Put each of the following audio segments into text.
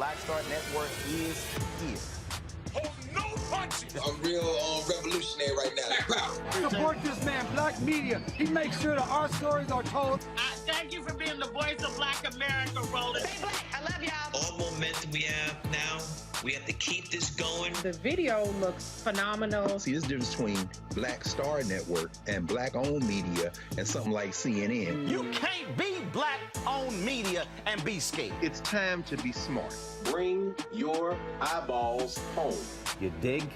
Black Star Network is here. Hold no punches. I'm real revolutionary right now. Support this man, Black media. He makes sure that our stories are told. Thank you for being the voice of Black America, Roland. Stay black. I love y'all. All momentum we have now, we have to keep this going. The video looks phenomenal. See, this difference between Black Star Network and Black-owned media and something like CNN. You can't be Black-owned media and be scared. It's time to be smart. Bring your eyeballs home. You dig?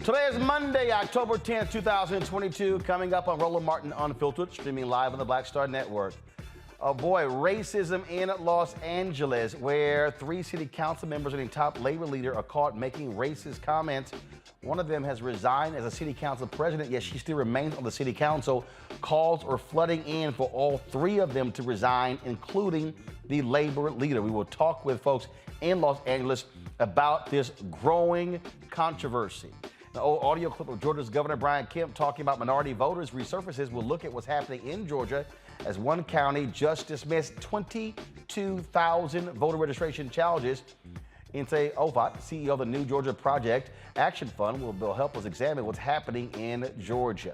Today is Monday, October 10th, 2022. Coming up on Roland Martin Unfiltered, streaming live on the Black Star Network. Oh boy, racism in Los Angeles, where 3 city council members and a top labor leader are caught making racist comments. One of them has resigned as a city council president, yet she still remains on the city council. Calls are flooding in for all 3 of them to resign, including the labor leader. We will talk with folks in Los Angeles about this growing controversy. An old audio clip of Georgia's Governor Brian Kemp talking about minority voters resurfaces. We'll look at what's happening in Georgia as one county just dismissed 22,000 voter registration challenges. Nse Ofot, CEO of the New Georgia Project Action Fund, will help us examine what's happening in Georgia.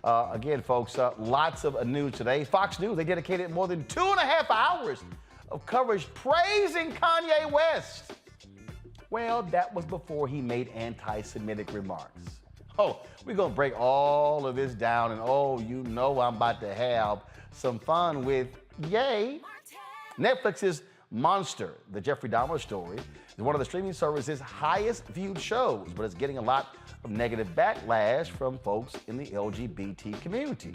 Again, folks, lots of news today. Fox News, they dedicated more than 2.5 hours of coverage praising Kanye West. Well, that was before he made anti-Semitic remarks. Oh, we're going to break all of this down, and oh, you know I'm about to have some fun with, yay, Netflix's Monster, the Jeffrey Dahmer story, is one of the streaming service's highest viewed shows, but it's getting a lot of negative backlash from folks in the LGBT community.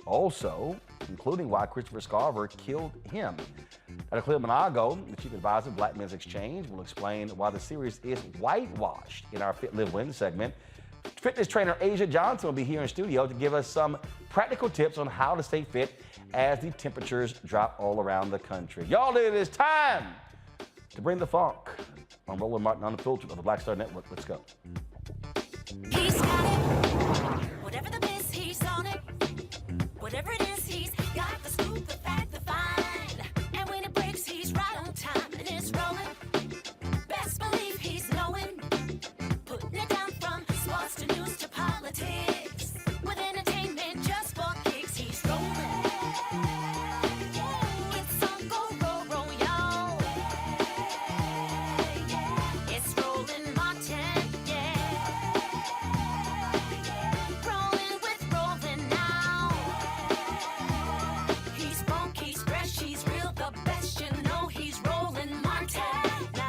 Also, including why Christopher Scarver killed him. Dr. Cleo Monago, the chief advisor of Black Men's Exchange, will explain why the series is whitewashed in our Fit, Live, Win segment. Fitness trainer Asia Johnson will be here in studio to give us some practical tips on how to stay fit as the temperatures drop all around the country. Y'all, it is time to bring the funk on Roland Martin Unfiltered on the Black Star Network. Let's go. He's got it. Whatever the biz, he's on it. Whatever it is, he's got the scoop, the fact, the find. And when it breaks, he's right on time and it's rolling. Best believe he's knowing. Putting it down from sports to news to politics. With entertainment just for kicks, he's rolling. It's on go, roll, roll, y'all. It's Roland Martin, yeah. Rolling with Roland now. He's funky, he's fresh, he's real, the best, you know he's Roland Martin now.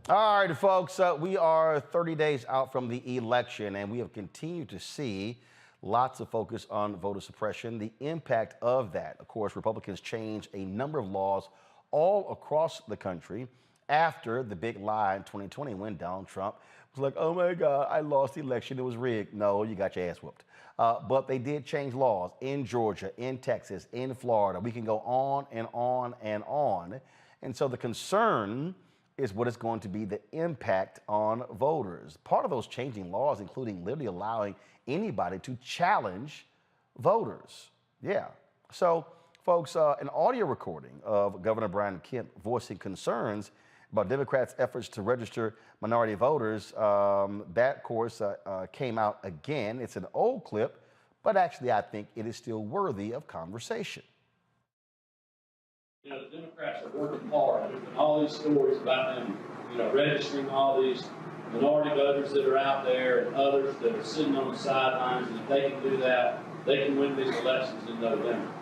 All right, folks, we are 30 days out from the election, and we have continued to see lots of focus on voter suppression, the impact of that. Of course, Republicans changed a number of laws all across the country after the big lie in 2020 when Donald Trump was like, oh my God, I lost the election, it was rigged. No, you got your ass whooped. But they did change laws in Georgia, in Texas, in Florida. We can go on and on and on. And so the concern is what is going to be the impact on voters. Part of those changing laws, including literally allowing anybody to challenge voters. Yeah. So, folks, an audio recording of Governor Brian Kemp voicing concerns about Democrats' efforts to register minority voters, that, of course, came out again. It's an old clip, but actually I think it is still worthy of conversation. You know, the Democrats are working hard, and all these stories about them, you know, registering all these minority voters that are out there and others that are sitting on the sidelines, and if they can do that, they can win these elections in November.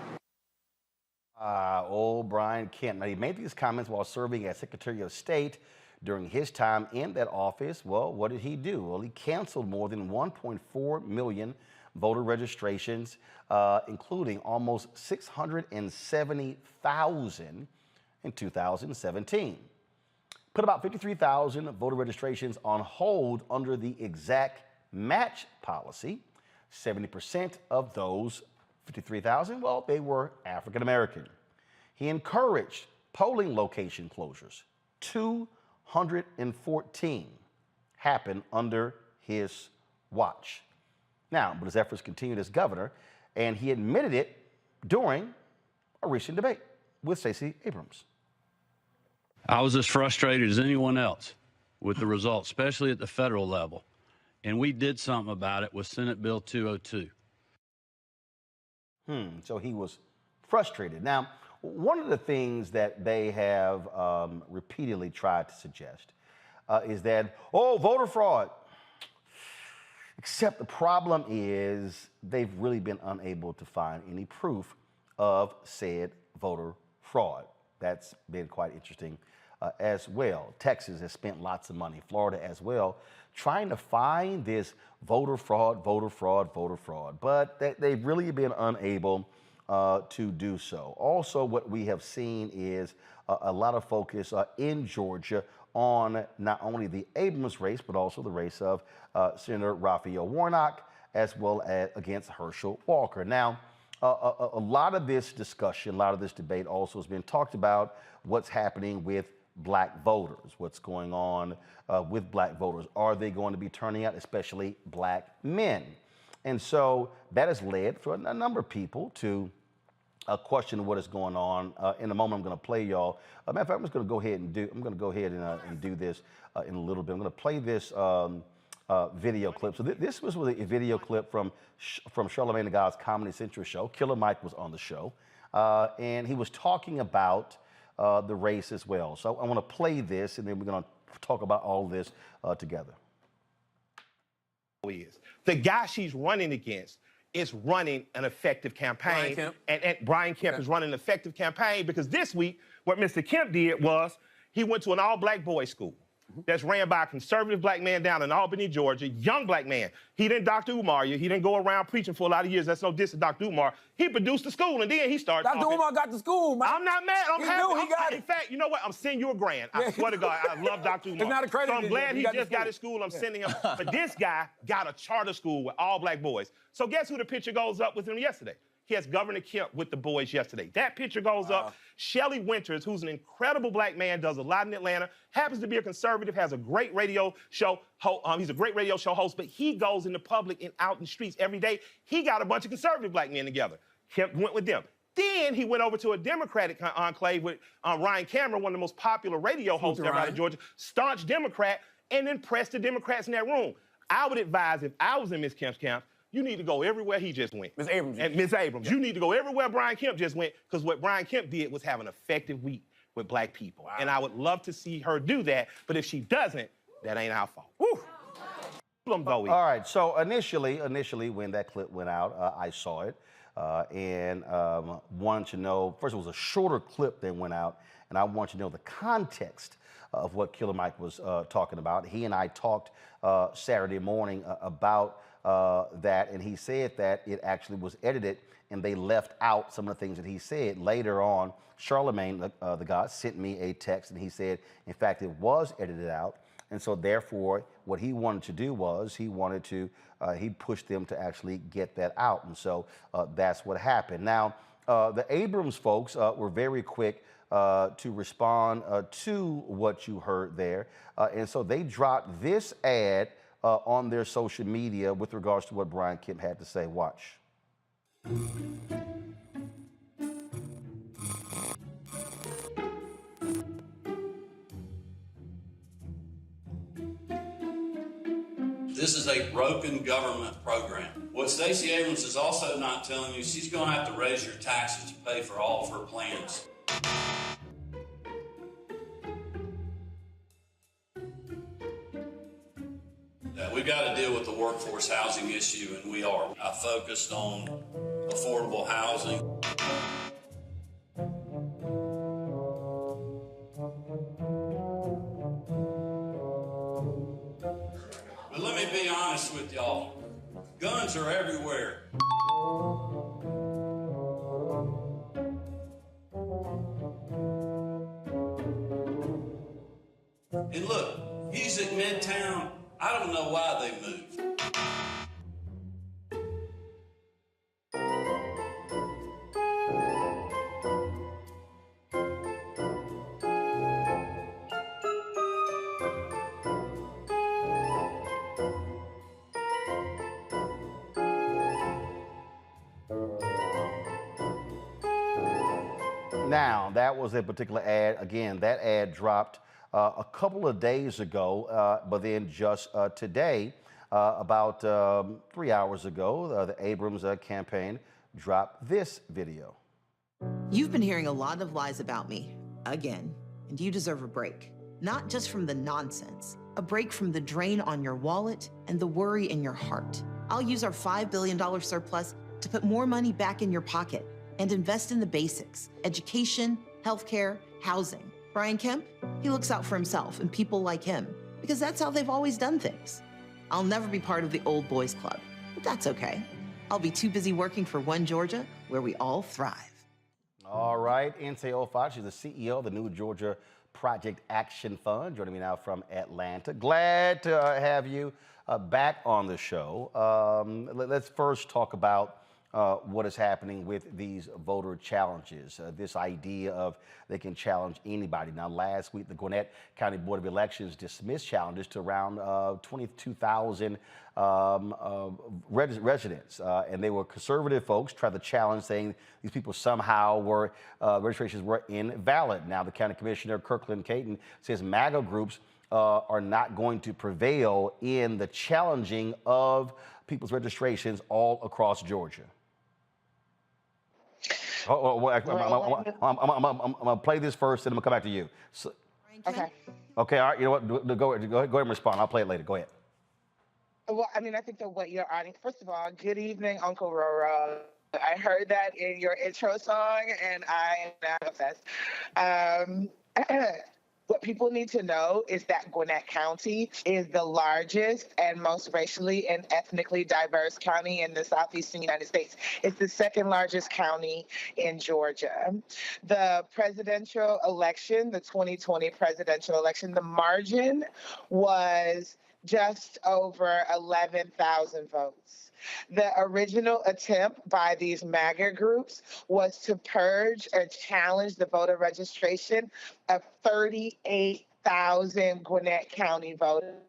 Old Brian Kemp. Now, he made these comments while serving as Secretary of State during his time in that office. Well, what did he do? Well, he canceled more than 1.4 million voter registrations, including almost 670,000 in 2017. Put about 53,000 voter registrations on hold under the exact match policy. 70% of those 53,000, well, they were African American. He encouraged polling location closures. 214 happened under his watch. Now, but his efforts continued as governor, and he admitted it during a recent debate with Stacey Abrams. I was as frustrated as anyone else with the results, especially at the federal level. And we did something about it with Senate Bill 202. So he was frustrated. Now, one of the things that they have repeatedly tried to suggest is that, oh, voter fraud. Except the problem is they've really been unable to find any proof of said voter fraud. That's been quite interesting as well. Texas has spent lots of money, Florida as well, trying to find this voter fraud, but they've really been unable to do so. Also, what we have seen is a lot of focus in Georgia on not only the Abrams race, but also the race of Senator Raphael Warnock, as well as against Herschel Walker. Now, a lot of this discussion, a lot of this debate also has been talked about what's happening with black voters, what's going on with black voters. Are they going to be turning out, especially black men? And so that has led for a number of people to question what is going on. In a moment, I'm going to play y'all. Matter of fact, I'm just going to go ahead and do this in a little bit. I'm going to play this video clip. So this was a video clip from Charlamagne the God's Comedy Central show. Killer Mike was on the show, and he was talking about the race as well. So I want to play this, and then we're going to talk about all this together. The guy she's running against is running an effective campaign. And Brian Kemp is running an effective campaign because this week, what Mr. Kemp did was he went to an all-black boys' school that's ran by a conservative black man down in Albany, Georgia, young black man. He didn't Dr. Umar you. He didn't go around preaching for a lot of years. That's no diss to Dr. Umar. He produced the school, and then he started Dr. Umar got the school, man. I'm not mad. I'm happy. He got it. In fact, you know what? I'm sending you $1,000. I swear to God, I love Dr. Umar. It's not accredited. So I'm glad he just got his school. I'm sending him. But this guy got a charter school with all black boys. So guess who the picture goes up with him yesterday? He has Governor Kemp with the boys yesterday. That picture goes up. Shelley Winters, who's an incredible black man, does a lot in Atlanta, happens to be a conservative, has a great radio show. He's a great radio show host, but he goes in the public and out in the streets every day. He got a bunch of conservative black men together. Kemp went with them. Then he went over to a Democratic enclave with Ryan Cameron, one of the most popular radio hosts ever out of Georgia, staunch Democrat, and then pressed the Democrats in that room. I would advise, if I was in Ms. Kemp's camp, you need to go everywhere he just went. Ms. Abrams. And Ms. Abrams, you need to go everywhere Brian Kemp just went, because what Brian Kemp did was have an effective week with black people. And I would love to see her do that, but if she doesn't, that ain't our fault. Woo! All right, so initially when that clip went out, I saw it and wanted to know, first it was a shorter clip that went out, and I want you to know the context of what Killer Mike was talking about. He and I talked Saturday morning about that, and he said that it actually was edited and they left out some of the things that he said. Later on, Charlamagne the God sent me a text, and he said, in fact, it was edited out. And so therefore, what he wanted to do was he pushed them to actually get that out. And so that's what happened. Now, the Abrams folks were very quick to respond to what you heard there. And so they dropped this ad on their social media with regards to what Brian Kemp had to say. Watch. This is a broken government program. What Stacey Abrams is also not telling you, she's going to have to raise your taxes to pay for all of her plans. We've got to deal with the workforce housing issue, and we are. I focused on affordable housing. But let me be honest with y'all. Guns are everywhere. And look, he's at Midtown. I don't know why they moved. Now, that was a particular ad. Again, that ad dropped a couple of days ago, but then just today, about 3 hours ago, the Abrams campaign dropped this video. You've been hearing a lot of lies about me, again, and you deserve a break. not just from the nonsense, a break from the drain on your wallet and the worry in your heart. I'll use our $5 billion surplus to put more money back in your pocket and invest in the basics: education, healthcare, housing. Brian Kemp, he looks out for himself and people like him because that's how they've always done things. I'll never be part of the old boys club, but that's okay. I'll be too busy working for One Georgia, where we all thrive. All right, Nse Ofot, she's the CEO of the New Georgia Project Action Fund, joining me now from Atlanta. Glad to have you back on the show. Let's first talk about what is happening with these voter challenges, this idea of they can challenge anybody. Now, last week, the Gwinnett County Board of Elections dismissed challenges to around 22,000 residents, and they were conservative folks, tried to challenge, saying these people somehow were, registrations were invalid. Now, the county commissioner, Kirkland Caton, says MAGA groups are not going to prevail in the challenging of people's registrations all across Georgia. I'm gonna play this first, and I'm gonna come back to you. So, Okay. Okay. All right. You know what? Go ahead and respond. I'll play it later. Go ahead. Well, I mean, I think that what you're adding, first of all, good evening, Uncle Roro. I heard that in your intro song, and I am obsessed. What people need to know is that Gwinnett County is the largest and most racially and ethnically diverse county in the southeastern United States. It's the second largest county in Georgia. The presidential election, the 2020 presidential election, the margin was just over 11,000 votes. The original attempt by these MAGA groups was to purge or challenge the voter registration of 38,000 Gwinnett County voters.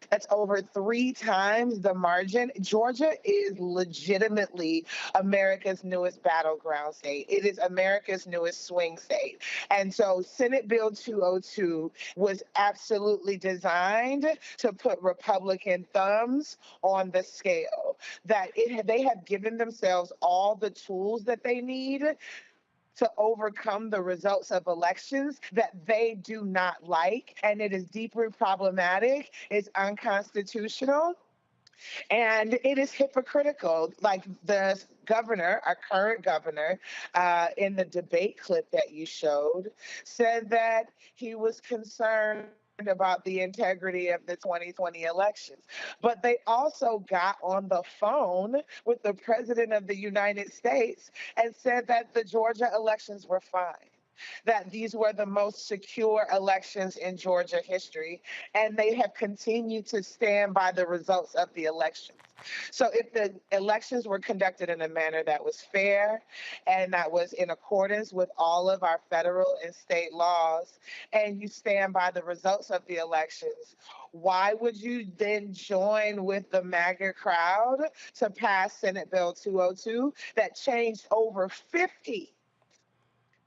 That's over 3 times the margin. Georgia is legitimately America's newest battleground state. It is America's newest swing state. And so Senate Bill 202 was absolutely designed to put Republican thumbs on the scale, that they have given themselves all the tools that they need to overcome the results of elections that they do not like. And it is deeply problematic. It's unconstitutional. And it is hypocritical. Like the governor, our current governor, in the debate clip that you showed, said that he was concerned about the integrity of the 2020 elections. But they also got on the phone with the president of the United States and said that the Georgia elections were fine, that these were the most secure elections in Georgia history, and they have continued to stand by the results of the elections. So if the elections were conducted in a manner that was fair and that was in accordance with all of our federal and state laws, and you stand by the results of the elections, why would you then join with the MAGA crowd to pass Senate Bill 202 that changed over 50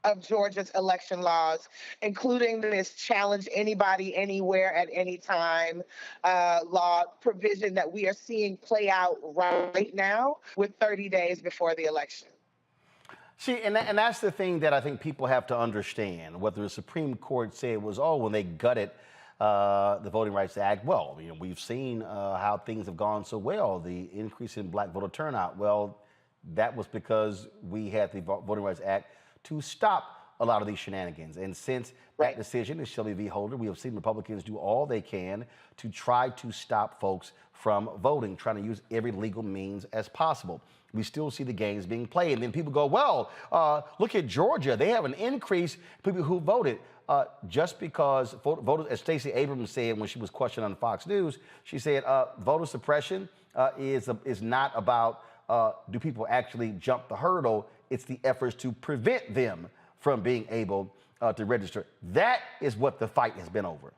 of Georgia's election laws, including this challenge anybody, anywhere, at any time law provision that we are seeing play out right now with 30 days before the election? See, and that's the thing that I think people have to understand. What the Supreme Court said was, when they gutted the Voting Rights Act, well, we've seen how things have gone so well, the increase in black voter turnout. Well, that was because we had the Voting Rights Act to stop a lot of these shenanigans. And since that decision is Shelby v. Holder, we have seen Republicans do all they can to try to stop folks from voting, trying to use every legal means as possible. We still see the games being played. And then people go, well, look at Georgia. They have an increase in people who voted. Just because voters, as Stacey Abrams said when she was questioned on Fox News, she said voter suppression is not about do people actually jump the hurdle. It's the efforts to prevent them from being able to register. That is what the fight has been over.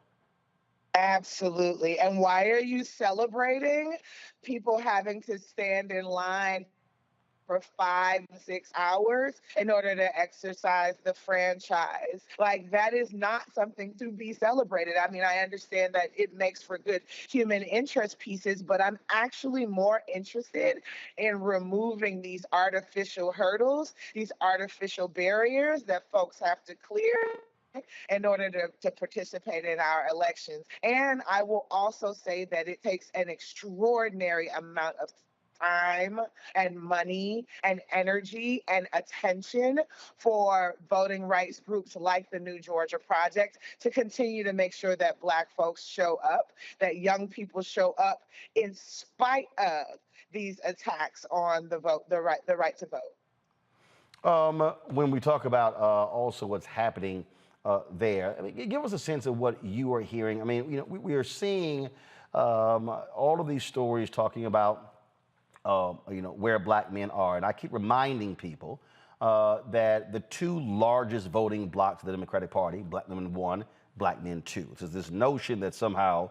Absolutely. And why are you celebrating people having to stand in line for 5 to 6 hours in order to exercise the franchise? Like, that is not something to be celebrated. I mean, I understand that it makes for good human interest pieces, but I'm actually more interested in removing these artificial hurdles, these artificial barriers that folks have to clear in order to participate in our elections. And I will also say that it takes an extraordinary amount of time and money and energy and attention for voting rights groups like the New Georgia Project to continue to make sure that Black folks show up, that young people show up in spite of these attacks on the vote, the right to vote. When we talk about also what's happening there, I mean, give us a sense of what you are hearing. I mean, you know, we are seeing all of these stories talking about you know, where Black men are, and I keep reminding people that the two largest voting blocs of the Democratic Party, Black women 1, Black men 2. So this notion that somehow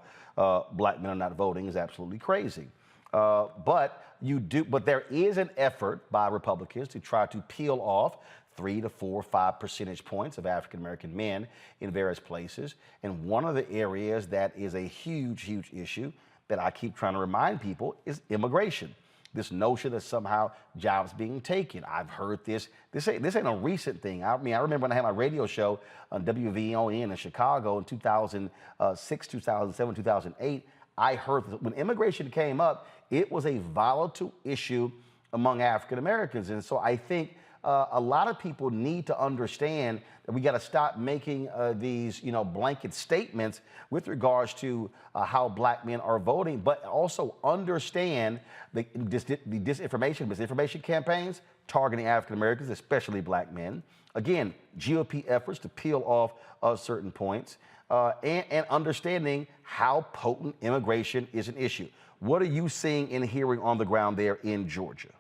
Black men are not voting is absolutely crazy. But there is an effort by Republicans to try to peel off 3 to 4, 5 percentage points of African American men in various places. And one of the areas that is a huge, huge issue that I keep trying to remind people is immigration. This notion that somehow jobs being taken. I've heard this. This ain't a recent thing. I mean, I remember when I had my radio show on WVON in Chicago in 2006, 2007, 2008. I heard when immigration came up, it was a volatile issue among African Americans. And so I think a lot of people need to understand that we got to stop making these, you know, blanket statements with regards to how Black men are voting, but also understand the disinformation, misinformation campaigns targeting African Americans, especially Black men. Again, GOP efforts to peel off certain points and understanding how potent immigration is an issue. What are you seeing and hearing on the ground there in Georgia?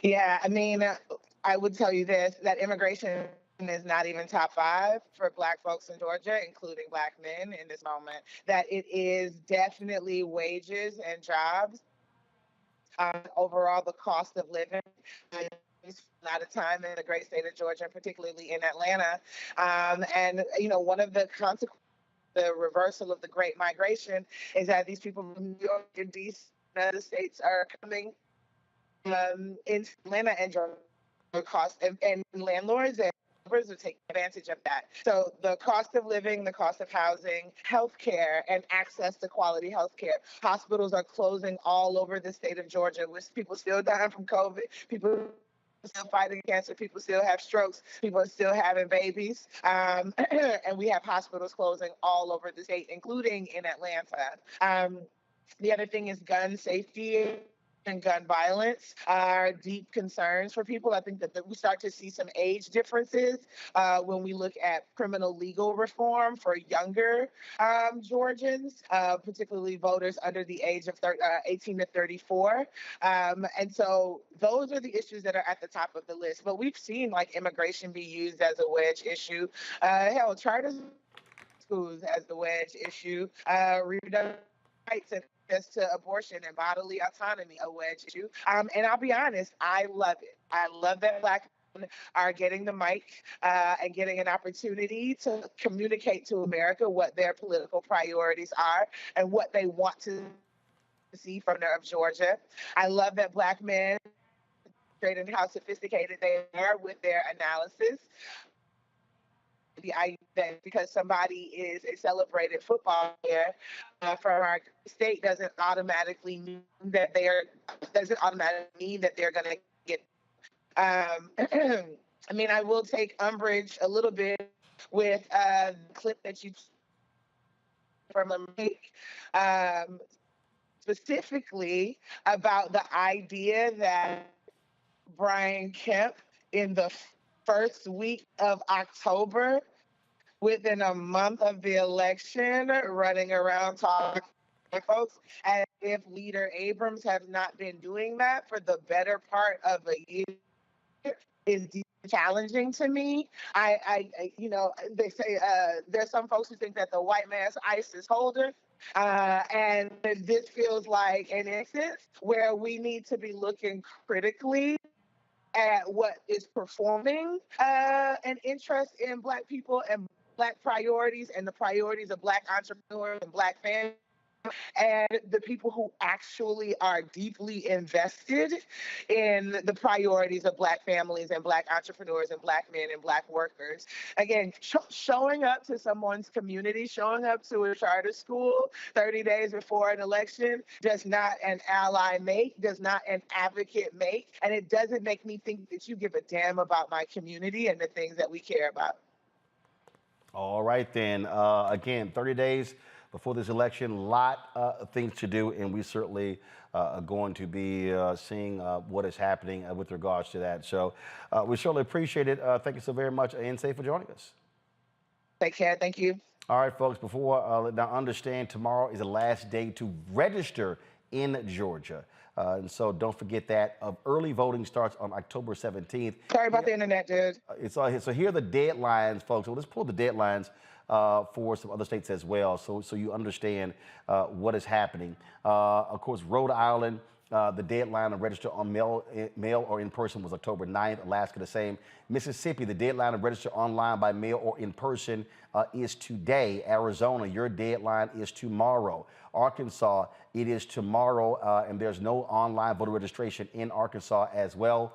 Yeah, I mean, I would tell you this, that immigration is not even top 5 for Black folks in Georgia, including Black men in this moment, that it is definitely wages and jobs. Overall, the cost of living, a lot of time in the great state of Georgia, particularly in Atlanta. And, you know, one of the consequences, the reversal of the Great Migration, is that these people from New York and DC, the states are coming in Atlanta and Georgia, cost and landlords and developers are taking advantage of that. So the cost of living, the cost of housing, healthcare, and access to quality healthcare. Hospitals are closing all over the state of Georgia, with people still dying from COVID, people still fighting cancer, people still have strokes, people are still having babies, and we have hospitals closing all over the state, including in Atlanta. The other thing is gun safety and gun violence are deep concerns for people. I think that we start to see some age differences when we look at criminal legal reform for younger Georgians, particularly voters under the age of 18 to 34. And so those are the issues that are at the top of the list. But we've seen like immigration be used as a wedge issue. Hell, charter schools as the wedge issue. Reproductive rights and access to abortion and bodily autonomy, a wedge issue. And I'll be honest, I love it. I love that Black men are getting the mic and getting an opportunity to communicate to America what their political priorities are and what they want to see from Georgia. I love that Black men demonstrate how sophisticated they are with their analysis. The idea that because somebody is a celebrated football player from our state doesn't automatically mean that they're going to get. I mean, I will take umbrage a little bit with the clip that you from a specifically about the idea that Brian Kemp in the first week of October, within a month of the election, running around talking to folks as if Leader Abrams has not been doing that for the better part of a year is challenging to me. I you know, they say there's some folks who think that the white man's ISIS holder. And this feels like an instance where we need to be looking critically at what is performing an interest in Black people and Black priorities and the priorities of Black entrepreneurs and Black families and the people who actually are deeply invested in the priorities of Black families and Black entrepreneurs and Black men and Black workers. Again, showing up to someone's community, showing up to a charter school 30 days before an election does not an ally make, does not an advocate make, and it doesn't make me think that you give a damn about my community and the things that we care about. All right, then. Again, 30 days before this election, a lot of things to do, and we certainly are going to be seeing what is happening with regards to that. So we certainly appreciate it. Thank you so very much, Nse, for joining us. Take care. Thank you. All right, folks, before now understand, tomorrow is the last day to register in Georgia. And so don't forget that. Early voting starts on October 17th. Sorry about the internet, dude. It's all here. So here are the deadlines, folks. So let's pull the deadlines for some other states as well, so you understand what is happening. Of course, Rhode Island, the deadline to register on mail or in person was October 9th. Alaska, the same. Mississippi, the deadline to register online by mail or in person is today. Arizona, your deadline is tomorrow. Arkansas, it is tomorrow, and there's no online voter registration in Arkansas as well.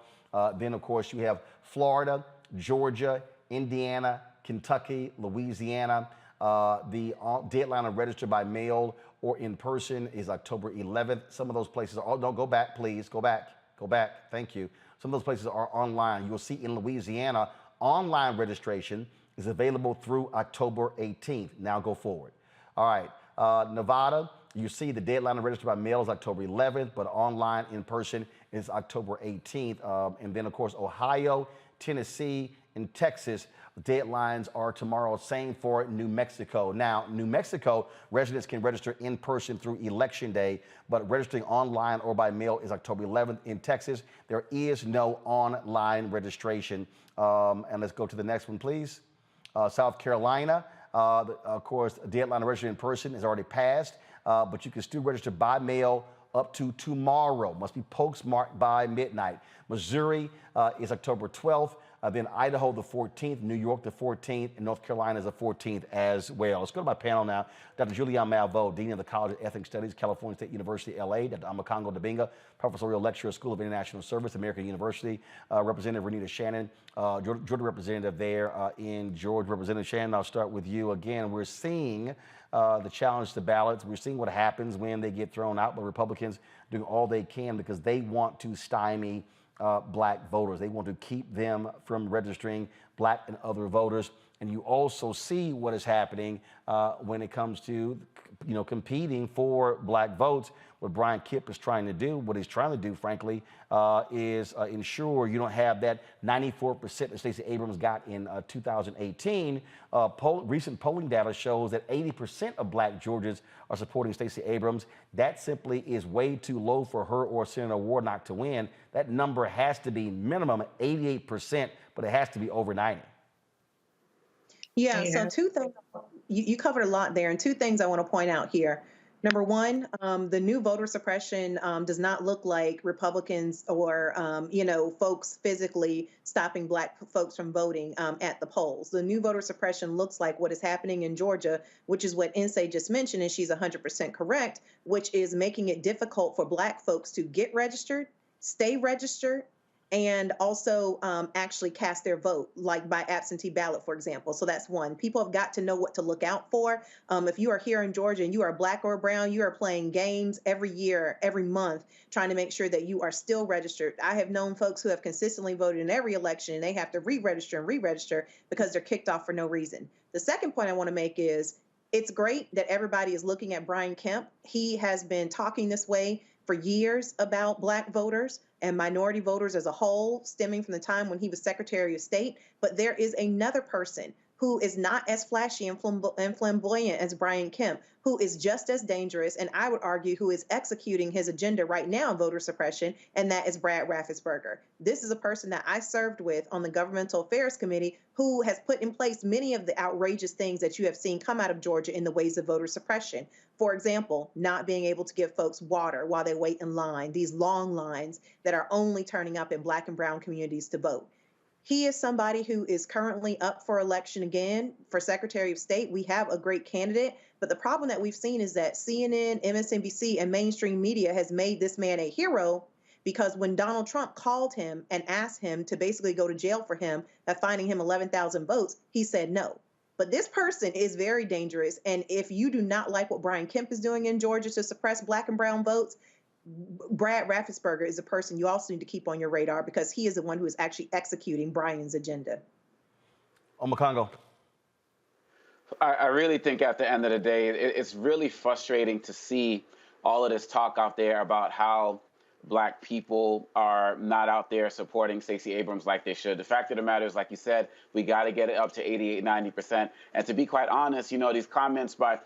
Then, of course, you have Florida, Georgia, Indiana, Kentucky, Louisiana. The deadline to register by mail or in person is October 11th. Some of those places are, don't go back, please. Go back. Thank you. Some of those places are online. You'll see in Louisiana, online registration is available through October 18th. Now go forward. All right. Nevada, you see the deadline to register by mail is October 11th, but online in person is October 18th. And then, of course, Ohio, Tennessee, and Texas, deadlines are tomorrow. Same for New Mexico. Now, New Mexico residents can register in person through Election Day, but registering online or by mail is October 11th. In Texas, there is no online registration. And let's go to the next one, please. South Carolina, of course, deadline to register in person is already passed, but you can still register by mail up to tomorrow. Must be postmarked by midnight. Missouri is October 12th. Then Idaho the 14th, New York the 14th, and North Carolina is the 14th as well. Let's go to my panel now. Dr. Julian Malveaux, Dean of the College of Ethnic Studies, California State University, LA. Dr. Amakongo Dabinga, Professorial Lecturer, School of International Service, American University. Representative Renita Shannon, Georgia representative there in Georgia. Representative Shannon, I'll start with you. Again, we're seeing the challenge to ballots. We're seeing what happens when they get thrown out, but Republicans doing all they can because they want to stymie Black voters. They want to keep them from registering, Black and other voters. And you also see what is happening when it comes to, competing for Black votes. What Brian Kemp is trying to do, what he's trying to do, frankly, is ensure you don't have that 94% that Stacey Abrams got in 2018. Recent polling data shows that 80% of Black Georgians are supporting Stacey Abrams. That simply is way too low for her or Senator Warnock to win. That number has to be minimum 88%, but it has to be over 90%. Yeah, so two things, you covered a lot there, and two things I want to point out here. Number one, the new voter suppression does not look like Republicans or, folks physically stopping Black folks from voting at the polls. The new voter suppression looks like what is happening in Georgia, which is what Nse just mentioned, and she's 100% correct, which is making it difficult for Black folks to get registered, stay registered, and also actually cast their vote, like by absentee ballot, for example. So that's one. People have got to know what to look out for. If you are here in Georgia and you are Black or brown, you are playing games every year, every month, trying to make sure that you are still registered. I have known folks who have consistently voted in every election, and they have to re-register and re-register because they're kicked off for no reason. The second point I want to make is it's great that everybody is looking at Brian Kemp. He has been talking this way for years about Black voters and minority voters as a whole, stemming from the time when he was Secretary of State. But there is another person who is not as flashy and flamboyant as Brian Kemp, who is just as dangerous, and I would argue who is executing his agenda right now, voter suppression, and that is Brad Raffensperger. This is a person that I served with on the Governmental Affairs Committee who has put in place many of the outrageous things that you have seen come out of Georgia in the ways of voter suppression. For example, not being able to give folks water while they wait in line, these long lines that are only turning up in Black and brown communities to vote. He is somebody who is currently up for election again for Secretary of State. We have a great candidate, but the problem that we've seen is that CNN, MSNBC, and mainstream media has made this man a hero, because when Donald Trump called him and asked him to basically go to jail for him by finding him 11,000 votes, he said no. But this person is very dangerous. And if you do not like what Brian Kemp is doing in Georgia to suppress Black and brown votes, Brad Raffensperger is a person you also need to keep on your radar, because he is the one who is actually executing Brian's agenda. Omakongo. I really think at the end of the day, it's really frustrating to see all of this talk out there about how Black people are not out there supporting Stacey Abrams like they should. The fact of the matter is, like you said, we got to get it up to 88, 90%. And to be quite honest, these comments by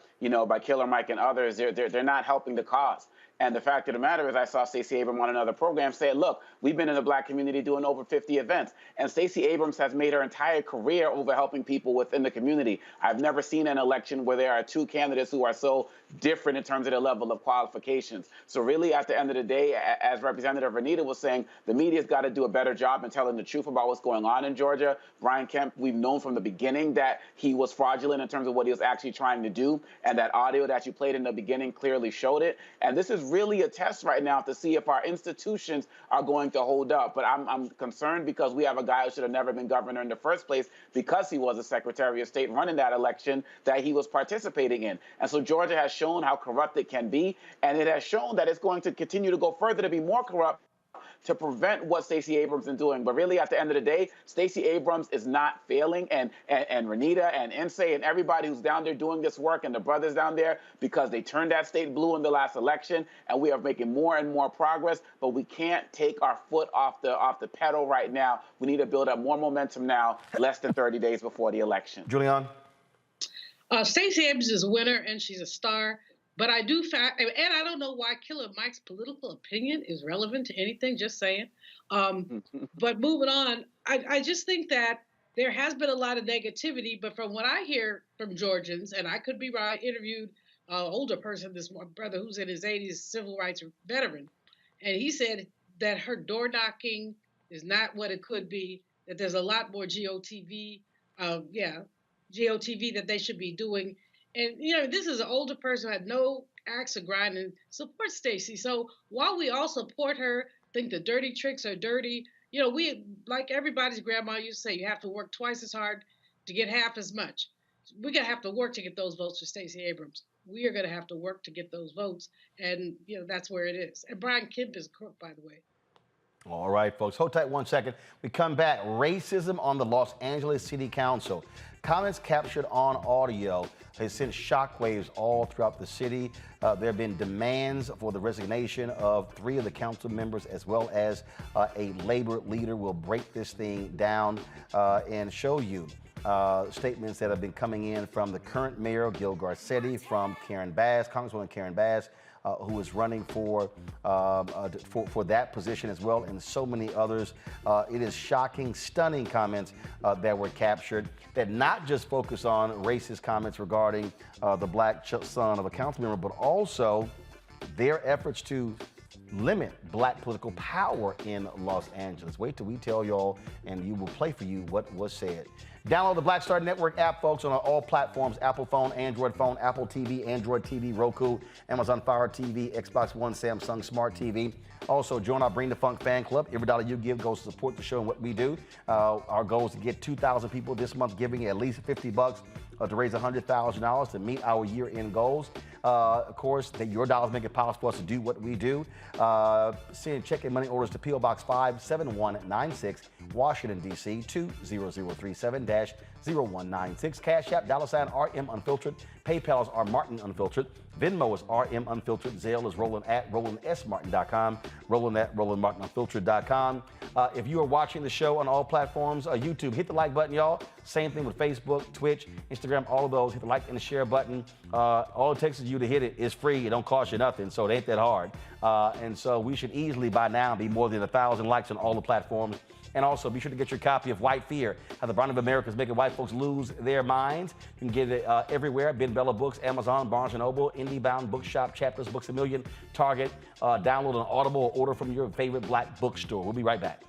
Killer Mike and others, they're not helping the cause. And the fact of the matter is, I saw Stacey Abrams on another program say, look, we've been in the Black community doing over 50 events. And Stacey Abrams has made her entire career over helping people within the community. I've never seen an election where there are two candidates who are so different in terms of their level of qualifications. So really, at the end of the day, as Representative Renita was saying, the media's got to do a better job in telling the truth about what's going on in Georgia. Brian Kemp, we've known from the beginning that he was fraudulent in terms of what he was actually trying to do. And that audio that you played in the beginning clearly showed it. And this is really a test right now to see if our institutions are going to hold up. But I'm concerned because we have a guy who should have never been governor in the first place, because he was a Secretary of State running that election that he was participating in. And so Georgia has shown how corrupt it can be, and it has shown that it's going to continue to go further to be more corrupt to prevent what Stacey Abrams is doing. But really, at the end of the day, Stacey Abrams is not failing, and Renita and Nse and everybody who's down there doing this work, and the brothers down there, because they turned that state blue in the last election, and we are making more and more progress. But we can't take our foot off the pedal right now. We need to build up more momentum now, less than 30 days before the election. Julian? Stacey Abrams is a winner, and she's a star. But I do, and I don't know why Killer Mike's political opinion is relevant to anything, just saying. But moving on, I just think that there has been a lot of negativity, but from what I hear from Georgians, and I could be right, I interviewed an older person, this brother who's in his 80s, civil rights veteran, and he said that her door knocking is not what it could be, that there's a lot more GOTV, GOTV that they should be doing. And, this is an older person who had no axe to grind and support Stacey. So while we all support her, think the dirty tricks are dirty, we, like everybody's grandma used to say, you have to work twice as hard to get half as much. We're going to have to work to get those votes for Stacey Abrams. We are going to have to work to get those votes. And, that's where it is. And Brian Kemp is a crook, by the way. All right, folks. Hold tight 1 second. We come back. Racism on the Los Angeles City Council. Comments captured on audio has sent shockwaves all throughout the city. There have been demands for the resignation of 3 of the council members, as well as a labor leader. We'll break this thing down and show you statements that have been coming in from the current mayor, Gil Garcetti, from Karen Bass, Congresswoman Karen Bass, who is running for that position as well, and so many others. It is shocking, stunning comments that were captured that not just focus on racist comments regarding the Black son of a council member, but also their efforts to limit Black political power in Los Angeles. Wait till we tell y'all, and you will play for you what was said. Download the Black Star Network app, folks, on all platforms: Apple phone, Android phone, Apple TV, Android TV, Roku, Amazon Fire TV, Xbox One, Samsung Smart TV. Also, join our Bring the Funk fan club. Every dollar you give goes to support the show and what we do. Our goal is to get 2,000 people this month giving at least $50 to raise $100,000 to meet our year-end goals. Of course, your dollars make it possible for us to do what we do. Send check and money orders to P.O. Box 57196, Washington, D.C. 20037-0196. Cash App, $RM Unfiltered. PayPal is R Martin Unfiltered. Venmo is RM Unfiltered. Zelle is Roland at RolandSMartin.com. Roland at RolandMartinUnfiltered.com. If you are watching the show on all platforms, YouTube, hit the like button, y'all. Same thing with Facebook, Twitch, Instagram, all of those. Hit the like and the share button. All it takes is you to hit it. It's free. It don't cost you nothing, so it ain't that hard. And so we should easily by now be more than 1,000 likes on all the platforms. And also, be sure to get your copy of White Fear, How the Brown of America is Making White Folks Lose Their Minds. You can get it everywhere: Ben Bella Books, Amazon, Barnes & Noble, IndieBound, Bookshop, Chapters, Books A Million, Target. Download an Audible or order from your favorite Black bookstore. We'll be right back.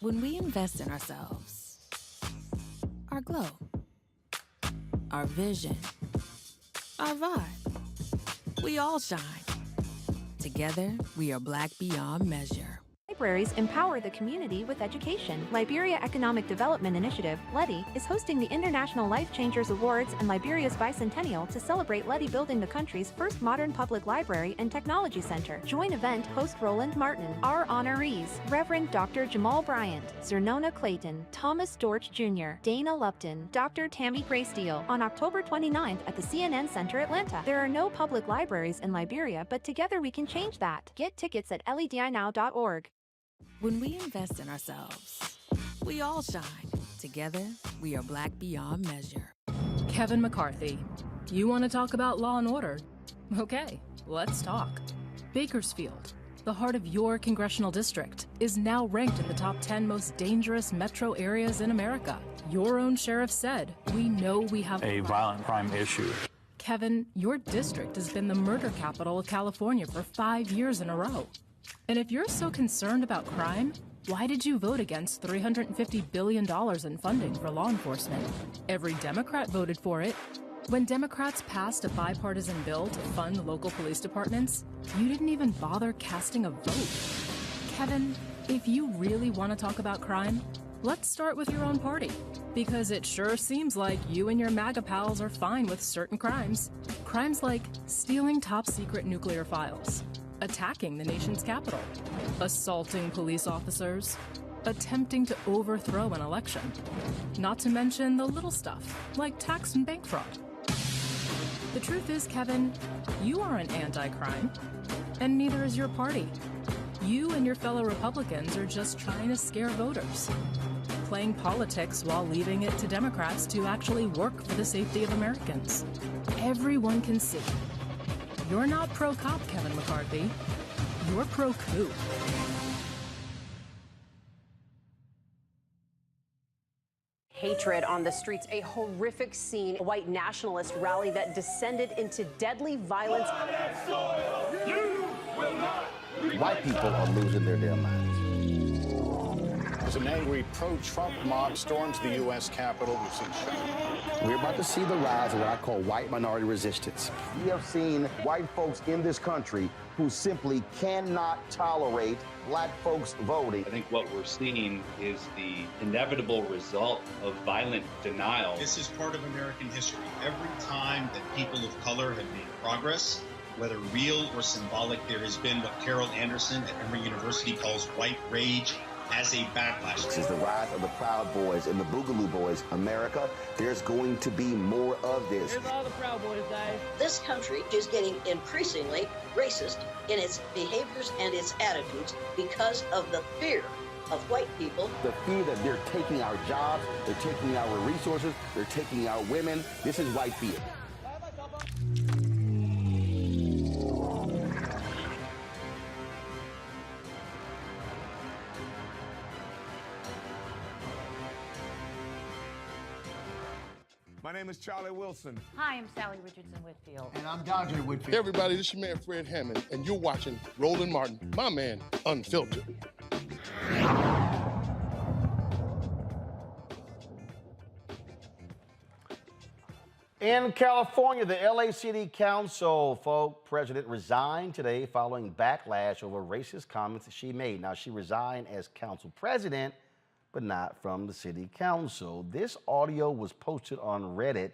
When we invest in ourselves, our glow, our vision, our vibe, we all shine. Together, we are Black beyond measure. Libraries empower the community with education. Liberia Economic Development Initiative, LEDI, is hosting the International Life Changers Awards and Liberia's bicentennial to celebrate LEDI building the country's first modern public library and technology center. Join event host Roland Martin. Our honorees, Reverend Dr. Jamal Bryant, Zernona Clayton, Thomas Dorch Jr., Dana Lupton, Dr. Tammy Graysteele, on October 29th at the CNN Center, Atlanta. There are no public libraries in Liberia, but together we can change that. Get tickets at ledinow.org. When we invest in ourselves, we all shine. Together, we are Black beyond measure. Kevin McCarthy, you want to talk about law and order? Okay, let's talk. Bakersfield, the heart of your congressional district, is now ranked in the top 10 most dangerous metro areas in America. Your own sheriff said, we know we have a violent crime issue. Kevin, your district has been the murder capital of California for 5 years in a row. And if you're so concerned about crime, why did you vote against $350 billion in funding for law enforcement? Every Democrat voted for it. When Democrats passed a bipartisan bill to fund local police departments, you didn't even bother casting a vote. Kevin, if you really want to talk about crime, let's start with your own party. Because it sure seems like you and your MAGA pals are fine with certain crimes. Crimes like stealing top-secret nuclear files, attacking the nation's capital, assaulting police officers, attempting to overthrow an election, not to mention the little stuff like tax and bank fraud. The truth is, Kevin, you aren't anti-crime, and neither is your party. You and your fellow Republicans are just trying to scare voters, playing politics while leaving it to Democrats to actually work for the safety of Americans. Everyone can see. You're not pro-cop, Kevin McCarthy. You're pro-coup. Hatred on the streets, a horrific scene, a white nationalist rally that descended into deadly violence. White people are losing their damn minds. As an angry pro-Trump mob storms the U.S. Capitol, we've seen shooting. We're about to see the rise of what I call white minority resistance. We have seen white folks in this country who simply cannot tolerate black folks voting. I think what we're seeing is the inevitable result of violent denial. This is part of American history. Every time that people of color have made progress, whether real or symbolic, there has been what Carol Anderson at Emory University calls white rage as a backlash. This is the rise of the Proud Boys and the Boogaloo Boys. America, there's going to be more of this. Here's all the Proud Boys, guys. This country is getting increasingly racist in its behaviors and its attitudes because of the fear of white people. The fear that they're taking our jobs, they're taking our resources, they're taking our women. This is white fear. My name is Charlie Wilson. Hi, I'm Sally Richardson Whitfield. And I'm Dodger Whitfield. Hey everybody, this is your man Fred Hammond, and you're watching Roland Martin, my man, Unfiltered. In California, the LA City Council president resigned today following backlash over racist comments that she made. Now, she resigned as council president, but not from the city council. This audio was posted on Reddit.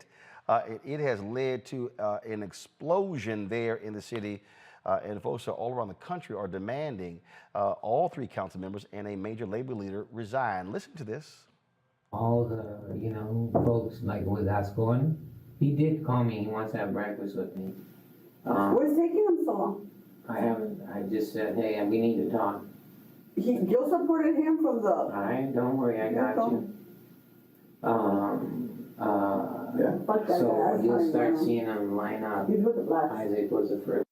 It has led to an explosion there in the city, and folks all around the country are demanding all three council members and a major labor leader resign. Listen to this. All the, folks like with us going, he did call me. He wants to have breakfast with me. What's taking him so long? I haven't. I just said, hey, we need to talk. You supported him from the... All right, don't worry, I got you. So you'll start seeing them line up. Isaac was the first.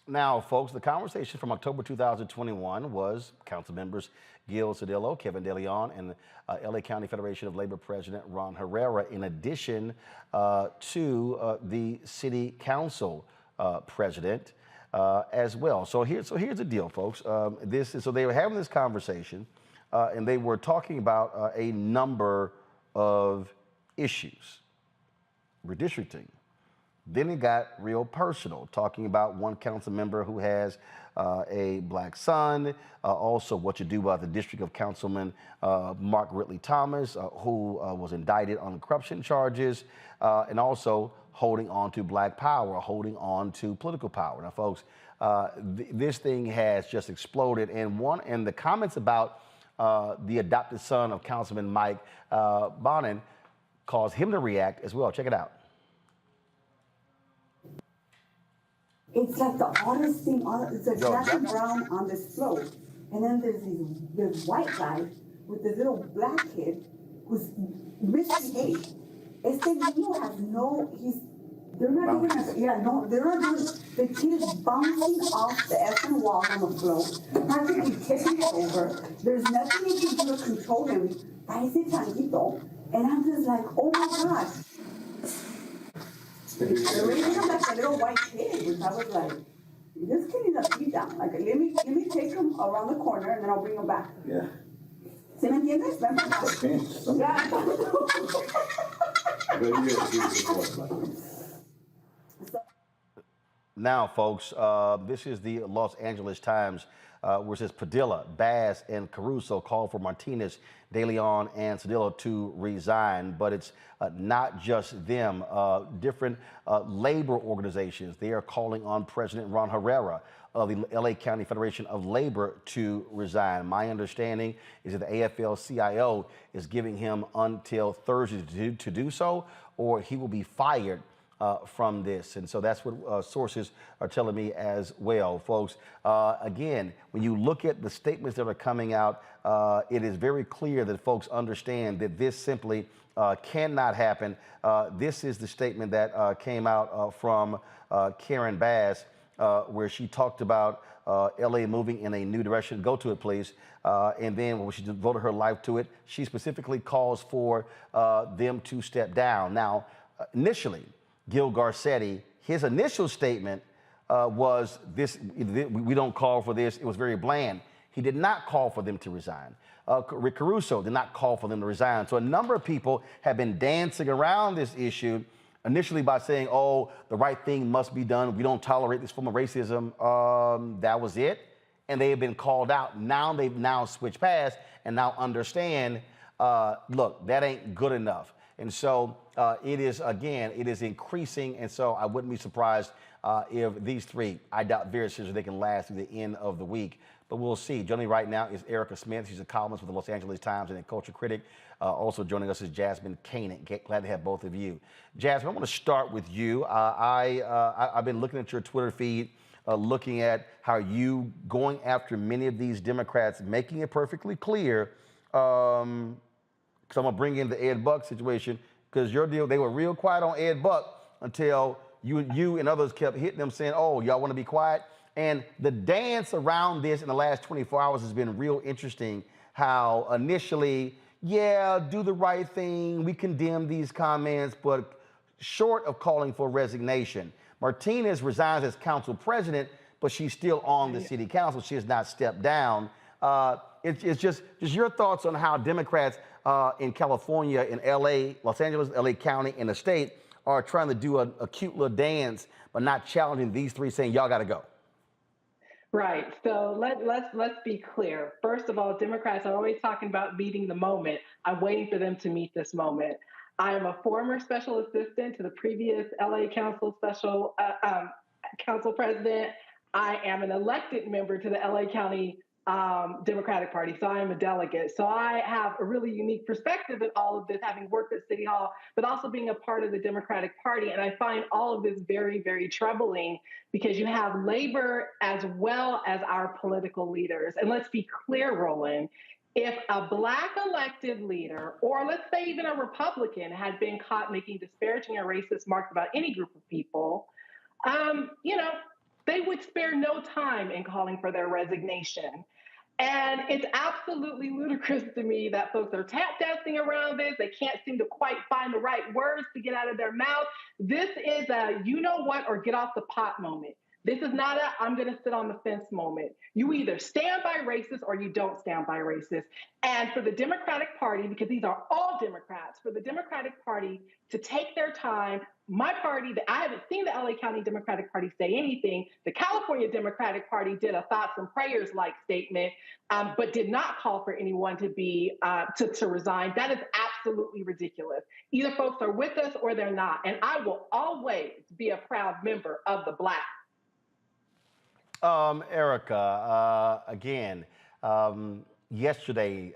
Now, folks, the conversation from October 2021 was council members Gil Cedillo, Kevin De Leon, and LA County Federation of Labor President Ron Herrera, in addition to the city council president. As well. So here's the deal, folks. So they were having this conversation. and they were talking about a number of issues, redistricting. Then it got real personal, talking about one council member who has a black son, also what you do about the district of Councilman Mark Ridley Thomas, who was indicted on corruption charges, and also holding on to black power, holding on to political power. Now, folks, this thing has just exploded, and the comments about the adopted son of Councilman Mike Bonin caused him to react as well. Check it out. It's like the oddest thing. It's a black and brown on this float, and then there's this white guy with this little black kid who's misbehaved. Este niño has they're not even, they're not doing, the kid is bouncing off the effing wall on the float, practically tipping over. There's nothing you can do to control him. Parece changuito. And I'm just like, oh my gosh. They're raising him like a little white kid, which I was like, this kid needs a beat down. Like, let me take him around the corner and then I'll bring him back. Yeah. ¿Se me entiendes? Now, folks, this is the Los Angeles Times, where it says Padilla, Bass, and Caruso call for Martinez, De Leon, and Cedillo to resign. But it's not just them. Different labor organizations, they are calling on President Ron Herrera of the LA County Federation of Labor to resign. My understanding is that the AFL-CIO is giving him until Thursday to do so, or he will be fired from this. And so that's what sources are telling me as well, folks. Again, when you look at the statements that are coming out, it is very clear that folks understand that this simply cannot happen. This is the statement that came out from Karen Bass, where she talked about LA moving in a new direction. Go to it, please. And then when she devoted her life to it, she specifically calls for them to step down. Now, initially, Gil Garcetti, his initial statement was this: we don't call for this. It was very bland. He did not call for them to resign. Rick Caruso did not call for them to resign. So a number of people have been dancing around this issue, initially by saying, oh, the right thing must be done. We don't tolerate this form of racism. That was it. And they have been called out. Now they've switched past and now understand, look, that ain't good enough. And so it is increasing. And so I wouldn't be surprised if these three, I doubt very seriously they can last through the end of the week. But we'll see. Joining me right now is Erica Smith. She's a columnist with the Los Angeles Times and a culture critic. Also joining us is Jasmine Koenig. Glad to have both of you. Jasmine, I want to start with you. I've been looking at your Twitter feed, looking at how you going after many of these Democrats, making it perfectly clear. Because I'm going to bring in the Ed Buck situation, because your deal, they were real quiet on Ed Buck until you and others kept hitting them saying, oh, y'all want to be quiet? And the dance around this in the last 24 hours has been real interesting. How initially, yeah, do the right thing. We condemn these comments, but short of calling for resignation. Martinez resigns as council president, but she's still on the city council. She has not stepped down. It's just your thoughts on how Democrats in California, in LA, Los Angeles, LA County, and the state are trying to do a cute little dance, but not challenging these three, saying y'all got to go. Right. So let's be clear. First of all, Democrats are always talking about meeting the moment. I'm waiting for them to meet this moment. I am a former special assistant to the previous LA Council council president. I am an elected member to the LA County Democratic Party, so I am a delegate. So I have a really unique perspective in all of this, having worked at City Hall, but also being a part of the Democratic Party. And I find all of this very, very troubling, because you have labor as well as our political leaders. And let's be clear, Roland, if a Black elected leader, or let's say even a Republican, had been caught making disparaging or racist remarks about any group of people, they would spare no time in calling for their resignation. And it's absolutely ludicrous to me that folks are tap dancing around this. They can't seem to quite find the right words to get out of their mouth. This is a you know what or get off the pot moment. This is not a I'm going to sit on the fence moment. You either stand by racists or you don't stand by racists. And for the Democratic Party, because these are all Democrats, for the Democratic Party to take their time, my party, I haven't seen the LA County Democratic Party say anything. The California Democratic Party did a thoughts and prayers like statement, but did not call for anyone to be to resign. That is absolutely ridiculous. Either folks are with us or they're not. And I will always be a proud member of the Black. Erica, again, yesterday,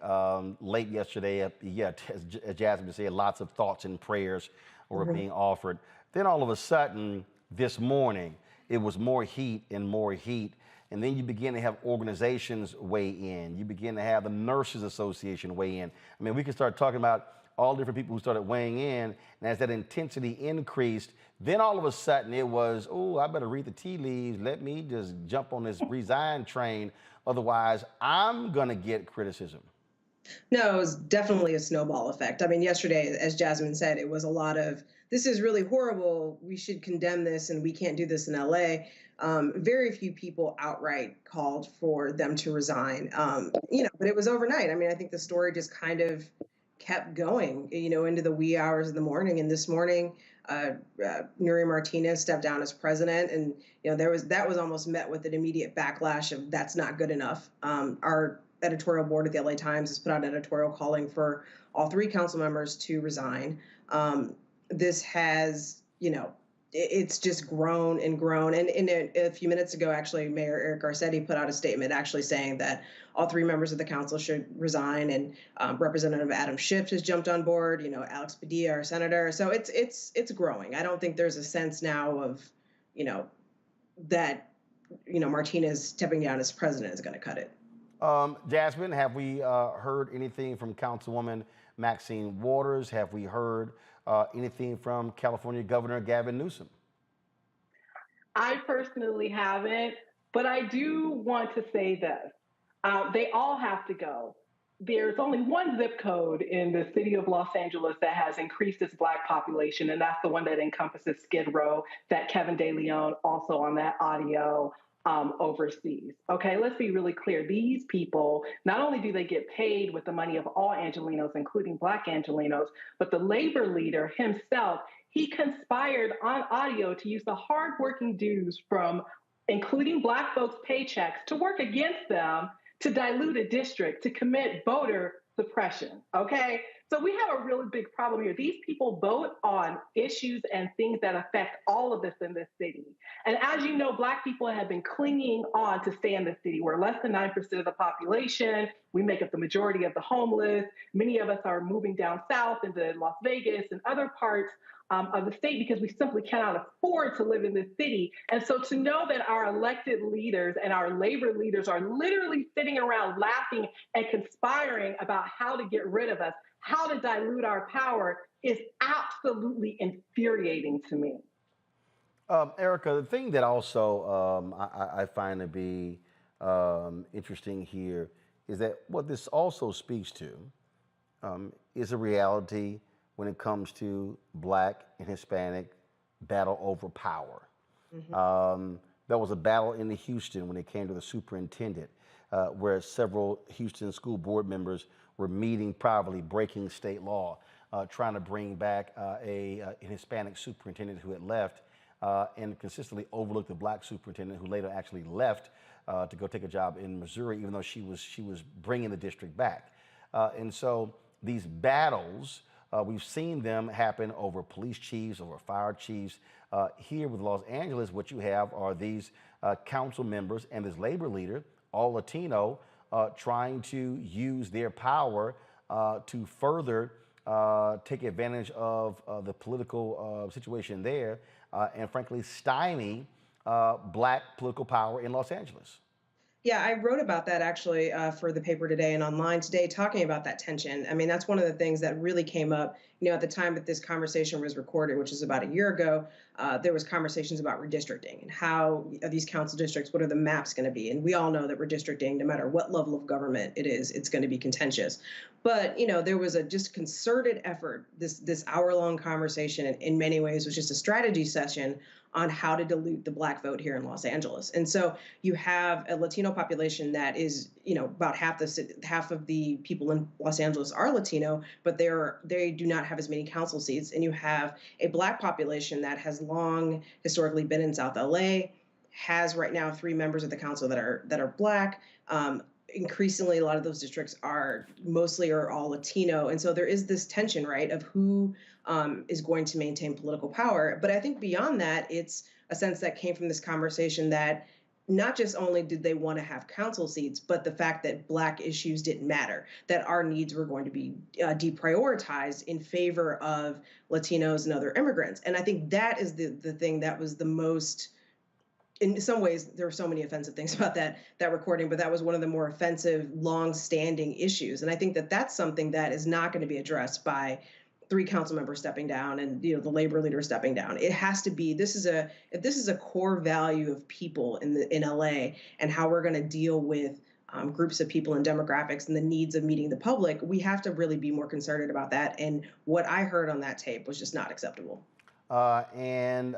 late yesterday, as Jasmine said, lots of thoughts and prayers were being offered. Then all of a sudden, this morning, it was more heat and more heat. And then you begin to have organizations weigh in. You begin to have the Nurses Association weigh in. I mean, we can start talking about all different people who started weighing in. And as that intensity increased, then all of a sudden it was, oh, I better read the tea leaves. Let me just jump on this resign train. Otherwise, I'm going to get criticism. No, it was definitely a snowball effect. I mean, yesterday, as Jasmine said, it was a lot of, this is really horrible. We should condemn this and we can't do this in LA. Very few people outright called for them to resign, but it was overnight. I mean, I think the story just kind of kept going, into the wee hours of the morning. And this morning, Nury Martinez stepped down as president, and that was almost met with an immediate backlash of that's not good enough. Our editorial board at the LA Times has put out an editorial calling for all three council members to resign. This has, it's just grown and grown. And a few minutes ago, actually, Mayor Eric Garcetti put out a statement actually saying that all three members of the council should resign. And Representative Adam Schiff has jumped on board, Alex Padilla, our senator. So it's growing. I don't think there's a sense now of, that, Martinez stepping down as president is going to cut it. Jasmine, have we heard anything from Councilwoman Maxine Waters? Have we heard anything from California Governor Gavin Newsom? I personally haven't, but I do want to say this. They all have to go. There's only one zip code in the city of Los Angeles that has increased its Black population, and that's the one that encompasses Skid Row that Kevin De Leon also on that audio overseas. Okay, let's be really clear. These people, not only do they get paid with the money of all Angelenos, including Black Angelenos, but the labor leader himself, he conspired on audio to use the hardworking dudes from including Black folks' paychecks to work against them, to dilute a district, to commit voter suppression, okay? So we have a really big problem here. These people vote on issues and things that affect all of us in this city. And as you know, Black people have been clinging on to stay in the city. We're less than 9% of the population. We make up the majority of the homeless. Many of us are moving down south into Las Vegas and other parts of the state because we simply cannot afford to live in this city. And so to know that our elected leaders and our labor leaders are literally sitting around laughing and conspiring about how to get rid of us, how to dilute our power, is absolutely infuriating to me. Erica, the thing that also I find to be interesting here is that what this also speaks to is a reality when it comes to Black and Hispanic battle over power. There was a battle in Houston when it came to the superintendent, where several Houston school board members were meeting privately, breaking state law, trying to bring back an Hispanic superintendent who had left and consistently overlooked the Black superintendent who later actually left to go take a job in Missouri, even though she was bringing the district back. And so these battles, we've seen them happen over police chiefs, over fire chiefs. Here with Los Angeles, what you have are these council members and this labor leader, all Latino, trying to use their power to further take advantage of the political situation there and frankly stymie Black political power in Los Angeles. Yeah, I wrote about that actually for the paper today and online today, talking about that tension. I mean, that's one of the things that really came up, at the time that this conversation was recorded, which is about a year ago. There was conversations about redistricting and how these council districts, what are the maps going to be? And we all know that redistricting, no matter what level of government it is, it's going to be contentious. But, there was a just concerted effort. This hour-long conversation in many ways was just a strategy session on how to dilute the Black vote here in Los Angeles. And so you have a Latino population that is, about half of the people in Los Angeles are Latino, but they do not have as many council seats. And you have a Black population that has long historically been in South LA, has right now 3 members of the council that are Black. Increasingly, a lot of those districts are all Latino. And so there is this tension, right, of who is going to maintain political power. But I think beyond that, it's a sense that came from this conversation that not just only did they want to have council seats, but the fact that Black issues didn't matter, that our needs were going to be deprioritized in favor of Latinos and other immigrants. And I think that is the thing that was the most, in some ways, there were so many offensive things about that recording, but that was one of the more offensive, long-standing issues. And I think that that's something that is not going to be addressed by 3 council members stepping down and the labor leader stepping down. It has to be, if this is a core value of people in LA and how we're going to deal with groups of people and demographics and the needs of meeting the public, we have to really be more concerted about that. And what I heard on that tape was just not acceptable. And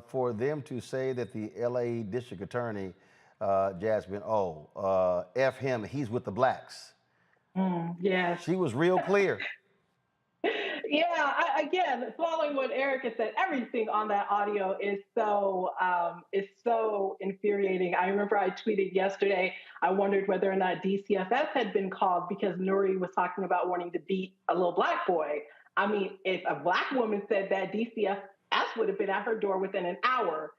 for them to say that the LA district attorney, Jasmine, F him, he's with the Blacks. Yes. She was real clear. Yeah, again, following what Erica said, everything on that audio is so infuriating. I remember I tweeted yesterday, I wondered whether or not DCFS had been called because Nuri was talking about wanting to beat a little Black boy. I mean, if a Black woman said that, DCFS would have been at her door within an hour,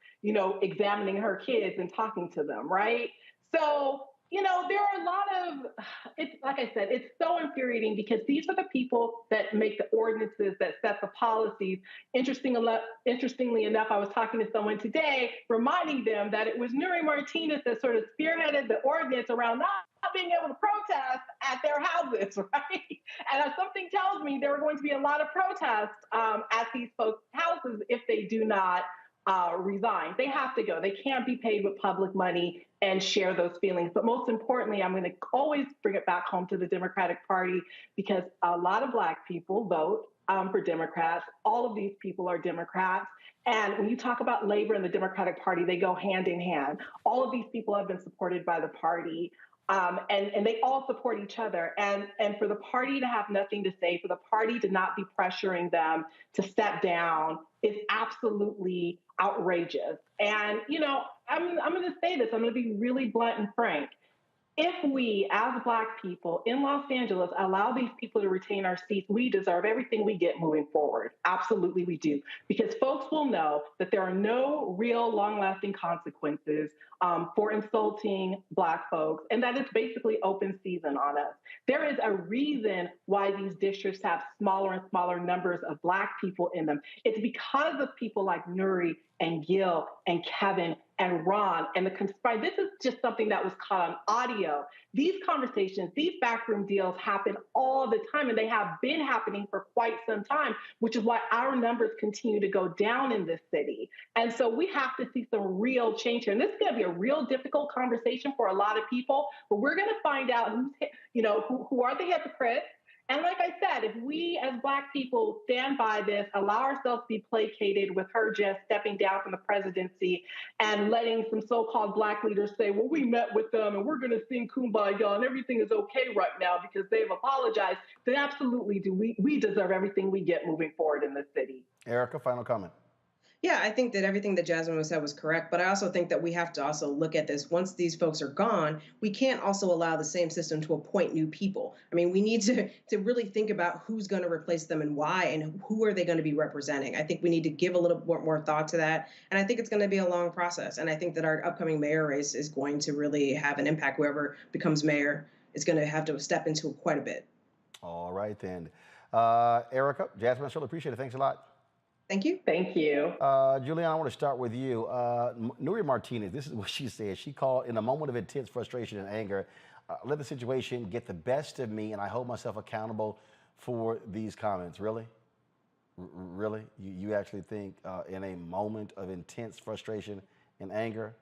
examining her kids and talking to them, right? So, there are a lot of, it's like I said, it's so infuriating because these are the people that make the ordinances, that set the policies. Interestingly enough, I was talking to someone today, reminding them that it was Nuri Martinez that sort of spearheaded the ordinance around not being able to protest at their houses, right? And something tells me there are going to be a lot of protests at these folks' houses if they do not resign. They have to go. They can't be paid with public money and share those feelings. But most importantly, I'm going to always bring it back home to the Democratic Party because a lot of Black people vote for Democrats. All of these people are Democrats. And when you talk about labor and the Democratic Party, they go hand in hand. All of these people have been supported by the party. And they all support each other. And for the party to have nothing to say, for the party to not be pressuring them to step down is absolutely outrageous. And, I'm going to say this, I'm going to be really blunt and frank. If we, as Black people in Los Angeles, allow these people to retain our seats, we deserve everything we get moving forward. Absolutely, we do. Because folks will know that there are no real long-lasting consequences for insulting Black folks, and that it's basically open season on us. There is a reason why these districts have smaller and smaller numbers of Black people in them. It's because of people like Nuri and Gil and Kevin and Ron and the conspiracy. This is just something that was caught on audio. These conversations, these backroom deals happen all the time, and they have been happening for quite some time, which is why our numbers continue to go down in this city. And so we have to see some real change here. And this is going to be a real difficult conversation for a lot of people, but we're going to find out who are the hypocrites. And like I said, if we as Black people stand by this, allow ourselves to be placated with her just stepping down from the presidency and letting some so-called Black leaders say, well, we met with them and we're going to sing Kumbaya and everything is okay right now because they've apologized, then absolutely do. We deserve everything we get moving forward in this city. Erica, final comment. Yeah, I think that everything that Jasmine said was correct, but I also think that we have to also look at this. Once these folks are gone, we can't also allow the same system to appoint new people. I mean, we need to really think about who's going to replace them and why, and who are they going to be representing. I think we need to give a little more thought to that, and I think it's going to be a long process. And I think that our upcoming mayor race is going to really have an impact. Whoever becomes mayor is going to have to step into quite a bit. All right, then. Erica, Jasmine, I sure appreciate it. Thanks a lot. Thank you. Thank you. Juliana, I want to start with you. Nuri Martinez, this is what she said. She called, in a moment of intense frustration and anger, let the situation get the best of me and I hold myself accountable for these comments. Really? Really? You actually think in a moment of intense frustration and anger?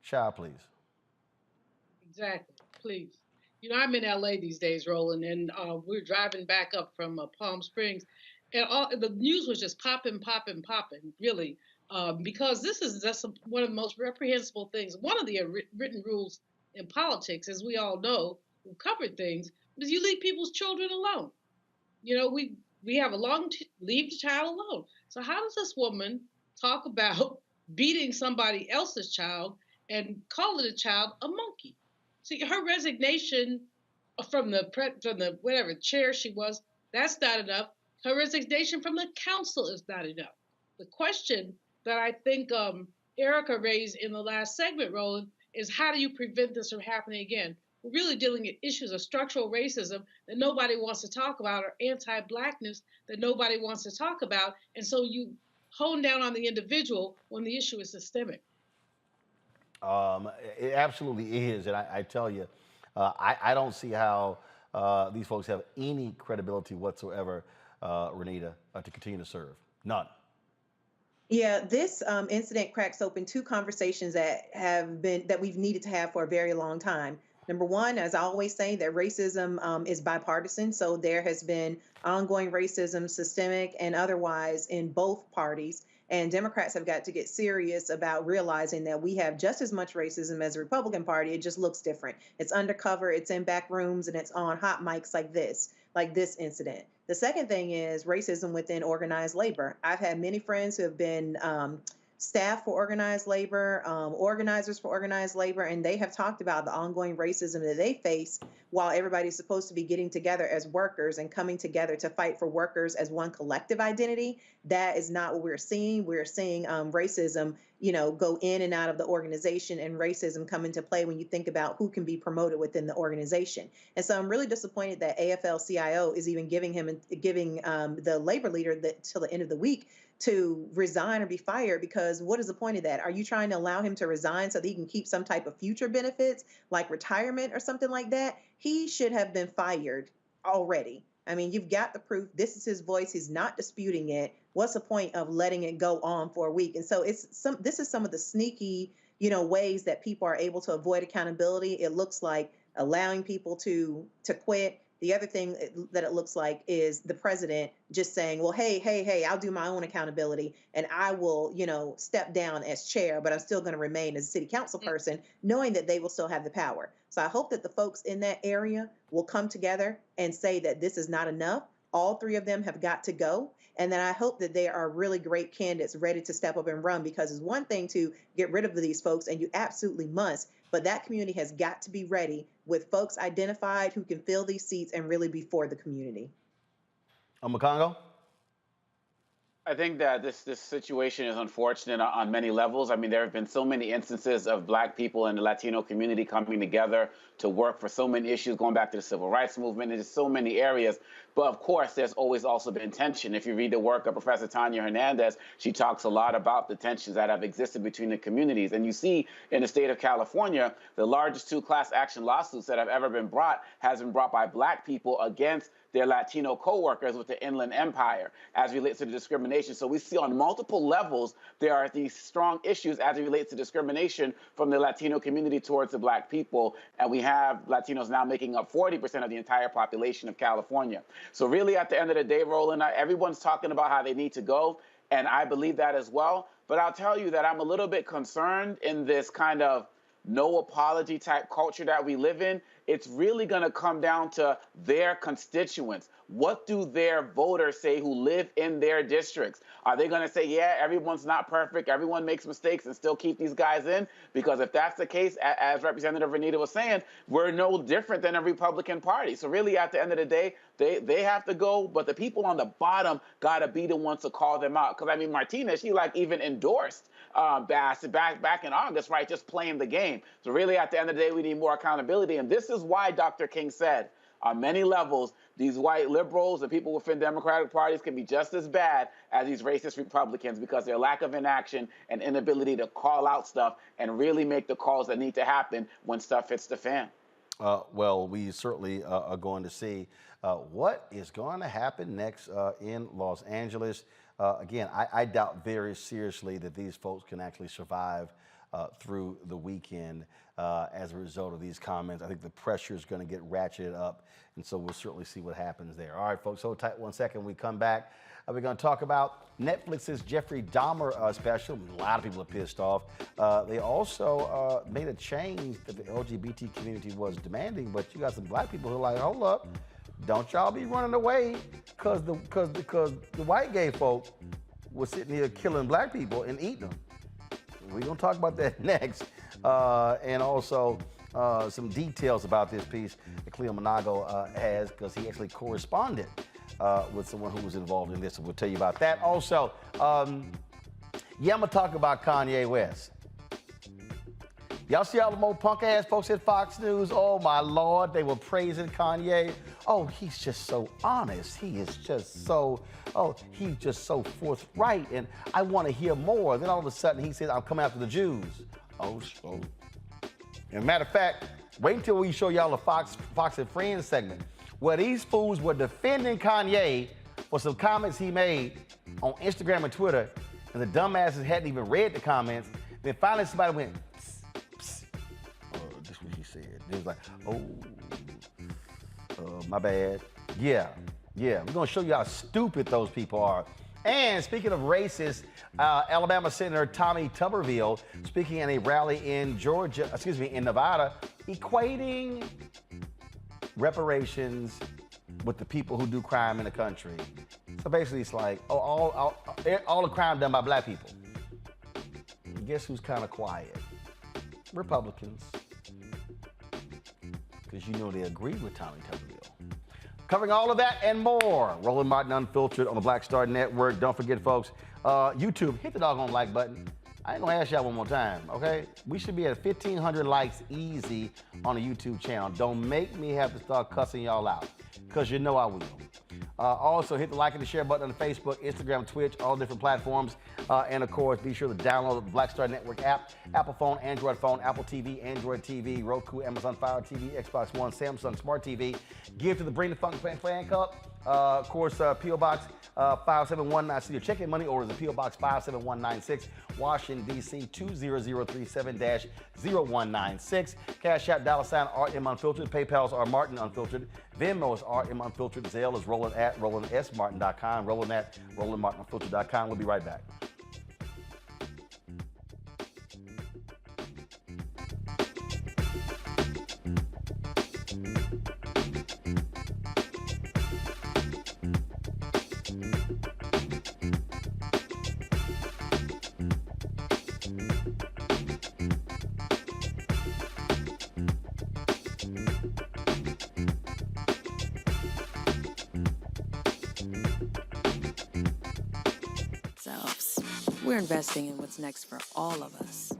Child, please. Exactly. Please. I'm in LA these days, Roland, and we're driving back up from Palm Springs. and all the news was just popping, really, because this is just one of the most reprehensible things. One of the written rules in politics, as we all know, who covered things, is you leave people's children alone. You know, we have a leave the child alone. So how does this woman talk about beating somebody else's child and calling the child a monkey? See, her resignation from the whatever chair she was, that's not enough. Her resignation from the council is not enough. The question that I think Erica raised in the last segment, Roland, is how do you prevent this from happening again? We're really dealing with issues of structural racism that nobody wants to talk about, or anti-Blackness that nobody wants to talk about. And so you hone down on the individual when the issue is systemic. It absolutely is. And I tell you, I don't see how these folks have any credibility whatsoever, Renita, to continue to serve. None. Yeah, this incident cracks open two conversations that we've needed to have for a very long time. Number one, as I always say, that racism is bipartisan. So there has been ongoing racism, systemic and otherwise, in both parties. And Democrats have got to get serious about realizing that we have just as much racism as the Republican Party. It just looks different. It's undercover, it's in back rooms, and it's on hot mics like this incident. The second thing is racism within organized labor. I've had many friends who have been staff for organized labor, organizers for organized labor, and they have talked about the ongoing racism that they face while everybody's supposed to be getting together as workers and coming together to fight for workers as one collective identity. That is not what we're seeing. We're seeing racism, go in and out of the organization, and racism come into play when you think about who can be promoted within the organization. And so I'm really disappointed that AFL-CIO is even giving the labor leader till the end of the week to resign or be fired, because what is the point of that? Are you trying to allow him to resign so that he can keep some type of future benefits like retirement or something like that? He should have been fired already. I mean, you've got the proof. This is his voice. He's not disputing it. What's the point of letting it go on for a week? And so this is some of the sneaky, ways that people are able to avoid accountability. It looks like allowing people to quit. The other thing that it looks like is the president just saying, well, hey, I'll do my own accountability and I will, step down as chair, but I'm still going to remain as a city council person, knowing that they will still have the power. So I hope that the folks in that area will come together and say that this is not enough. All three of them have got to go. And then I hope that they are really great candidates ready to step up and run, because it's one thing to get rid of these folks, and you absolutely must, but that community has got to be ready with folks identified who can fill these seats and really be for the community. Makongo? I think that this situation is unfortunate on many levels. I mean, there have been so many instances of Black people and the Latino community coming together to work for so many issues, going back to the civil rights movement, and just so many areas. But of course, there's always also been tension. If you read the work of Professor Tanya Hernandez, she talks a lot about the tensions that have existed between the communities. And you see in the state of California, the largest two class action lawsuits that have ever been brought has been brought by Black people against their Latino co-workers with the Inland Empire as relates to the discrimination. So we see on multiple levels, there are these strong issues as it relates to discrimination from the Latino community towards the Black people. And we have Latinos now making up 40% of the entire population of California. So really at the end of the day, Roland, everyone's talking about how they need to go. And I believe that as well. But I'll tell you that I'm a little bit concerned in this kind of no apology type culture that we live in. It's really going to come down to their constituents. What do their voters say who live in their districts? Are they going to say, yeah, everyone's not perfect, everyone makes mistakes, and still keep these guys in? Because if that's the case, as Representative Renita was saying, we're no different than a Republican Party. So really, at the end of the day, they have to go, but the people on the bottom got to be the ones to call them out. Because, I mean, Martinez, she even endorsed Bass back in August, right, just playing the game. So really, at the end of the day, we need more accountability. And this is why Dr. King said, on many levels, these white liberals and people within Democratic parties can be just as bad as these racist Republicans, because their lack of inaction and inability to call out stuff and really make the calls that need to happen when stuff hits the fan. Well, we certainly are going to see what is going to happen next in Los Angeles. Again, I doubt very seriously that these folks can actually survive through the weekend as a result of these comments. I think the pressure is going to get ratcheted up, and so we'll certainly see what happens there. All right, folks, hold tight 1 second. We come back. We're going to talk about Netflix's Jeffrey Dahmer special. A lot of people are pissed off. They also made a change that the LGBT community was demanding, but you got some black people who are like, hold up, don't y'all be running away because the white gay folk was sitting here killing black people and eating them. We're going to talk about that next. And also some details about this piece that Cleo Monago has, because he actually corresponded with someone who was involved in this. So we'll tell you about that. Also, I'm going to talk about Kanye West. Y'all see all the more punk-ass folks at Fox News? Oh, my Lord, they were praising Kanye. Oh, he's just so honest. He is just so, he's just so forthright, and I want to hear more. Then all of a sudden, he says, I'm coming after the Jews. Oh. And matter of fact, wait until we show y'all the Fox and Friends segment, where these fools were defending Kanye for some comments he made on Instagram and Twitter, and the dumbasses hadn't even read the comments. Then finally somebody went, this is what he said. He was like, my bad. Yeah. We're gonna show you how stupid those people are. And speaking of racist, Alabama Senator Tommy Tuberville speaking at a rally in Nevada, equating reparations with the people who do crime in the country. So basically it's like, all the crime done by black people. Guess who's kind of quiet? Republicans. Because you know they agree with Tommy Tuberville. Covering all of that and more. Roland Martin Unfiltered on the Black Star Network. Don't forget, folks, YouTube, hit the doggone like button. I ain't gonna ask y'all one more time, okay? We should be at 1,500 likes easy on the YouTube channel. Don't make me have to start cussing y'all out, because you know I will. Also, hit the like and the share button on Facebook, Instagram, Twitch, all different platforms. And of course, be sure to download the Black Star Network app, Apple phone, Android phone, Apple TV, Android TV, Roku, Amazon Fire TV, Xbox One, Samsung Smart TV. Give to the Bring the Funk Fan Club. Of course, P.O. Box 5719. See your check-in money orders at P.O. Box 57196, Washington, D.C. 20037-0196. Cash App, $RM Unfiltered. PayPal's R Martin Unfiltered. Venmo is RM Unfiltered. Zelle is Roland at RolandSMartin.com. Roland at RolandMartinUnfiltered.com. We'll be right back. We're investing in what's next for all of us.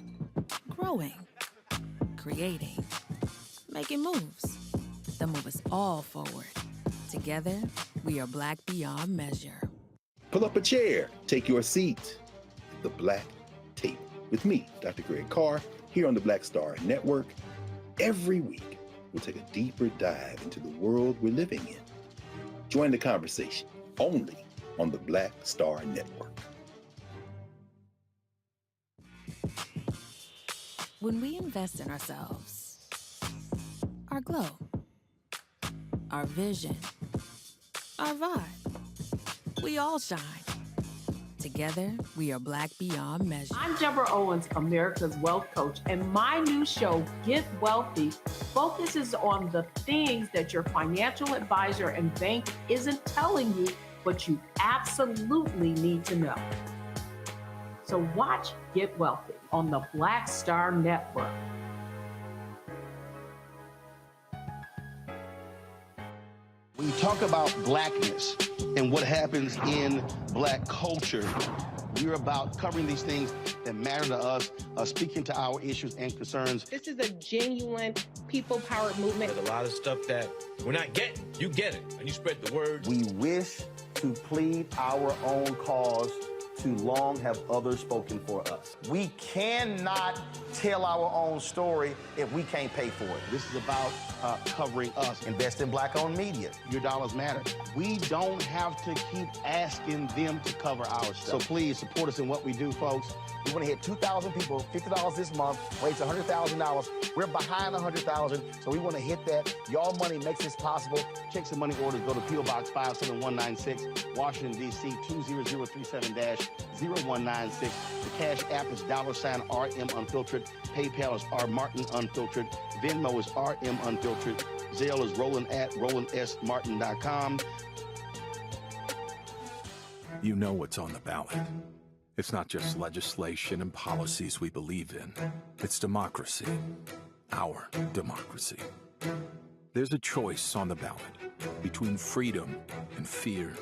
Growing, creating, making moves that move us all forward. Together, we are Black beyond measure. Pull up a chair, take your seat. The Black Table with me, Dr. Greg Carr, here on the Black Star Network. Every week, we'll take a deeper dive into the world we're living in. Join the conversation only on the Black Star Network. When we invest in ourselves, our glow, our vision, our vibe, we all shine. Together, we are Black beyond measure. I'm Deborah Owens, America's Wealth Coach, and my new show, Get Wealthy, focuses on the things that your financial advisor and bank isn't telling you, but you absolutely need to know. So watch Get Wealthy on the Black Star Network. When you talk about blackness and what happens in black culture, we're about covering these things that matter to us, speaking to our issues and concerns. This is a genuine people-powered movement. There's a lot of stuff that we're not getting. You get it, and you spread the word. We wish to plead our own cause. Too long have others spoken for us. We cannot tell our own story if we can't pay for it. This is about covering us. Invest in black-owned media. Your dollars matter. We don't have to keep asking them to cover our stuff. So please support us in what we do, folks. We want to hit 2,000 people, $50 this month, raise $100,000. We're behind 100,000, so we want to hit that. Y'all money makes this possible. Check some money orders. Go to P.O. Box 57196, Washington, D.C. 20037-0196. The Cash App is $RM Unfiltered. PayPal is R Martin Unfiltered. Venmo is RM Unfiltered. Zelle is Roland at RolandSMartin.com. You know what's on the ballot. It's not just legislation and policies we believe in. It's democracy. Our democracy. There's a choice on the ballot between freedom and fear,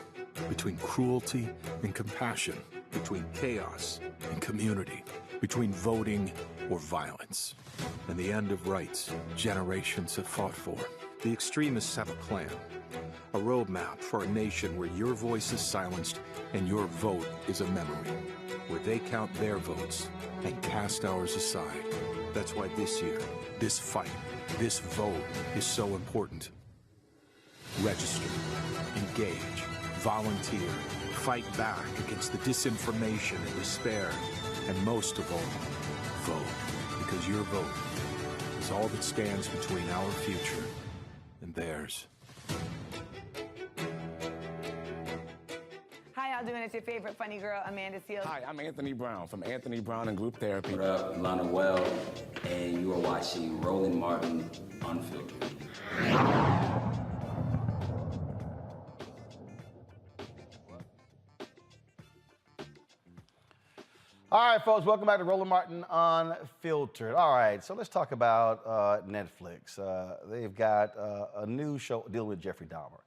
between cruelty and compassion, between chaos and community, between voting or violence, and the end of rights generations have fought for. The extremists have a plan, a roadmap for a nation where your voice is silenced and your vote is a memory, where they count their votes and cast ours aside. That's why this year, this fight, this vote is so important. Register, engage, volunteer, fight back against the disinformation and despair, and most of all, vote, because your vote is all that stands between our future and theirs. How y'all doing? It's your favorite funny girl, Amanda Seals. Hi, I'm Anthony Brown from Anthony Brown and Group Therapy. What up, Lana Well, and you are watching Roland Martin Unfiltered. All right, folks, welcome back to Roland Martin Unfiltered. All right, so let's talk about Netflix. They've got a new show dealing with Jeffrey Dahmer.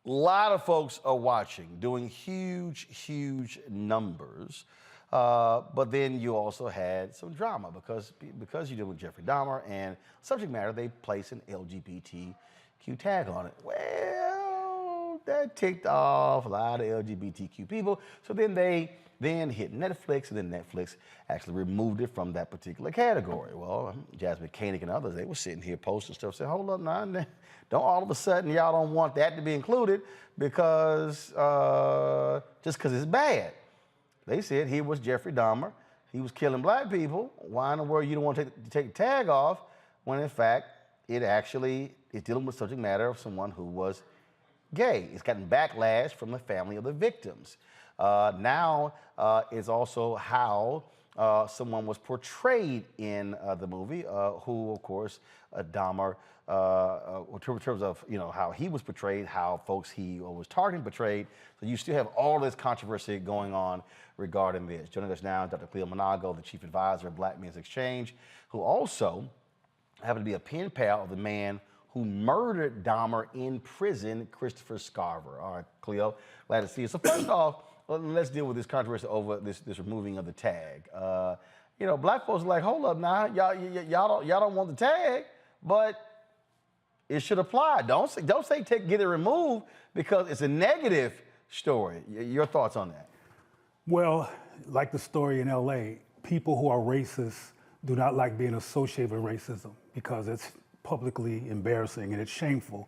A lot of folks are watching, doing huge, huge numbers. But then you also had some drama because you're dealing with Jeffrey Dahmer and subject matter, they place an LGBTQ tag on it. Well, that ticked off a lot of LGBTQ people. So then they hit Netflix, and then Netflix actually removed it from that particular category. Well, Jasmine Koenig and others, they were sitting here posting stuff, saying, hold up now, don't all of a sudden y'all don't want that to be included because, just because it's bad. They said he was Jeffrey Dahmer, he was killing black people. Why in the world you don't want to take the tag off when in fact it actually is dealing with subject matter of someone who was gay? It's gotten backlash from the family of the victims. Now is also how someone was portrayed in the movie, who, of course, Dahmer, in terms of how he was portrayed, how folks he was targeting portrayed. So you still have all this controversy going on regarding this. Joining us now, Dr. Cleo Monago, the chief advisor of Black Men's Exchange, who also happened to be a pen pal of the man who murdered Dahmer in prison, Christopher Scarver. All right, Cleo, glad to see you. So first off, let's deal with this controversy over this removing of the tag. Black folks are like, hold up now, y'all don't want the tag, but it should apply. Don't say get it removed because it's a negative story. Your thoughts on that? Well, like the story in LA, people who are racist do not like being associated with racism because it's publicly embarrassing and it's shameful,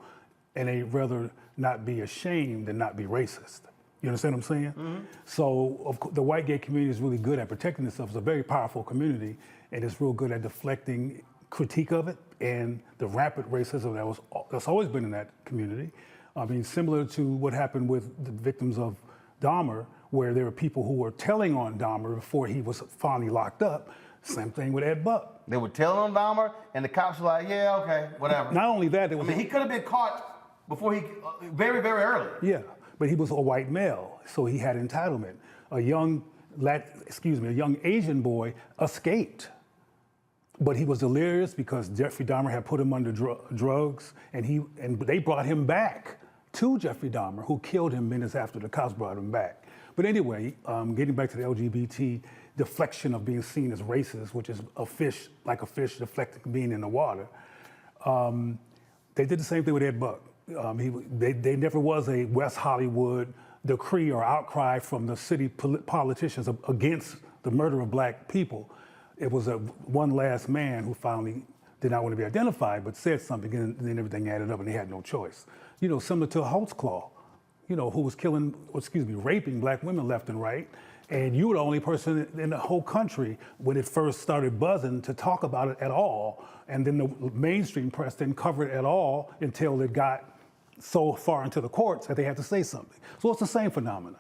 and they'd rather not be ashamed than not be racist. You understand what I'm saying? Mm-hmm. So the white gay community is really good at protecting itself. It's a very powerful community, and it's real good at deflecting critique of it and the rampant racism that's always been in that community. I mean, similar to what happened with the victims of Dahmer, where there were people who were telling on Dahmer before he was finally locked up. Same thing with Ed Buck. They were telling on Dahmer, and the cops were like, yeah, okay, whatever. Not only that, he could have been caught before very, very early. Yeah, but he was a white male, so he had entitlement. A young Asian boy escaped, but he was delirious because Jeffrey Dahmer had put him under drugs, and they brought him back to Jeffrey Dahmer, who killed him minutes after the cops brought him back. But anyway, getting back to the LGBT deflection of being seen as racist, which is a fish deflecting being in the water, they did the same thing with Ed Buck. There never was a West Hollywood decree or outcry from the city politicians against the murder of black people. It was one last man who finally did not want to be identified, but said something, and then everything added up, and they had no choice. You know, similar to Holtzclaw, you know, who was raping black women left and right, and you were the only person in the whole country when it first started buzzing to talk about it at all, and then the mainstream press didn't cover it at all until it got so far into the courts that they had to say something. So it's the same phenomena.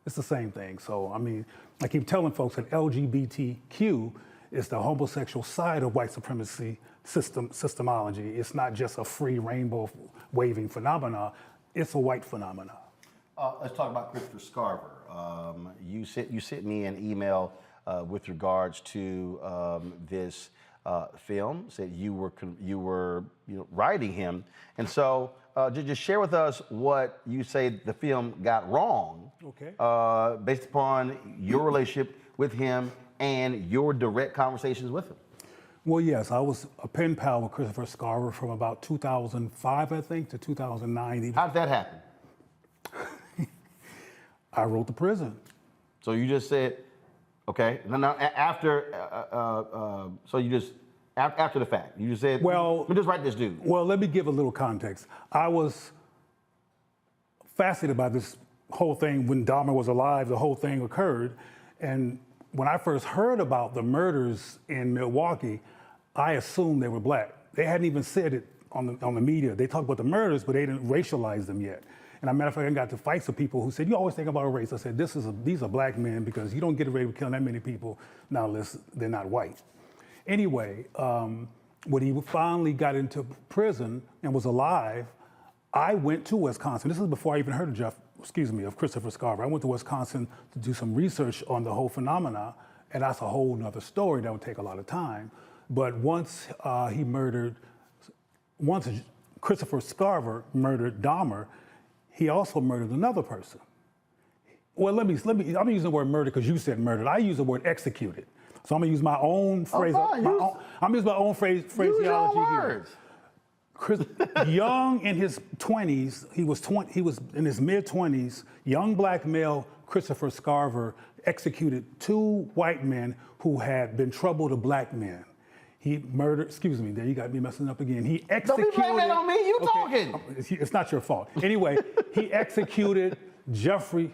It's the same thing. So, I mean, I keep telling folks that LGBTQ is the homosexual side of white supremacy systemology. It's not just a free rainbow waving phenomena. It's a white phenomena. Let's talk about Christopher Scarver. You sent me an email with regards to this film. Said you were writing him, and so just share with us what you say the film got wrong. Okay. Based upon your relationship with him and your direct conversations with him. Well, yes, I was a pen pal with Christopher Scarver from about 2005, I think, to 2009. How did that happen? I wrote The Prison. So you just said, okay. Now after, so you just, after the fact, you just said, well, let me just write this dude. Well, let me give a little context. I was fascinated by this whole thing when Dahmer was alive, the whole thing occurred. And when I first heard about the murders in Milwaukee, I assumed they were black. They hadn't even said it on the media. They talked about the murders, but they didn't racialize them yet. And as a matter of fact, I got to fights with people who said, you always think about race. I said, these are black men because you don't get away with killing that many people now unless they're not white. Anyway, when he finally got into prison and was alive, I went to Wisconsin. This is before I even heard of Christopher Scarver. I went to Wisconsin to do some research on the whole phenomena, and that's a whole nother story that would take a lot of time. But once Christopher Scarver murdered Dahmer, he also murdered another person. Well, I'm using the word murder because you said murdered. I use the word executed. So I'm gonna use my own phrase. I'm using my own phraseology here. Young in his 20s, he was in his mid-20s, young black male Christopher Scarver executed 2 white men who had been trouble to black men. He murdered, there you got me messing up again. He executed. Don't be blaming it on me, talking. It's not your fault. Anyway, he executed Jeffrey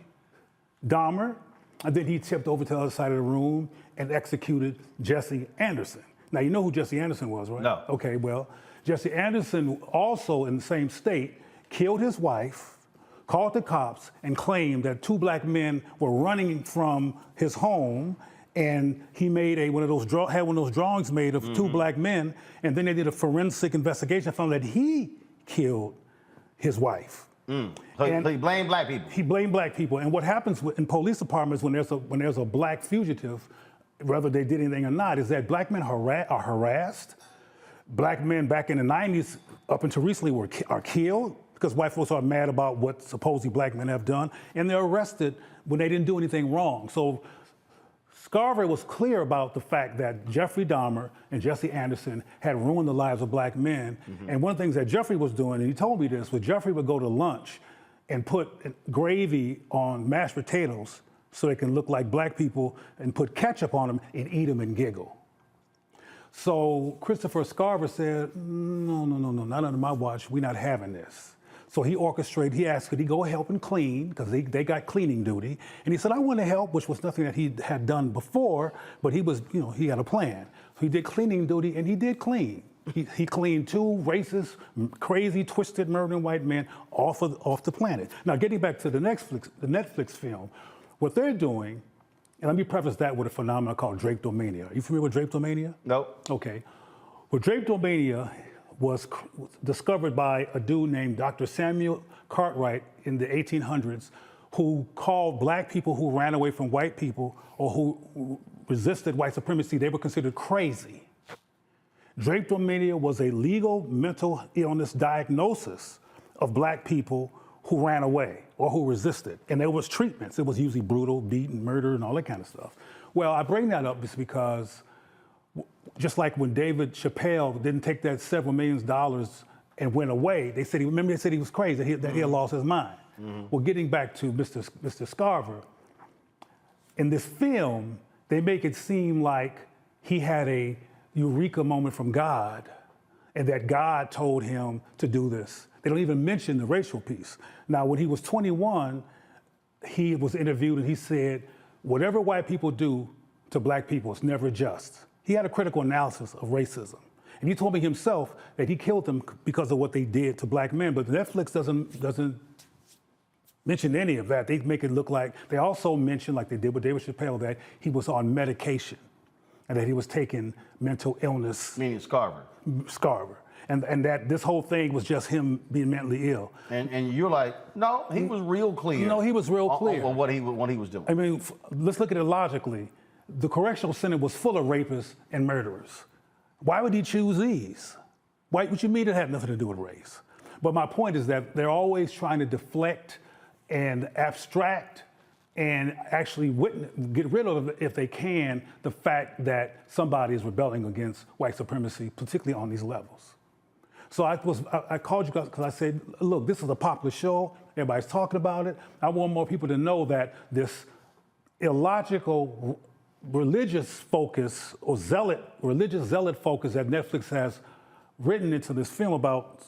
Dahmer, and then he tipped over to the other side of the room and executed Jesse Anderson. Now, you know who Jesse Anderson was, right? No. Okay, well, Jesse Anderson, also in the same state, killed his wife, called the cops, and claimed that 2 black men were running from his home, and he made one of those drawings made of 2 black men, and then they did a forensic investigation, found that he killed his wife. So he blamed black people. He blamed black people, and what happens in police departments when there's a black fugitive, whether they did anything or not, is that black men are harassed. Black men back in the 90s, up until recently, are killed because white folks are mad about what supposedly black men have done, and they're arrested when they didn't do anything wrong. So Scarver was clear about the fact that Jeffrey Dahmer and Jesse Anderson had ruined the lives of black men. And one of the things that Jeffrey was doing, and he told me this, was Jeffrey would go to lunch and put gravy on mashed potatoes so they can look like black people and put ketchup on them and eat them and giggle. So Christopher Scarver said, no, not under my watch, we're not having this. So he asked, could he go help and clean, because they got cleaning duty. And he said, I want to help, which was nothing that he had done before, but he was, he had a plan. So he did cleaning duty, and he did clean. He cleaned 2 racist, crazy, twisted, murdering white men off the planet. Now, getting back to the Netflix film, what they're doing, and let me preface that with a phenomenon called drapetomania. Are you familiar with drapetomania? No. Okay. Well, drapetomania was discovered by a dude named Dr. Samuel Cartwright in the 1800s, who called black people who ran away from white people or who resisted white supremacy, they were considered crazy. Drapetomania was a legal mental illness diagnosis of black people who ran away or who resisted. And there was treatments. It was usually brutal, beaten, murder, and all that kind of stuff. Well, I bring that up just because just like when David Chappelle didn't take that several million dollars and went away, they said he was crazy, that he had lost his mind. Well, getting back to Mr. Scarver, in this film, they make it seem like he had a eureka moment from God and that God told him to do this. They don't even mention the racial piece. Now, when he was 21, he was interviewed and he said, whatever white people do to black people is never just. He had a critical analysis of racism. And he told me himself that he killed them because of what they did to black men, but Netflix doesn't mention any of that. They make it look like, they also mention, like they did with David Chappelle, that he was on medication and that he was taking mental illness. Meaning Scarver. Scarver. And that this whole thing was just him being mentally ill. And you're like, no, he was real clear. No, he was real clear. On what he was doing. I mean, let's look at it logically. The correctional center was full of rapists and murderers. Why would he choose these? What you mean it had nothing to do with race? But my point is that they're always trying to deflect and abstract and actually get rid of, if they can, the fact that somebody is rebelling against white supremacy, particularly on these levels. So I called you because I said, look, this is a popular show. Everybody's talking about it. I want more people to know that this illogical religious focus or religious zealot focus that Netflix has written into this film about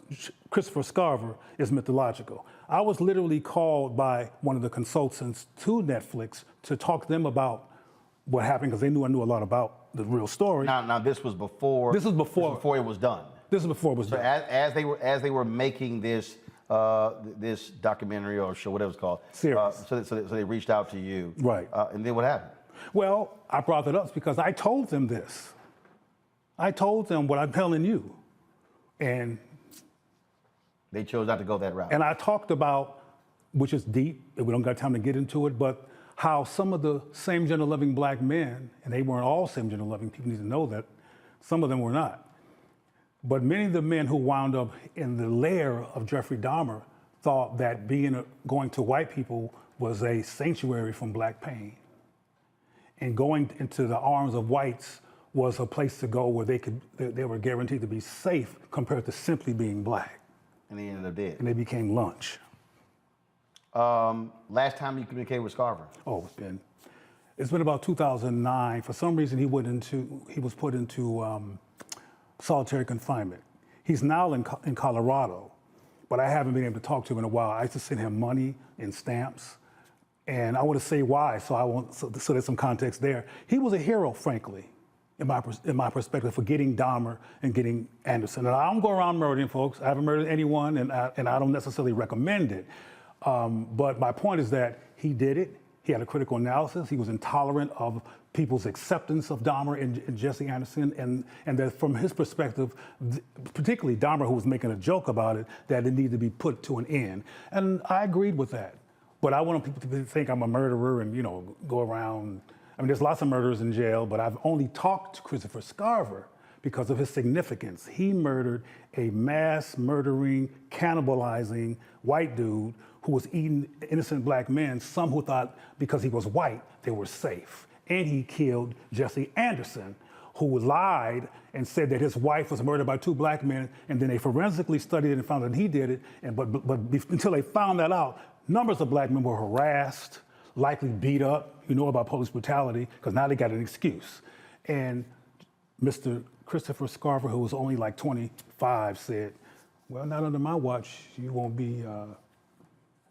Christopher Scarver is mythological. I was literally called by one of the consultants to Netflix to talk to them about what happened because they knew I knew a lot about the real story. Now this was before. This was before it was done. This is before it was done. As they were making this this documentary or show, whatever it's called, series. So they reached out to you, right? And then what happened? Well, I brought it up because I told them this. I told them what I'm telling you, and they chose not to go that route. And I talked about, which is deep, and we don't got time to get into it, but how some of the same gender-loving black men, and they weren't all same gender-loving, people need to know that, some of them were not. But many of the men who wound up in the lair of Jeffrey Dahmer thought that going to white people was a sanctuary from black pain. And going into the arms of whites was a place to go where they were guaranteed to be safe compared to simply being black. And they ended up dead. And they became lunch. Last time you communicated with Scarver? Oh, it's been about 2009. For some reason, he was put into solitary confinement. He's now in Colorado, but I haven't been able to talk to him in a while. I used to send him money and stamps, and I want to say why, so there's some context there. He was a hero, frankly, in my perspective, for getting Dahmer and getting Anderson. And I don't go around murdering folks. I haven't murdered anyone, and I don't necessarily recommend it. But my point is that he did it. He had a critical analysis. He was intolerant of people's acceptance of Dahmer and Jesse Anderson, and that from his perspective, particularly Dahmer, who was making a joke about it, that it needed to be put to an end. And I agreed with that. But I want people to think I'm a murderer and, go around. I mean, there's lots of murderers in jail, but I've only talked to Christopher Scarver because of his significance. He murdered a mass murdering, cannibalizing white dude who was eating innocent black men, some who thought because he was white, they were safe. And he killed Jesse Anderson, who lied and said that his wife was murdered by 2 black men, and then they forensically studied it and found that he did it. But until they found that out, numbers of black men were harassed, likely beat up. You know about police brutality, because now they got an excuse. And Mr. Christopher Scarver, who was only like 25, said, well, not under my watch, you won't be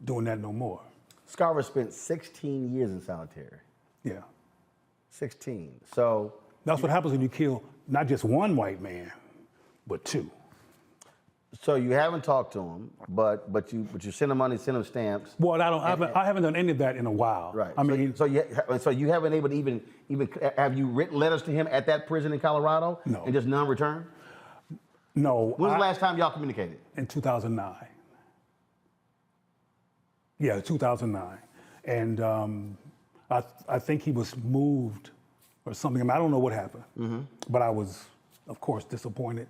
doing that no more. Scarver spent 16 years in solitary. Yeah. 16. So that's what happens when you kill not just one white man, but 2. So you haven't talked to him, but you send him money, send him stamps. Well, I haven't done any of that in a while. Right. I mean, so you haven't able to even have you written letters to him at that prison in Colorado? No. And just none returned? No. When was the last time y'all communicated? In 2009. Yeah, 2009. And I think he was moved or something. I mean, I don't know what happened, but I was, of course, disappointed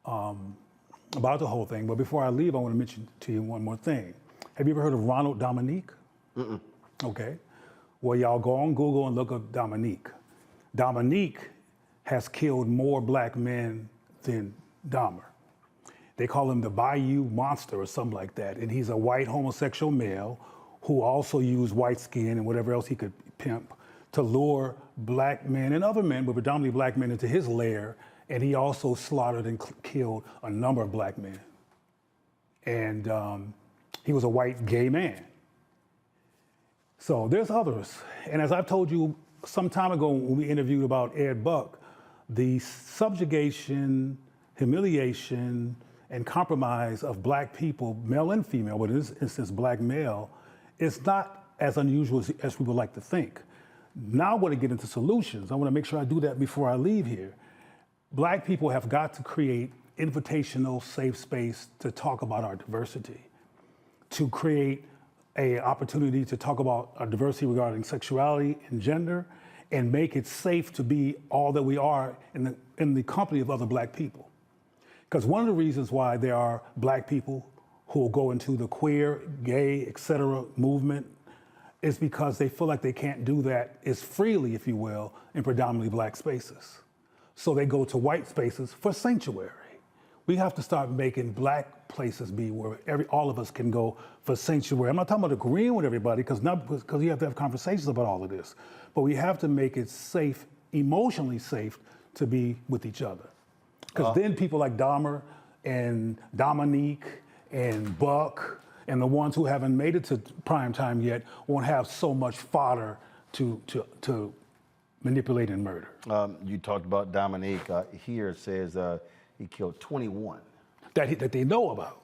about the whole thing. But before I leave, I want to mention to you one more thing. Have you ever heard of Ronald Dominique? Okay. Well, y'all go on Google and look up Dominique. Dominique has killed more black men than Dahmer. They call him the Bayou Monster or something like that. And he's a white homosexual male who also used white skin and whatever else he could pimp to lure black men and other men, but predominantly black men, into his lair And he also slaughtered and killed a number of black men. And he was a white gay man. So there's others. And as I've told you some time ago when we interviewed about Ed Buck, the subjugation, humiliation, and compromise of black people, male and female, but in this instance, black male, is not as unusual as we would like to think. Now I want to get into solutions. I want to make sure I do that before I leave here. Black people have got to create invitational, safe space to talk about our diversity, to create an opportunity to talk about our diversity regarding sexuality and gender, and make it safe to be all that we are in the company of other black people. Because one of the reasons why there are black people who will go into the queer, gay, etc. movement is because they feel like they can't do that as freely, if you will, in predominantly black spaces. So they go to white spaces for sanctuary. We have to start making black places be where all of us can go for sanctuary. I'm not talking about agreeing with everybody, because you have to have conversations about all of this, but we have to make it safe, emotionally safe, to be with each other. Because then people like Dahmer and Dominique and Buck and the ones who haven't made it to prime time yet won't have so much fodder to manipulate and murder. You talked about Dominique. Here it says he killed 21. That they know about.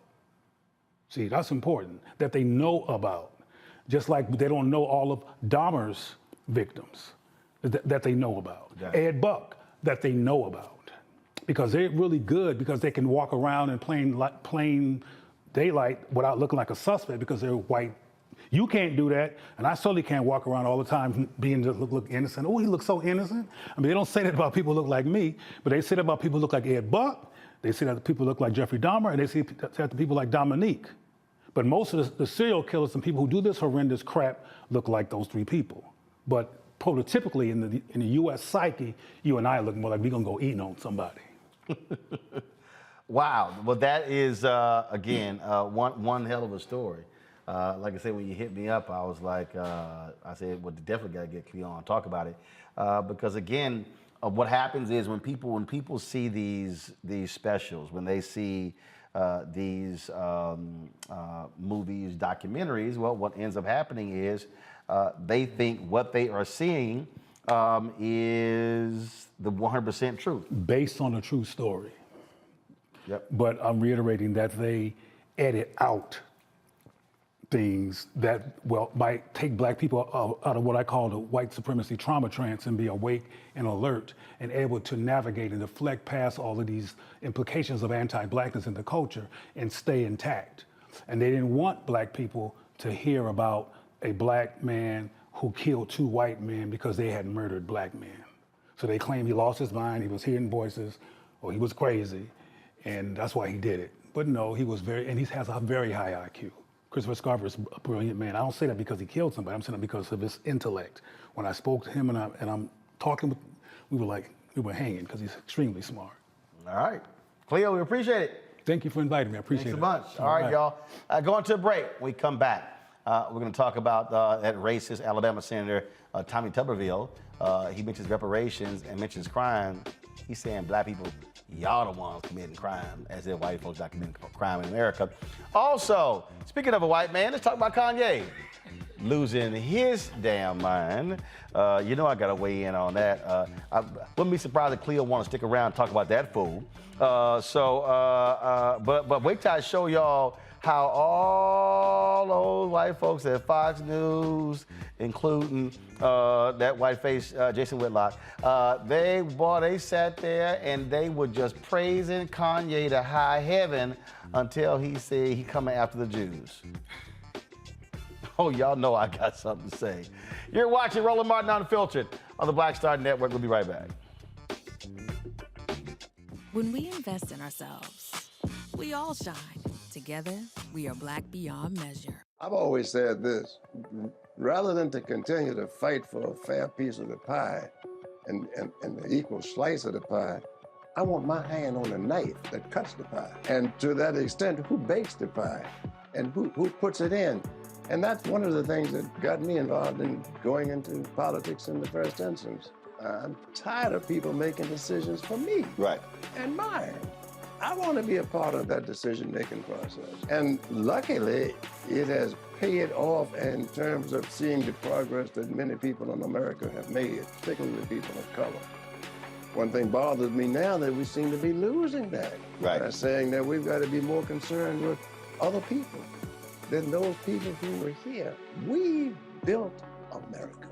See, that's important, that they know about. Just like they don't know all of Dahmer's victims that they know about. Yeah. Ed Buck, that they know about. Because they're really good because they can walk around in plain daylight without looking like a suspect because they're white. You can't do that, and I certainly can't walk around all the time being just look innocent. Oh, he looks so innocent. I mean, they don't say that about people who look like me, but they say that about people who look like Ed Buck. They say that people look like Jeffrey Dahmer, and they say that people like Dominique. But most of the serial killers and people who do this horrendous crap look like those three people. But prototypically in the U.S. psyche, you and I look more like we're gonna go eating on somebody. Wow. Well, that is, again, one hell of a story. Like I said, when you hit me up, I was like, I said, well, definitely got to get Cleo on and talk about it. Because, again, what happens is when people see these specials, when they see these movies, documentaries, well, what ends up happening is they think what they are seeing is the 100% truth. Based on a true story. Yep. But I'm reiterating that they edit out things that, well, might take black people out of what I call the white supremacy trauma trance and be awake and alert and able to navigate and deflect past all of these implications of anti-blackness in the culture and stay intact. And they didn't want black people to hear about a black man who killed 2 white men because they had murdered black men. So they claimed he lost his mind, he was hearing voices, or he was crazy, and that's why he did it. But no, he has a very high IQ. Christopher Scarver is a brilliant man. I don't say that because he killed somebody, I'm saying that because of his intellect. When I spoke to him and I'm talking with, we were hanging because he's extremely smart. All right. Cleo, we appreciate it. Thank you for inviting me, I appreciate it. Thanks so much. All right, y'all. Going to a break. We come back. We're going to talk about that racist Alabama Senator Tommy Tuberville. He mentions reparations and mentions crime. He's saying black people, y'all the ones committing crime, as if white folks not committing crime in America. Also, speaking of a white man, let's talk about Kanye losing his damn mind. You know I got to weigh in on that. I wouldn't be surprised if Cleo want to stick around and talk about that fool. But wait till I show y'all how all those white folks at Fox News, including that white face Jason Whitlock, they sat there and they were just praising Kanye to high heaven until he said he coming after the Jews. Oh, y'all know I got something to say. You're watching Roland Martin Unfiltered on the Black Star Network. We'll be right back. When we invest in ourselves, we all shine. Together, we are black beyond measure. I've always said this, rather than to continue to fight for a fair piece of the pie and the equal slice of the pie, I want my hand on the knife that cuts the pie. And to that extent, who bakes the pie and who puts it in? And that's one of the things that got me involved in going into politics in the first instance. I'm tired of people making decisions for me. Right. And mine. I want to be a part of that decision-making process. And luckily, it has paid off in terms of seeing the progress that many people in America have made, particularly people of color. One thing bothers me now that we seem to be losing that. Right. By saying that we've got to be more concerned with other people than those people who were here. We built America.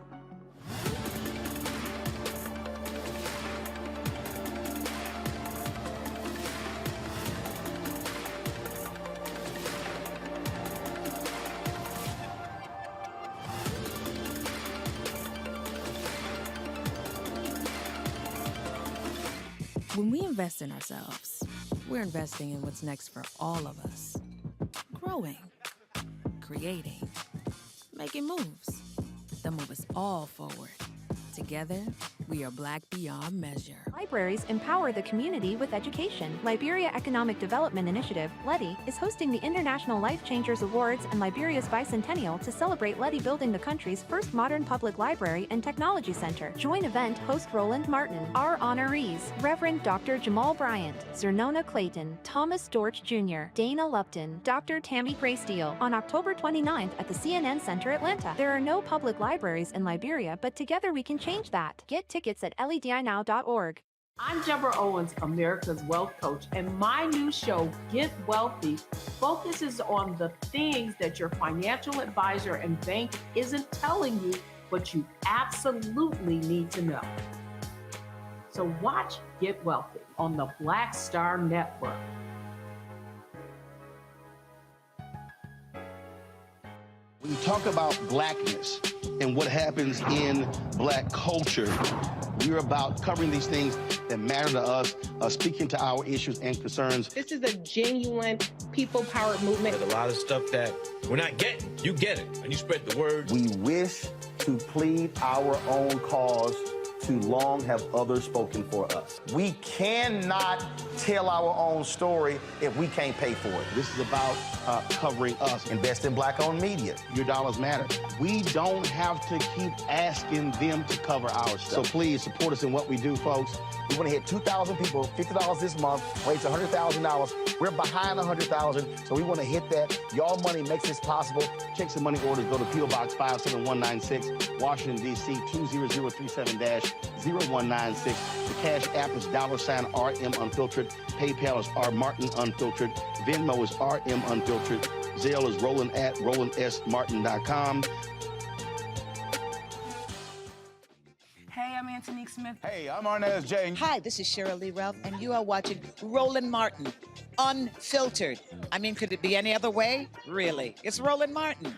When we invest in ourselves, we're investing in what's next for all of us. Growing, creating, making moves that move us all forward. Together, we are Black beyond measure. Libraries empower the community with education. Liberia Economic Development Initiative, LEDI, is hosting the International Life Changers Awards and Liberia's bicentennial to celebrate LEDI building the country's first modern public library and technology center. Join event host Roland Martin. Our honorees, Reverend Dr. Jamal Bryant, Zernona Clayton, Thomas Dorch Jr., Dana Lupton, Dr. Tammy Graysteele, on October 29th at the CNN Center, Atlanta. There are no public libraries in Liberia, but together we can change that. Get tickets at ledinow.org. I'm Deborah Owens, America's Wealth Coach, and my new show, Get Wealthy, focuses on the things that your financial advisor and bank isn't telling you, but you absolutely need to know. So watch Get Wealthy on the Black Star Network. When you talk about blackness and what happens in black culture, we're about covering these things that matter to us, speaking to our issues and concerns. This is a genuine people-powered movement. There's a lot of stuff that we're not getting. You get it, and you spread the word. We wish to plead our own cause. Too long have others spoken for us. We cannot tell our own story if we can't pay for it. This is about covering us. Invest in black-owned media. Your dollars matter. We don't have to keep asking them to cover our stuff. So please support us in what we do, folks. We want to hit 2,000 people, $50 this month, raise $100,000. We're behind 100,000, so we want to hit that. Y'all money makes this possible. Check some money orders. Go to P.O. Box 57196, Washington, D.C. 20037-0196. The Cash App is $RM Unfiltered. PayPal is R Martin Unfiltered. Venmo is RM Unfiltered. Zelle is Roland at RolandSMartin.com. Hey, I'm Antonique Smith. Hey, I'm Arnaz James. Hi, this is Cheryl Lee Ralph, and you are watching Roland Martin, Unfiltered. I mean, could it be any other way? Really? It's Roland Martin.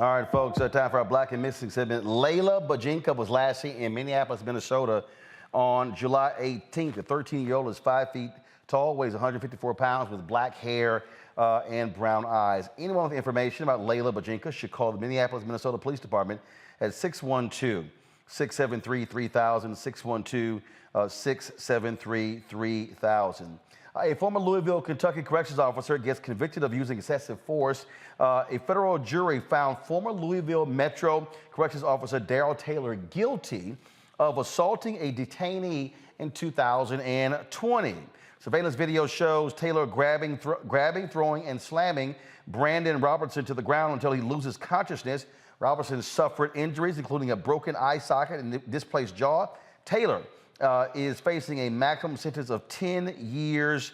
All right, folks, time for our Black and Missing segment. Layla Bajinka was last seen in Minneapolis, Minnesota on July 18th. The 13-year-old is 5 feet tall, weighs 154 pounds, with black hair and brown eyes. Anyone with information about Layla Bajinka should call the Minneapolis, Minnesota Police Department at 612-673-3000, 612-673-3000. A former Louisville, Kentucky corrections officer gets convicted of using excessive force. A federal jury found former Louisville Metro corrections officer Darrell Taylor guilty of assaulting a detainee in 2020. Surveillance video shows Taylor grabbing, throwing, and slamming Brandon Robertson to the ground until he loses consciousness. Robertson suffered injuries, including a broken eye socket and displaced jaw. Taylor is facing a maximum sentence of 10 years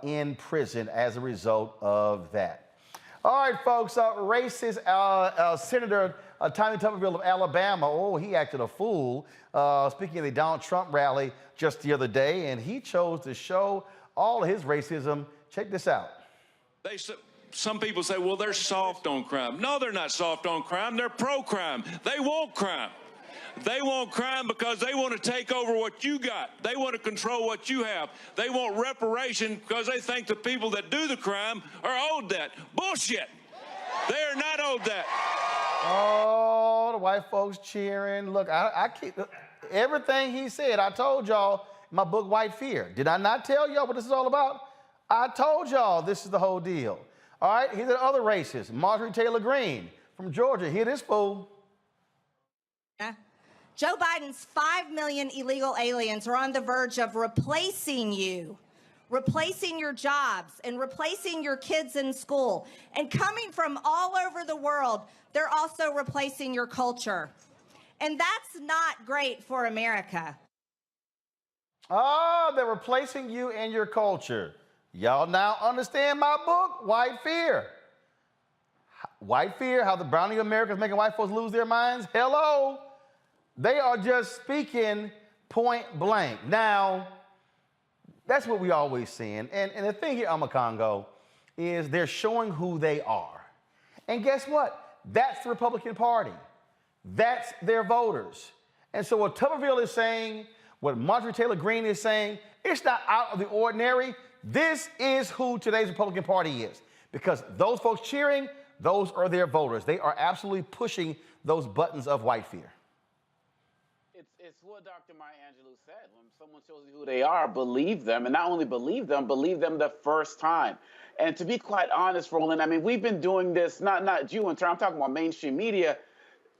in prison as a result of that. All right, folks, racist Senator Tommy Tuberville of Alabama, oh, he acted a fool speaking at the Donald Trump rally just the other day, and he chose to show all of his racism. Check this out. Some people say, well, they're soft on crime. No, they're not soft on crime. They're pro-crime. They want crime. They want crime because they want to take over what you got. They want to control what you have. They want reparation because they think the people that do the crime are owed that. Bullshit. They are not owed that. Oh, the white folks cheering. Look, I keep everything he said. I told y'all in my book, White Fear. Did I not tell y'all what this is all about? I told y'all this is the whole deal. All right, here's the other racist, Marjorie Taylor Greene from Georgia. Hear this fool. Joe Biden's 5 million illegal aliens are on the verge of replacing you, replacing your jobs, and replacing your kids in school. And coming from all over the world, they're also replacing your culture. And that's not great for America. Oh, they're replacing you and your culture. Y'all now understand my book, White Fear. White Fear, how the brownie Americans making white folks lose their minds. Hello. They are just speaking point blank. Now, that's what we always seeing. And the thing here, Congo, is they're showing who they are. And guess what? That's the Republican Party. That's their voters. And so what Tuberville is saying, what Marjorie Taylor Greene is saying, it's not out of the ordinary. This is who today's Republican Party is. Because those folks cheering, those are their voters. They are absolutely pushing those buttons of white fear. It's what Dr. Maya Angelou said. When someone shows you who they are, believe them. And not only believe them the first time. And to be quite honest, Roland, I mean, we've been doing this, not you in turn, I'm talking about mainstream media,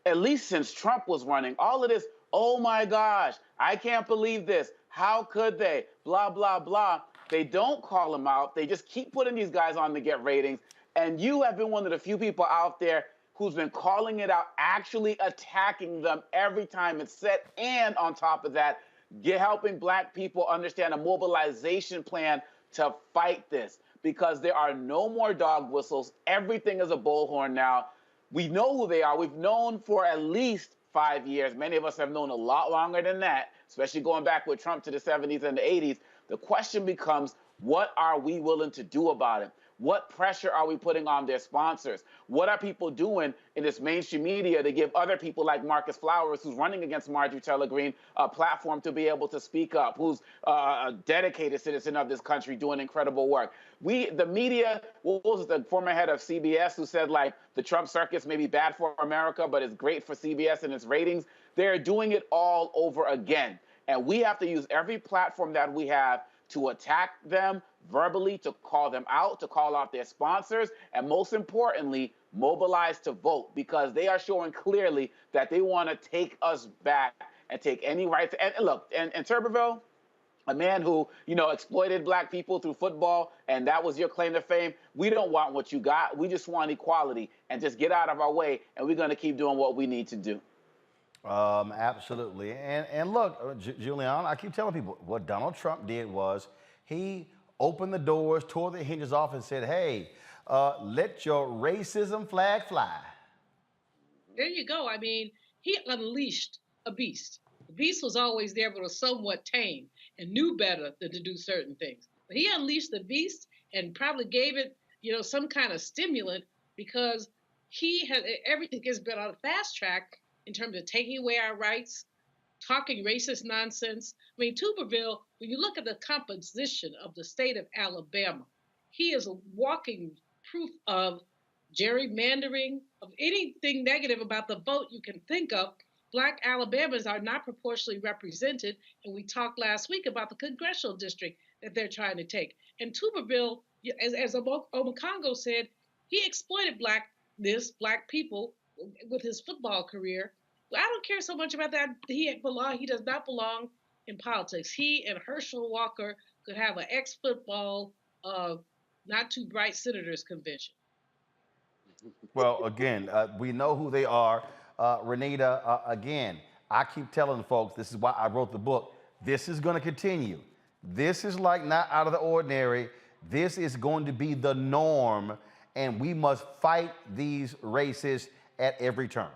at least since Trump was running. All of this, oh my gosh, I can't believe this. How could they? Blah, blah, blah. They don't call them out. They just keep putting these guys on to get ratings. And you have been one of the few people out there who's been calling it out, actually attacking them every time it's set. And on top of that, helping black people understand a mobilization plan to fight this. Because there are no more dog whistles. Everything is a bullhorn now. We know who they are. We've known for at least 5 years. Many of us have known a lot longer than that, especially going back with Trump to the 70s and the 80s. The question becomes, what are we willing to do about it? What pressure are we putting on their sponsors? What are people doing in this mainstream media to give other people like Marcus Flowers, who's running against Marjorie Taylor Greene, a platform to be able to speak up, who's a dedicated citizen of this country doing incredible work? The media, what was the former head of CBS who said, like, the Trump circus may be bad for America, but it's great for CBS and its ratings? They're doing it all over again. And we have to use every platform that we have to attack them verbally, to call them out, to call out their sponsors, and most importantly, mobilize to vote, because they are showing clearly that they want to take us back and take any rights. And look, and Tuberville, a man who, exploited black people through football, and that was your claim to fame. We don't want what you got. We just want equality, and just get out of our way, and we're going to keep doing what we need to do. Absolutely. And look, Julian, I keep telling people what Donald Trump did was he opened the doors, tore the hinges off, and said, hey, let your racism flag fly. There you go. I mean, he unleashed a beast. The beast was always there, but was somewhat tame and knew better than to do certain things. But he unleashed the beast and probably gave it, some kind of stimulant, because he had everything has been on a fast track in terms of taking away our rights, talking racist nonsense. I mean, Tuberville, when you look at the composition of the state of Alabama, he is a walking proof of gerrymandering, of anything negative about the vote you can think of. Black Alabamans are not proportionally represented, and we talked last week about the congressional district that they're trying to take. And Tuberville, as Obakongo said, he exploited black people with his football career. I don't care so much about that. He does not belong in politics. He and Herschel Walker could have an ex-football, not too bright senators convention. Well, again, we know who they are. Renita, again, I keep telling folks, this is why I wrote the book. This is going to continue. This is like not out of the ordinary. This is going to be the norm, and we must fight these racists at every turn.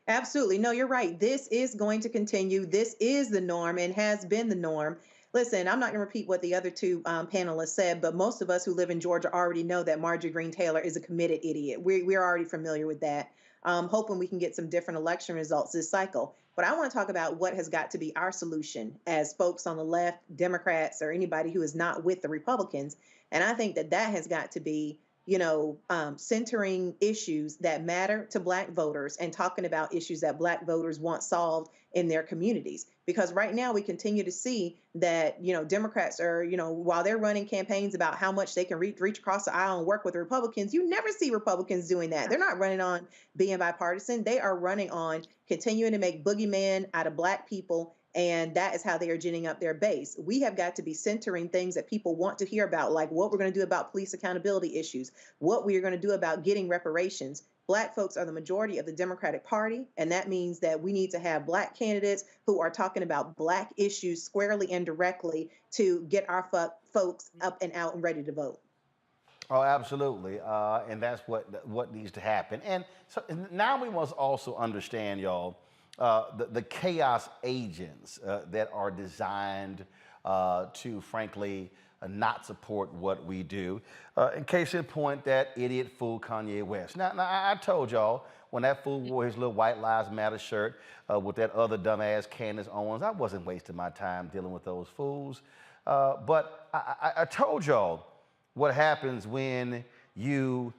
Absolutely. No, you're right. This is going to continue. This is the norm and has been the norm. Listen, I'm not going to repeat what the other two panelists said, but most of us who live in Georgia already know that Marjorie Greene Taylor is a committed idiot. We're already familiar with that. hoping we can get some different election results this cycle. But I want to talk about what has got to be our solution as folks on the left, Democrats, or anybody who is not with the Republicans. And I think that has got to be, centering issues that matter to Black voters and talking about issues that Black voters want solved in their communities. Because right now we continue to see that, Democrats are, while they're running campaigns about how much they can reach across the aisle and work with the Republicans, you never see Republicans doing that. They're not running on being bipartisan. They are running on continuing to make boogeymen out of Black people. And that is how they are ginning up their base. We have got to be centering things that people want to hear about, like what we're going to do about police accountability issues, what we are going to do about getting reparations. Black folks are the majority of the Democratic Party, and that means that we need to have Black candidates who are talking about Black issues squarely and directly to get our folks up and out and ready to vote. Oh, absolutely. And that's what needs to happen. And so now we must also understand, y'all, the chaos agents that are designed to, frankly, not support what we do. In case in point, that idiot fool Kanye West. Now I told y'all when that fool wore his little White Lives Matter shirt with that other dumbass Candace Owens, I wasn't wasting my time dealing with those fools. But I told y'all what happens when you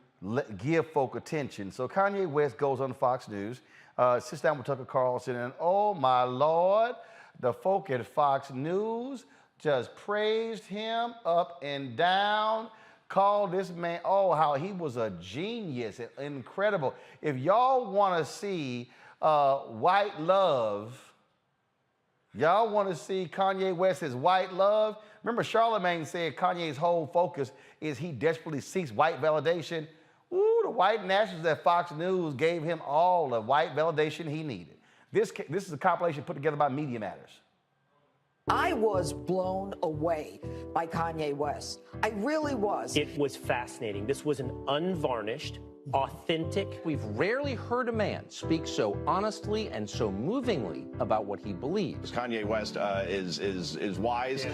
give folk attention. So Kanye West goes on Fox News, sits down with Tucker Carlson, and oh my Lord, the folk at Fox News just praised him up and down, called this man, oh, how he was a genius, incredible. If y'all want to see white love, y'all want to see Kanye West's white love? Remember Charlemagne said Kanye's whole focus is he desperately seeks white validation. Ooh, the white nationalists at Fox News gave him all the white validation he needed. This is a compilation put together by Media Matters. I was blown away by Kanye West. I really was. It was fascinating. This was an unvarnished, authentic. We've rarely heard a man speak so honestly and so movingly about what he believes. Kanye West is wise,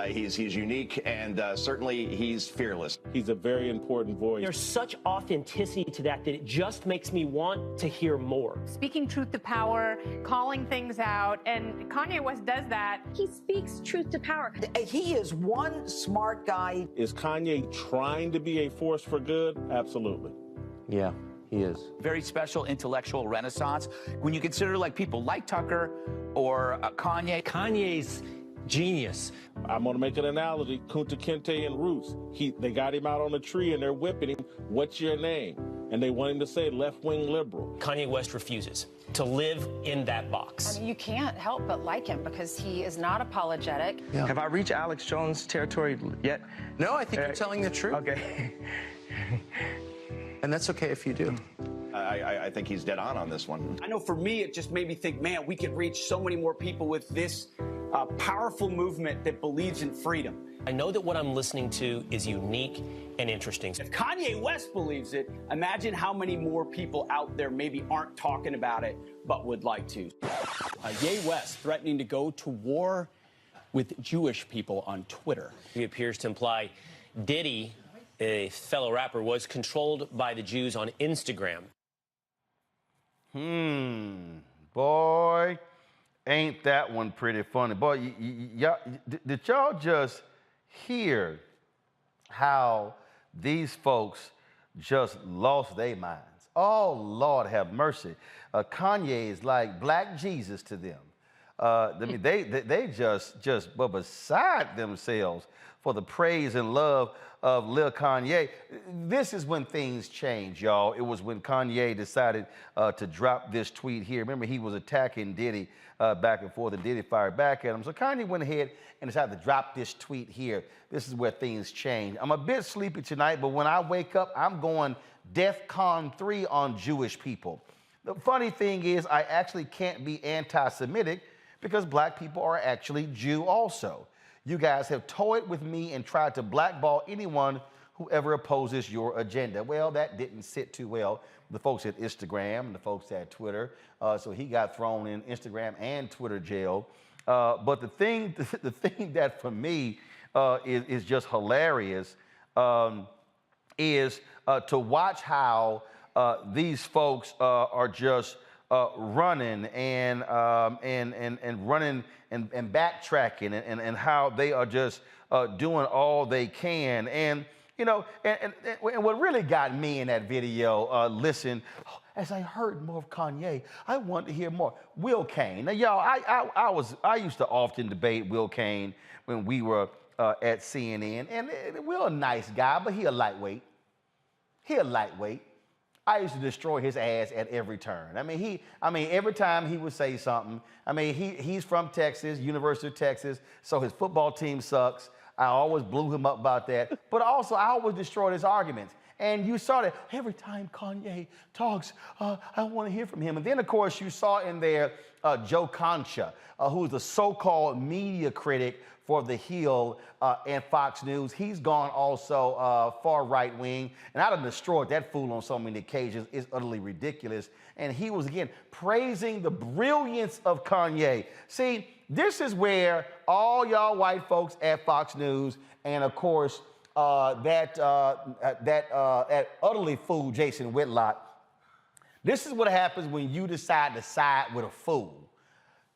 he's unique, and certainly he's fearless. He's a very important voice. There's such authenticity to that it just makes me want to hear more. Speaking truth to power, calling things out, and Kanye West does that. He speaks truth to power. He is one smart guy. Is Kanye trying to be a force for good? Absolutely. Yeah, he is. Very special intellectual renaissance. When you consider like people like Tucker or Kanye. Kanye's genius. I'm going to make an analogy. Kunta Kinte and Roots. They got him out on a tree and they're whipping him. What's your name? And they want him to say left-wing liberal. Kanye West refuses to live in that box. I mean, you can't help but like him because he is not apologetic. Yeah. Have I reached Alex Jones territory yet? No, I think you're telling the truth. Okay. And that's okay if you do. I think he's dead on this one. I know for me, it just made me think, man, we could reach so many more people with this powerful movement that believes in freedom. I know that what I'm listening to is unique and interesting. If Kanye West believes it, imagine how many more people out there maybe aren't talking about it, but would like to. Ye West threatening to go to war with Jewish people on Twitter. He appears to imply Diddy, a fellow rapper, was controlled by the Jews on Instagram. Boy, ain't that one pretty funny. Boy, did y'all just hear how these folks just lost their minds? Oh, Lord have mercy. Kanye is like Black Jesus to them. I mean, they just were beside themselves for the praise and love of Lil Kanye. This is when things change, y'all. It was when Kanye decided to drop this tweet here. Remember, he was attacking Diddy back and forth, and Diddy fired back at him. So Kanye went ahead and decided to drop this tweet here. This is where things change. I'm a bit sleepy tonight, but when I wake up, I'm going DEFCON 3 on Jewish people. The funny thing is, I actually can't be anti-Semitic because Black people are actually Jew also. You guys have toyed with me and tried to blackball anyone who ever opposes your agenda. Well, that didn't sit too well with the folks at Instagram and the folks at Twitter. So he got thrown in Instagram and Twitter jail. But the thing that for me is just hilarious is to watch how these folks are just running and running and backtracking and how they are just doing all they can. And you know, and what really got me in that video, listen, as I heard more of Kanye, I wanted to hear more. Will Cain. Now, y'all, I used to often debate Will Cain when we were at CNN, and Will a nice guy, but he a lightweight. I used to destroy his ass at every turn. I mean, every time he would say something. I mean, he's from Texas, University of Texas, so his football team sucks. I always blew him up about that. But also, I always destroyed his arguments. And you saw that every time Kanye talks, I want to hear from him. And then, of course, you saw in there Joe Concha, who's the so-called media critic for The Hill and Fox News. He's gone also far right-wing. And I'd have destroyed that fool on so many occasions. It's utterly ridiculous. And he was, again, praising the brilliance of Kanye. See, this is where all y'all white folks at Fox News and, of course, that utterly fool Jason Whitlock, this is what happens when you decide to side with a fool.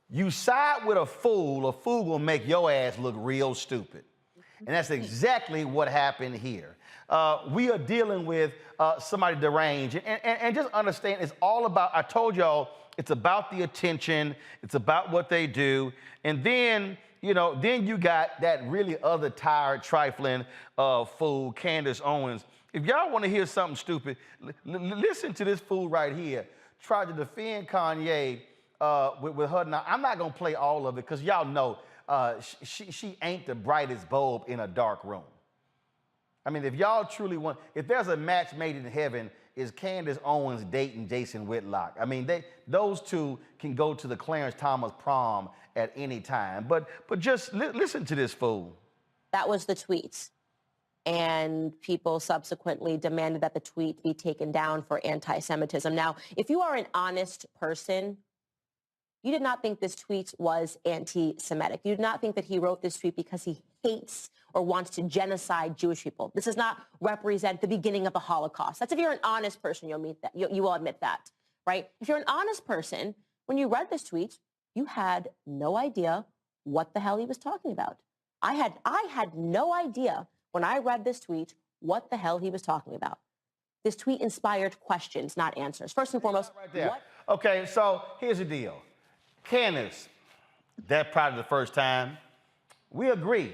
You side with a fool will make your ass look real stupid. And that's exactly what happened here. We are dealing with somebody deranged. And just understand, it's all about, I told y'all, it's about the attention. It's about what they do. And then, you know, then you got that really other tired, trifling fool, Candace Owens. If y'all want to hear something stupid, listen to this fool right here. Try to defend Kanye with her. Now, I'm not going to play all of it because y'all know she ain't the brightest bulb in a dark room. I mean, if y'all truly want, if there's a match made in heaven, is Candace Owens dating Jason Whitlock. I mean, those two can go to the Clarence Thomas prom at any time. But just listen to this fool. That was the tweet. And people subsequently demanded that the tweet be taken down for anti-Semitism. Now, if you are an honest person, you did not think this tweet was anti-Semitic. You did not think that he wrote this tweet because he hates or wants to genocide Jewish people. This does not represent the beginning of the Holocaust. That's if you're an honest person, you'll admit that. You will admit that, right? If you're an honest person, when you read this tweet, you had no idea what the hell he was talking about. I had no idea when I read this tweet what the hell he was talking about. This tweet inspired questions, not answers. First and foremost, right there. Okay, so here's the deal. Candace, that's probably the first time. We agree.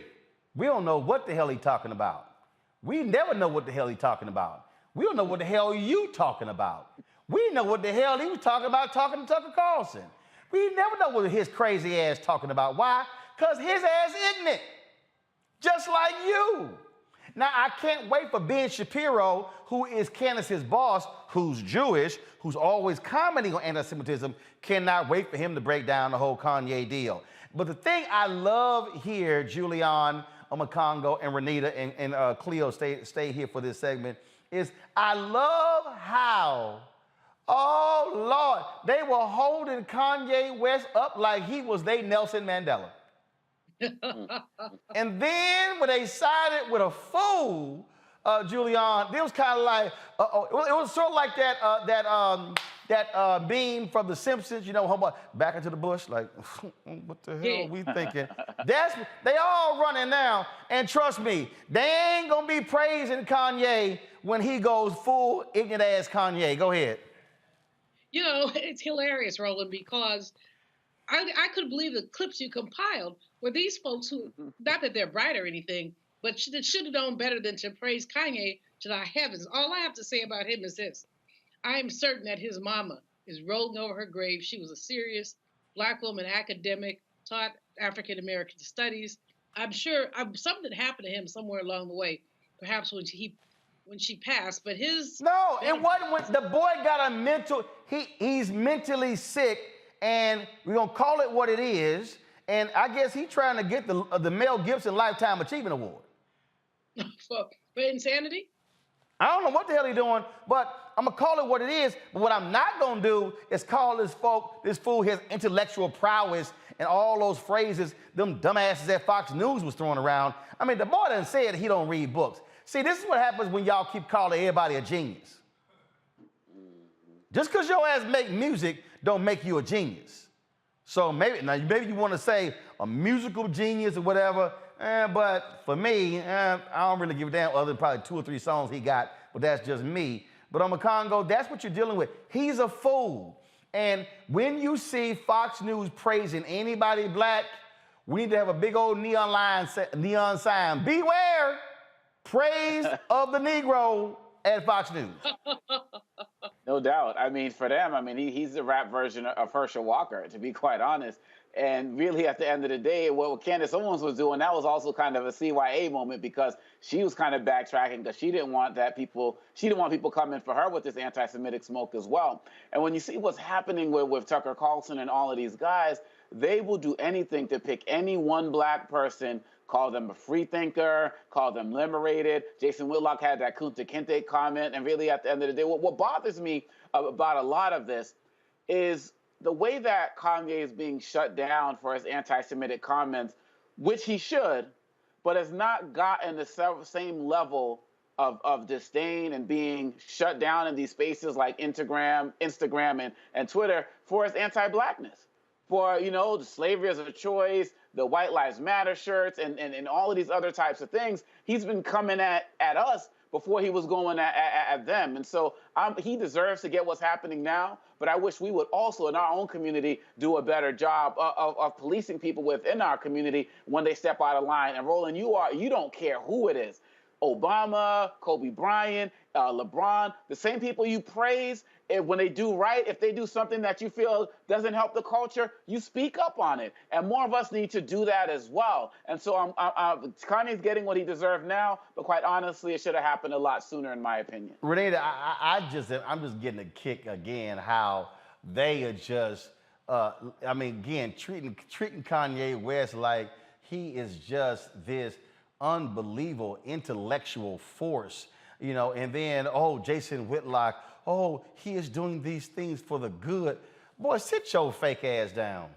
We don't know what the hell he's talking about. We never know what the hell he's talking about. We don't know what the hell you talking about. We know what the hell he was talking about talking to Tucker Carlson. We never know what his crazy ass talking about. Why? Because his ass ignorant, just like you. Now, I can't wait for Ben Shapiro, who is Candace's boss, who's Jewish, who's always commenting on anti-Semitism, cannot wait for him to break down the whole Kanye deal. But the thing I love here, Julian, Omakongo, and Renita, and Cleo, stay here for this segment, is I love how, oh, Lord, they were holding Kanye West up like he was they Nelson Mandela. And then when they sided with a fool, Julian, it was kind of like, it was sort of like that beam from The Simpsons, you know, back into the bush, like, what the hell are we thinking? They all running now, and trust me, they ain't gonna be praising Kanye when he goes full ignorant ass Kanye. Go ahead. You know, it's hilarious, Roland, because I couldn't believe the clips you compiled were these folks who, not that they're bright or anything, but should have known better than to praise Kanye to the heavens. All I have to say about him is this. I am certain that his mama is rolling over her grave. She was a serious Black woman academic, taught African-American studies. I'm sure something happened to him somewhere along the way, perhaps when she passed, but his... No, it wasn't when the boy got a mental... He's mentally sick, and we're going to call it what it is, and I guess he's trying to get the Mel Gibson Lifetime Achievement Award. For insanity? I don't know what the hell he's doing, but I'm going to call it what it is. But what I'm not going to do is call this fool his intellectual prowess and all those phrases them dumbasses at Fox News was throwing around. I mean, the boy done said he don't read books. See, this is what happens when y'all keep calling everybody a genius. Just because your ass make music don't make you a genius. So maybe you want to say a musical genius or whatever, but for me, I don't really give a damn other than probably 2 or 3 songs he got, but that's just me. But on Congo, that's what you're dealing with. He's a fool. And when you see Fox News praising anybody black, we need to have a big old neon sign. Beware, praise of the Negro at Fox News. No doubt. I mean, for them, I mean, he's the rap version of Herschel Walker, to be quite honest. And really, at the end of the day, what Candace Owens was doing, that was also kind of a CYA moment, because she was kind of backtracking because she didn't want people coming for her with this anti-Semitic smoke as well. And when you see what's happening with Tucker Carlson and all of these guys, they will do anything to pick any one black person, call them a free thinker, call them liberated. Jason Whitlock had that Kunta Kinte comment. And really, at the end of the day, what bothers me about a lot of this is the way that Kanye is being shut down for his anti-Semitic comments, which he should, but has not gotten the same level of disdain and being shut down in these spaces like Instagram and Twitter for his anti-blackness. For, the slavery as a choice, the White Lives Matter shirts, and all of these other types of things. He's been coming at us before he was going at them. And so he deserves to get what's happening now, but I wish we would also, in our own community, do a better job of policing people within our community when they step out of line. And Roland, you don't care who it is. Obama, Kobe Bryant, LeBron, the same people you praise, when they do right, if they do something that you feel doesn't help the culture, you speak up on it. And more of us need to do that as well. And so Kanye's getting what he deserves now, but quite honestly, it should have happened a lot sooner, in my opinion. Renee, I'm just getting a kick again how they are just, treating Kanye West like he is just this unbelievable intellectual force, and then, Jason Whitlock, he is doing these things for the good. Boy, sit your fake ass down.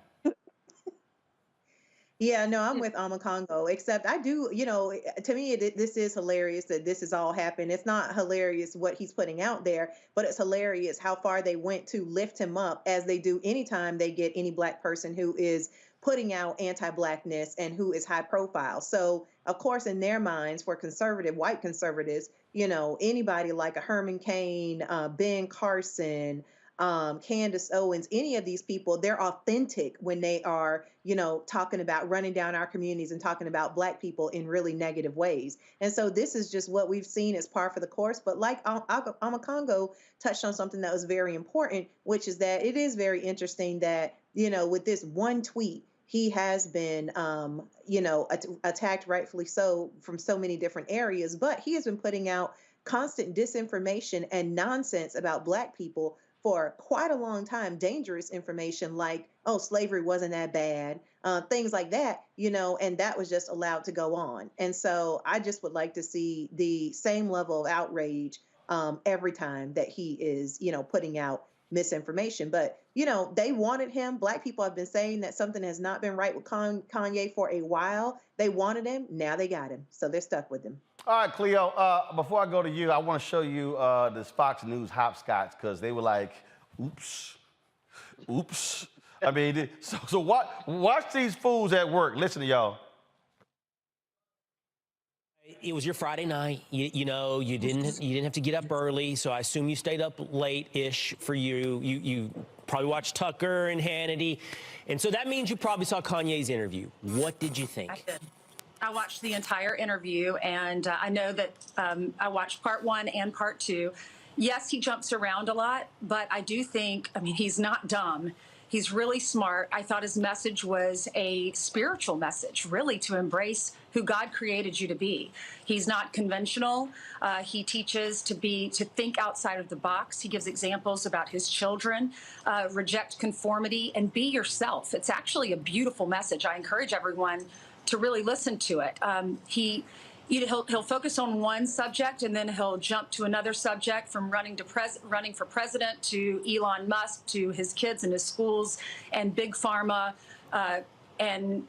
Yeah, no, I'm with Congo, except I do, to me, this is hilarious that this has all happened. It's not hilarious what he's putting out there, but it's hilarious how far they went to lift him up, as they do anytime they get any black person who is putting out anti-blackness and who is high profile. So, of course, in their minds, for white conservatives, anybody like a Herman Cain, Ben Carson, Candace Owens, any of these people, they're authentic when they are, talking about running down our communities and talking about black people in really negative ways. And so this is just what we've seen as par for the course. But like Congo touched on something that was very important, which is that it is very interesting that, with this one tweet, he has been, attacked, rightfully so, from so many different areas. But he has been putting out constant disinformation and nonsense about black people for quite a long time. Dangerous information like, slavery wasn't that bad, things like that, and that was just allowed to go on. And so I just would like to see the same level of outrage every time that he is, putting out misinformation. But, they wanted him. Black people have been saying that something has not been right with Kanye for a while. They wanted him. Now they got him. So they're stuck with him. All right, Cleo, before I go to you, I want to show you this Fox News hopscotch, because they were like, oops. I mean, so watch these fools at work. Listen to y'all. It was your Friday night. You didn't have to get up early, so I assume you stayed up late-ish for you. You probably watched Tucker and Hannity, and so that means you probably saw Kanye's interview. What did you think? I did. I watched the entire interview, and I know that I watched part 1 and part 2. Yes, he jumps around a lot, but I do think, he's not dumb. He's really smart. I thought his message was a spiritual message, really, to embrace who God created you to be. He's not conventional. He teaches to think outside of the box. He gives examples about his children, reject conformity, and be yourself. It's actually a beautiful message. I encourage everyone to really listen to it. He'll focus on one subject, and then he'll jump to another subject, from running for president to Elon Musk to his kids and his schools and big pharma. and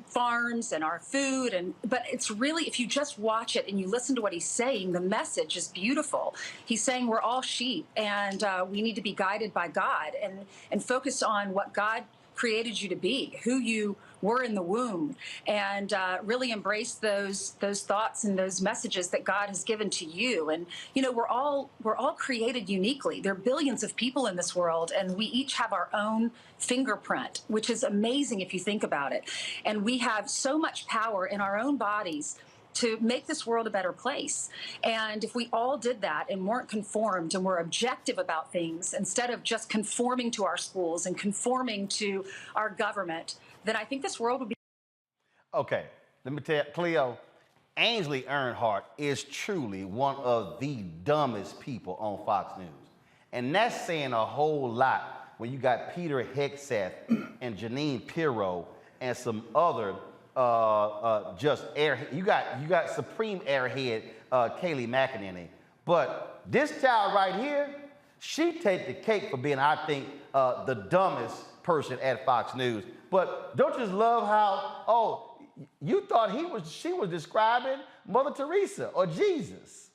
farms and our food. But it's really, if you just watch it and you listen to what he's saying, the message is beautiful. He's saying we're all sheep, and we need to be guided by God and focus on what God created you to be, who you were in the womb, and really embrace those thoughts and those messages that God has given to you. And you know, we're all created uniquely. There are billions of people in this world, and we each have our own fingerprint, which is amazing if you think about it. And we have so much power in our own bodies to make this world a better place. And if we all did that and weren't conformed and were objective about things, instead of just conforming to our schools and conforming to our government, then I think this world would be. Okay, let me tell you, Cleo, Ainsley Earnhardt is truly one of the dumbest people on Fox News. And that's saying a whole lot when you got Peter Hegseth and Janine Pirro and some other just airhead. You got supreme airhead Kayleigh McEnany. But this child right here, she take the cake for being, I think, the dumbest person at Fox News. But don't you just love how, you thought she was describing Mother Teresa or Jesus?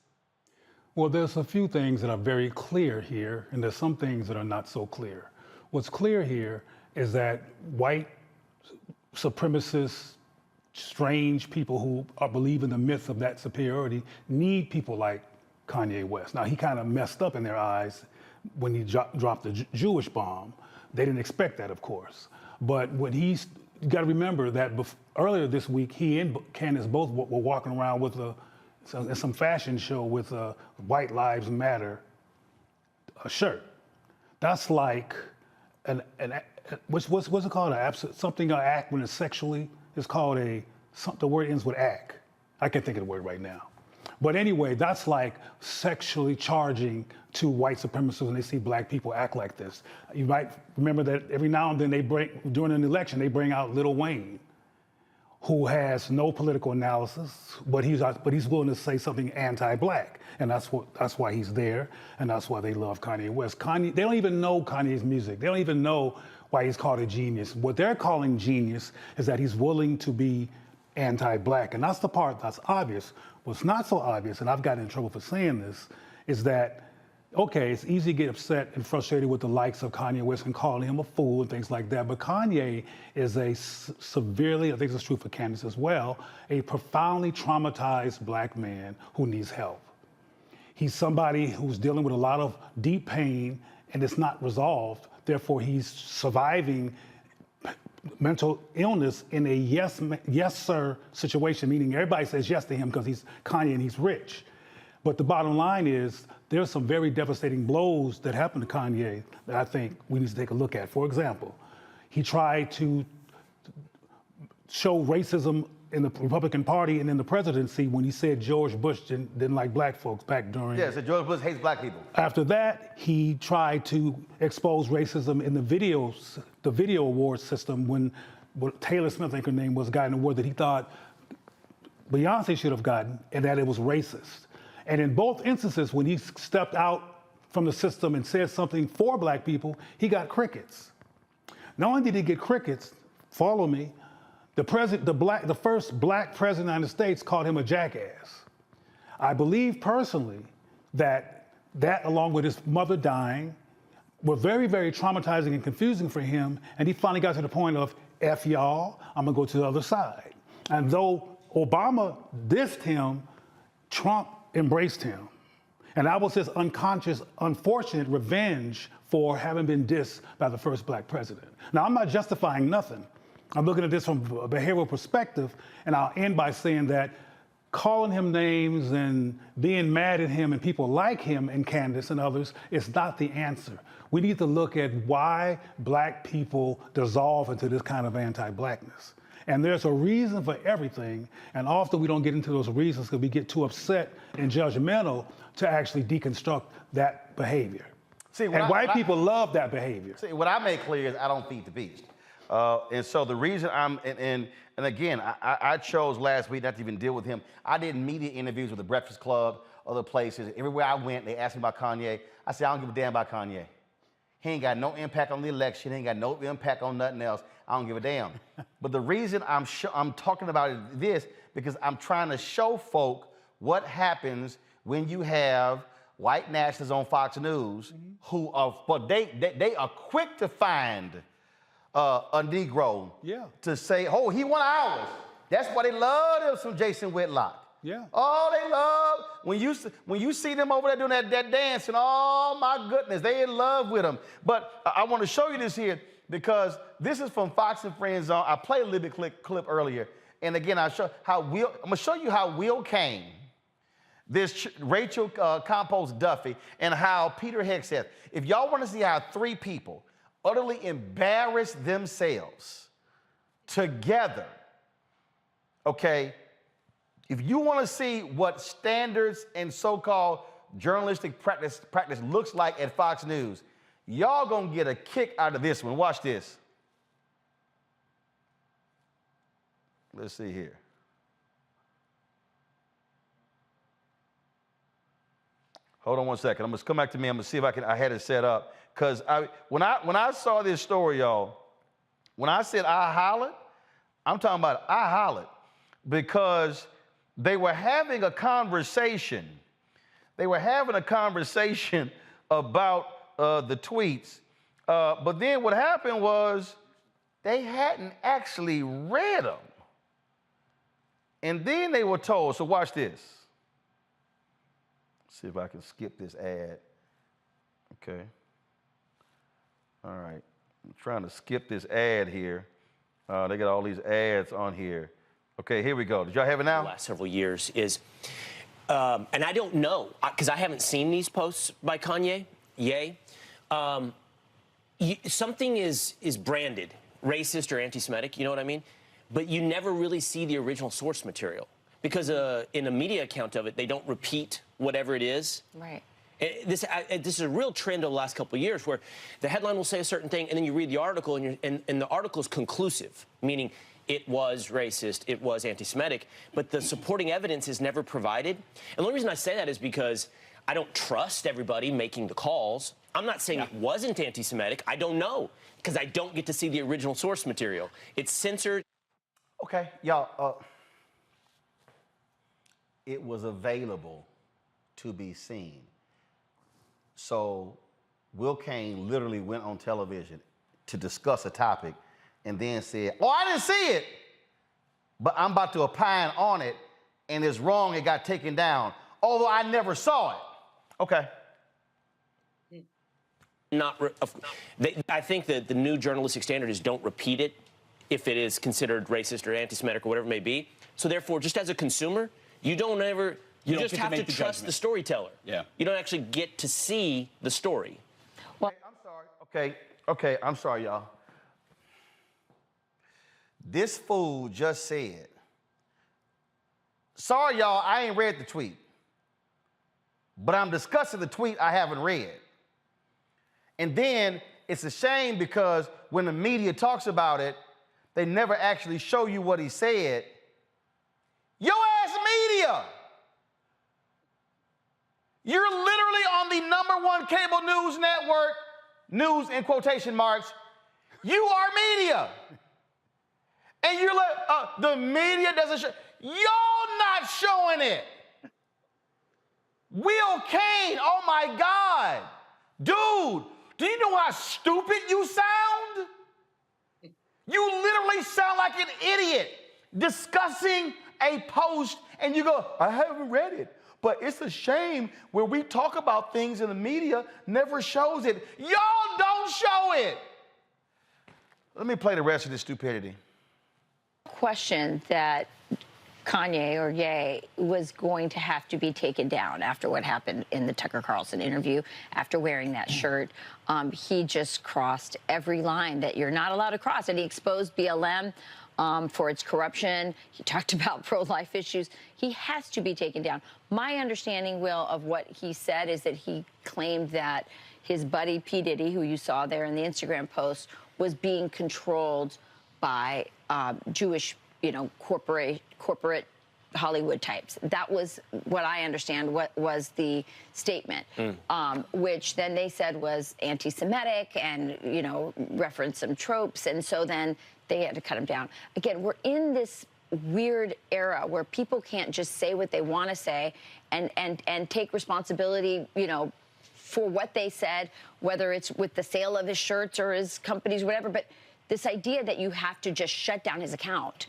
Well, there's a few things that are very clear here, and there's some things that are not so clear. What's clear here is that white supremacists, strange people who believe in the myth of that superiority need people like Kanye West. Now, he kind of messed up in their eyes when he dropped the Jewish bomb. They didn't expect that, of course. But when you got to remember that earlier this week, he and Candace both were walking around with some fashion show with a White Lives Matter shirt. That's like what's it called? Something act when it's sexually. It's called the word ends with act. I can't think of the word right now. But anyway, that's like sexually charging to white supremacists when they see black people act like this. You might remember that every now and then during an election, they bring out Lil Wayne, who has no political analysis, but he's willing to say something anti-black. And that's why he's there, and that's why they love Kanye West. They don't even know Kanye's music. They don't even know why he's called a genius. What they're calling genius is that he's willing to be anti-black, and that's the part that's obvious. What's not so obvious, and I've gotten in trouble for saying this, is that, okay, it's easy to get upset and frustrated with the likes of Kanye West and calling him a fool and things like that, but Kanye is a severely, I think it's true for Candace as well, a profoundly traumatized black man who needs help. He's somebody who's dealing with a lot of deep pain and it's not resolved, therefore he's surviving mental illness in a yes sir situation, meaning everybody says yes to him because he's Kanye and he's rich. But the bottom line is there's some very devastating blows that happened to Kanye that I think we need to take a look at. For example, he tried to show racism in the Republican Party and in the presidency when he said George Bush didn't like black folks back during. Yeah, so George Bush hates black people. After that, he tried to expose racism in the video award system when Taylor Smith, I think her name was, got an award that he thought Beyonce should have gotten, and that it was racist. And in both instances, when he stepped out from the system and said something for black people, he got crickets. Not only did he get crickets, follow me, the first black president of the United States called him a jackass. I believe personally that along with his mother dying, were very, very traumatizing and confusing for him, and he finally got to the point of, F y'all, I'm gonna go to the other side. And though Obama dissed him, Trump embraced him. And that was his unconscious, unfortunate revenge for having been dissed by the first black president. Now, I'm not justifying nothing. I'm looking at this from a behavioral perspective, and I'll end by saying that calling him names and being mad at him and people like him and Candace and others is not the answer. We need to look at why black people dissolve into this kind of anti-blackness. And there's a reason for everything, and often we don't get into those reasons because we get too upset and judgmental to actually deconstruct that behavior. White people love that behavior. See, what I make clear is I don't feed the beast. And so the reason and again, I chose last week not to even deal with him. I did media interviews with the Breakfast Club, other places. Everywhere I went, they asked me about Kanye. I said, I don't give a damn about Kanye. He ain't got no impact on the election. He ain't got no impact on nothing else. I don't give a damn. But the reason I'm talking about this, because I'm trying to show folk what happens when you have white nationalists on Fox News who are, but they are quick to find a Negro to say, oh, he one of ours. That's why they love them some Jason Whitlock. Yeah. Oh, they love, when you see them over there doing that dance, and oh my goodness, they in love with them. But I want to show you this here because this is from Fox and Friends Zone. I played a little bit clip earlier. And again, I'm gonna show you how Will Kane, this Rachel Compost Duffy, and how Peter Hegseth, if y'all want to see how three people utterly embarrass themselves together, okay, if you want to see what standards and so-called journalistic practice looks like at Fox News, y'all gonna get a kick out of this one. Watch this. Let's see here. Hold on one second. I'm gonna come back to me. I'm gonna see if I had it set up. Cause when I saw this story, y'all, when I said I hollered, I'm talking about I hollered because they were having a conversation. They were having a conversation about the tweets. But then what happened was they hadn't actually read them. And then they were told, so watch this. See if I can skip this ad. Okay. All right. I'm trying to skip this ad here. They got all these ads on here. Okay, here we go. Did y'all have it now? The last several years is, and I don't know, because I haven't seen these posts by Kanye. Something is branded racist or anti-Semitic, you know what I mean? But you never really see the original source material because in a media account of it, they don't repeat whatever it is. Right. This is a real trend over the last couple of years where the headline will say a certain thing and then you read the article and the article is conclusive, meaning it was racist, it was anti-Semitic, but the supporting evidence is never provided. And the only reason I say that is because I don't trust everybody making the calls. I'm not saying it wasn't anti-Semitic. I don't know because I don't get to see the original source material. It's censored. Okay, y'all, it was available to be seen. So Will Kane literally went on television to discuss a topic and then said, oh, I didn't see it, but I'm about to opine on it, and it's wrong, it got taken down, although I never saw it. Okay. I think that the new journalistic standard is don't repeat it if it is considered racist or anti-Semitic or whatever it may be. So therefore, just as a consumer, you don't ever, you just have to trust the storyteller. Yeah. You don't actually get to see the story. Well, I'm sorry. Okay, I'm sorry, y'all. This fool just said, sorry, y'all, I ain't read the tweet, but I'm discussing the tweet I haven't read. And then it's a shame because when the media talks about it, they never actually show you what he said. Your ass media! You're literally on the #1 cable news network, news in quotation marks. You are media. And you're like, the media doesn't show. Y'all not showing it. Will Kane, oh my God. Dude, do you know how stupid you sound? You literally sound like an idiot discussing a post and you go, I haven't read it. But it's a shame where we talk about things and the media never shows it. Y'all don't show it. Let me play the rest of this stupidity. Question that Kanye or Ye was going to have to be taken down after what happened in the Tucker Carlson interview, after wearing that shirt. He just crossed every line that you're not allowed to cross, and he exposed BLM for its corruption. He talked about pro-life issues. He has to be taken down. My understanding, Will, of what he said is that he claimed that his buddy P. Diddy, who you saw there in the Instagram post, was being controlled by Jewish, corporate Hollywood types. That was what I understand what was the statement, which then they said was anti-Semitic and, referenced some tropes. And so then they had to cut him down. Again, we're in this weird era where people can't just say what they want to say and take responsibility, you know, for what they said, whether it's with the sale of his shirts or his companies, whatever. But this idea that you have to just shut down his account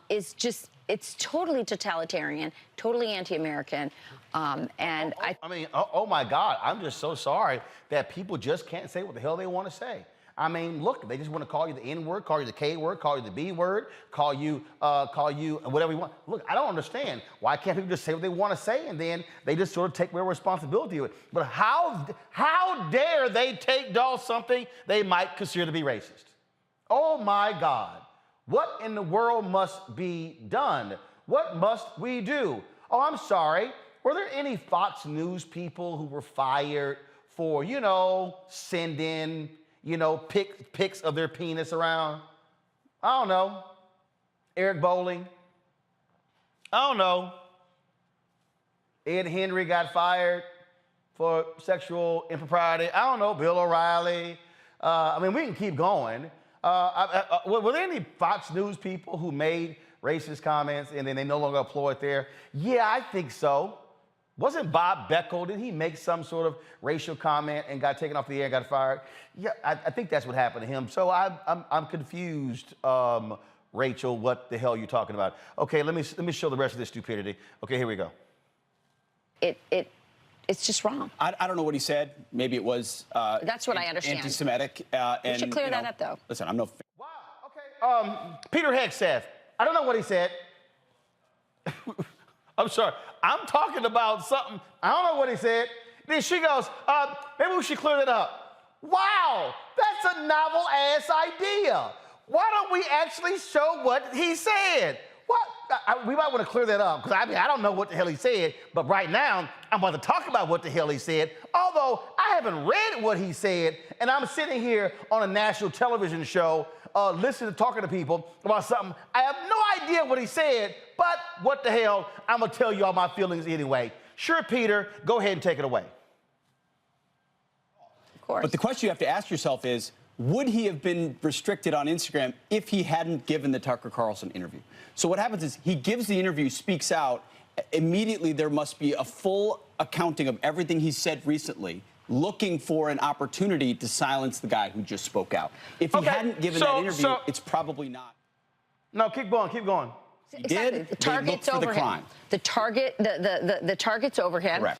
is just, it's totally totalitarian, totally anti-American. And I mean, oh my God, I'm just so sorry that people just can't say what the hell they want to say. I mean, look, they just want to call you the N word, call you the K word, call you the B word, call you whatever you want. Look, I don't understand. Why can't people just say what they want to say and then they just sort of take real responsibility of it? But how dare they take down something they might consider to be racist? Oh my God. What in the world must be done? What must we do? Oh, I'm sorry. Were there any Fox News people who were fired for, you know, sending, you know, pics of their penis around? I don't know. Eric Bolling. I don't know. Ed Henry got fired for sexual impropriety. I don't know. Bill O'Reilly. I mean, we can keep going. Were there any Fox News people who made racist comments and then they no longer employed there? Yeah, I think so. Wasn't Bob Beckel, did he make some sort of racial comment and got taken off the air and got fired? Yeah, I think that's what happened to him. So I'm confused, Rachel, what the hell are you talking about? Okay, let me show the rest of this stupidity. Okay, here we go. It's just wrong. I don't know what he said. Maybe it was that's what I understand. Anti-Semitic. You should clear that up, though. Listen, I'm no. Wow. Okay. Peter Hegseth. I don't know what he said. I'm sorry. I'm talking about something. I don't know what he said. Then she goes, maybe we should clear that up. Wow, that's a novel ass idea. Why don't we actually show what he said? What? We might want to clear that up because I don't know what the hell he said, but right now I'm about to talk about what the hell he said. Although I haven't read what he said, and I'm sitting here on a national television show, listening to talking to people about something. I have no idea what he said, but what the hell? I'm gonna tell you all my feelings anyway. Sure, Peter, go ahead and take it away. Of course. But the question you have to ask yourself is, would he have been restricted on Instagram if he hadn't given the Tucker Carlson interview? So what happens is he gives the interview, speaks out. Immediately, there must be a full accounting of everything he said recently, looking for an opportunity to silence the guy who just spoke out. If he hadn't given that interview, it's probably not. No, keep going, keep going. He exactly. did. The target's over him. The target's over him. Correct.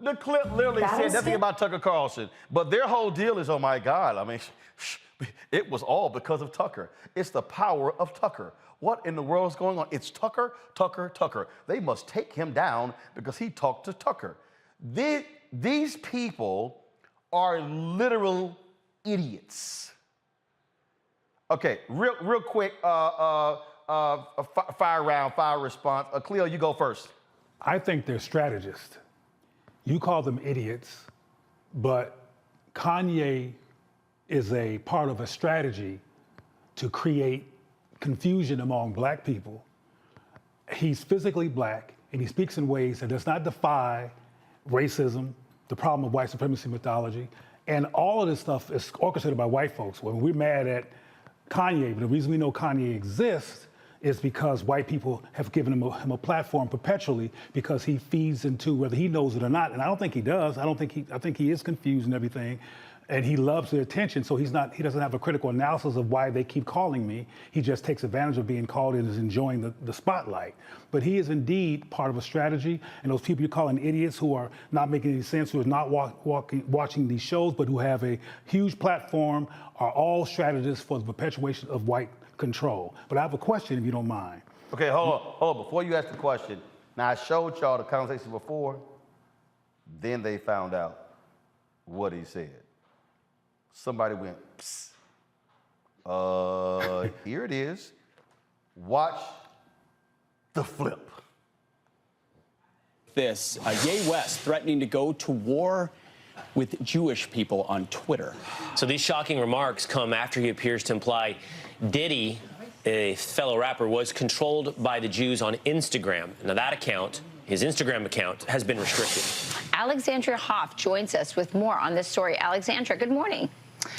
The clip literally said nothing about Tucker Carlson, but their whole deal is, oh my God, I mean, it was all because of Tucker. It's the power of Tucker. What in the world is going on? It's Tucker, Tucker, Tucker. They must take him down because he talked to Tucker. These people are literal idiots. Okay, real quick, fire round, fire response. Cleo, you go first. I think they're strategists. You call them idiots, but Kanye is a part of a strategy to create confusion among black people. He's physically black, and he speaks in ways that does not defy racism, the problem of white supremacy mythology, and all of this stuff is orchestrated by white folks. When we're mad at Kanye, but the reason we know Kanye exists is because white people have given him a platform perpetually because he feeds into whether he knows it or not. And I don't think he does. I think he is confused and everything. And he loves the attention, so he doesn't have a critical analysis of why they keep calling me. He just takes advantage of being called and is enjoying the spotlight. But he is indeed part of a strategy, and those people you're calling idiots who are not making any sense, who are not watching these shows, but who have a huge platform, are all strategists for the perpetuation of white control. But I have a question, if you don't mind. Okay, hold on. Before you ask the question, now I showed y'all the conversation before, then they found out what he said. Somebody went, psst. Here it is. Watch the flip. This, Ye West threatening to go to war with Jewish people on Twitter. So these shocking remarks come after he appears to imply Diddy, a fellow rapper, was controlled by the Jews on Instagram. Now that account, his Instagram account, has been restricted. Alexandria Hoff joins us with more on this story. Alexandra, good morning.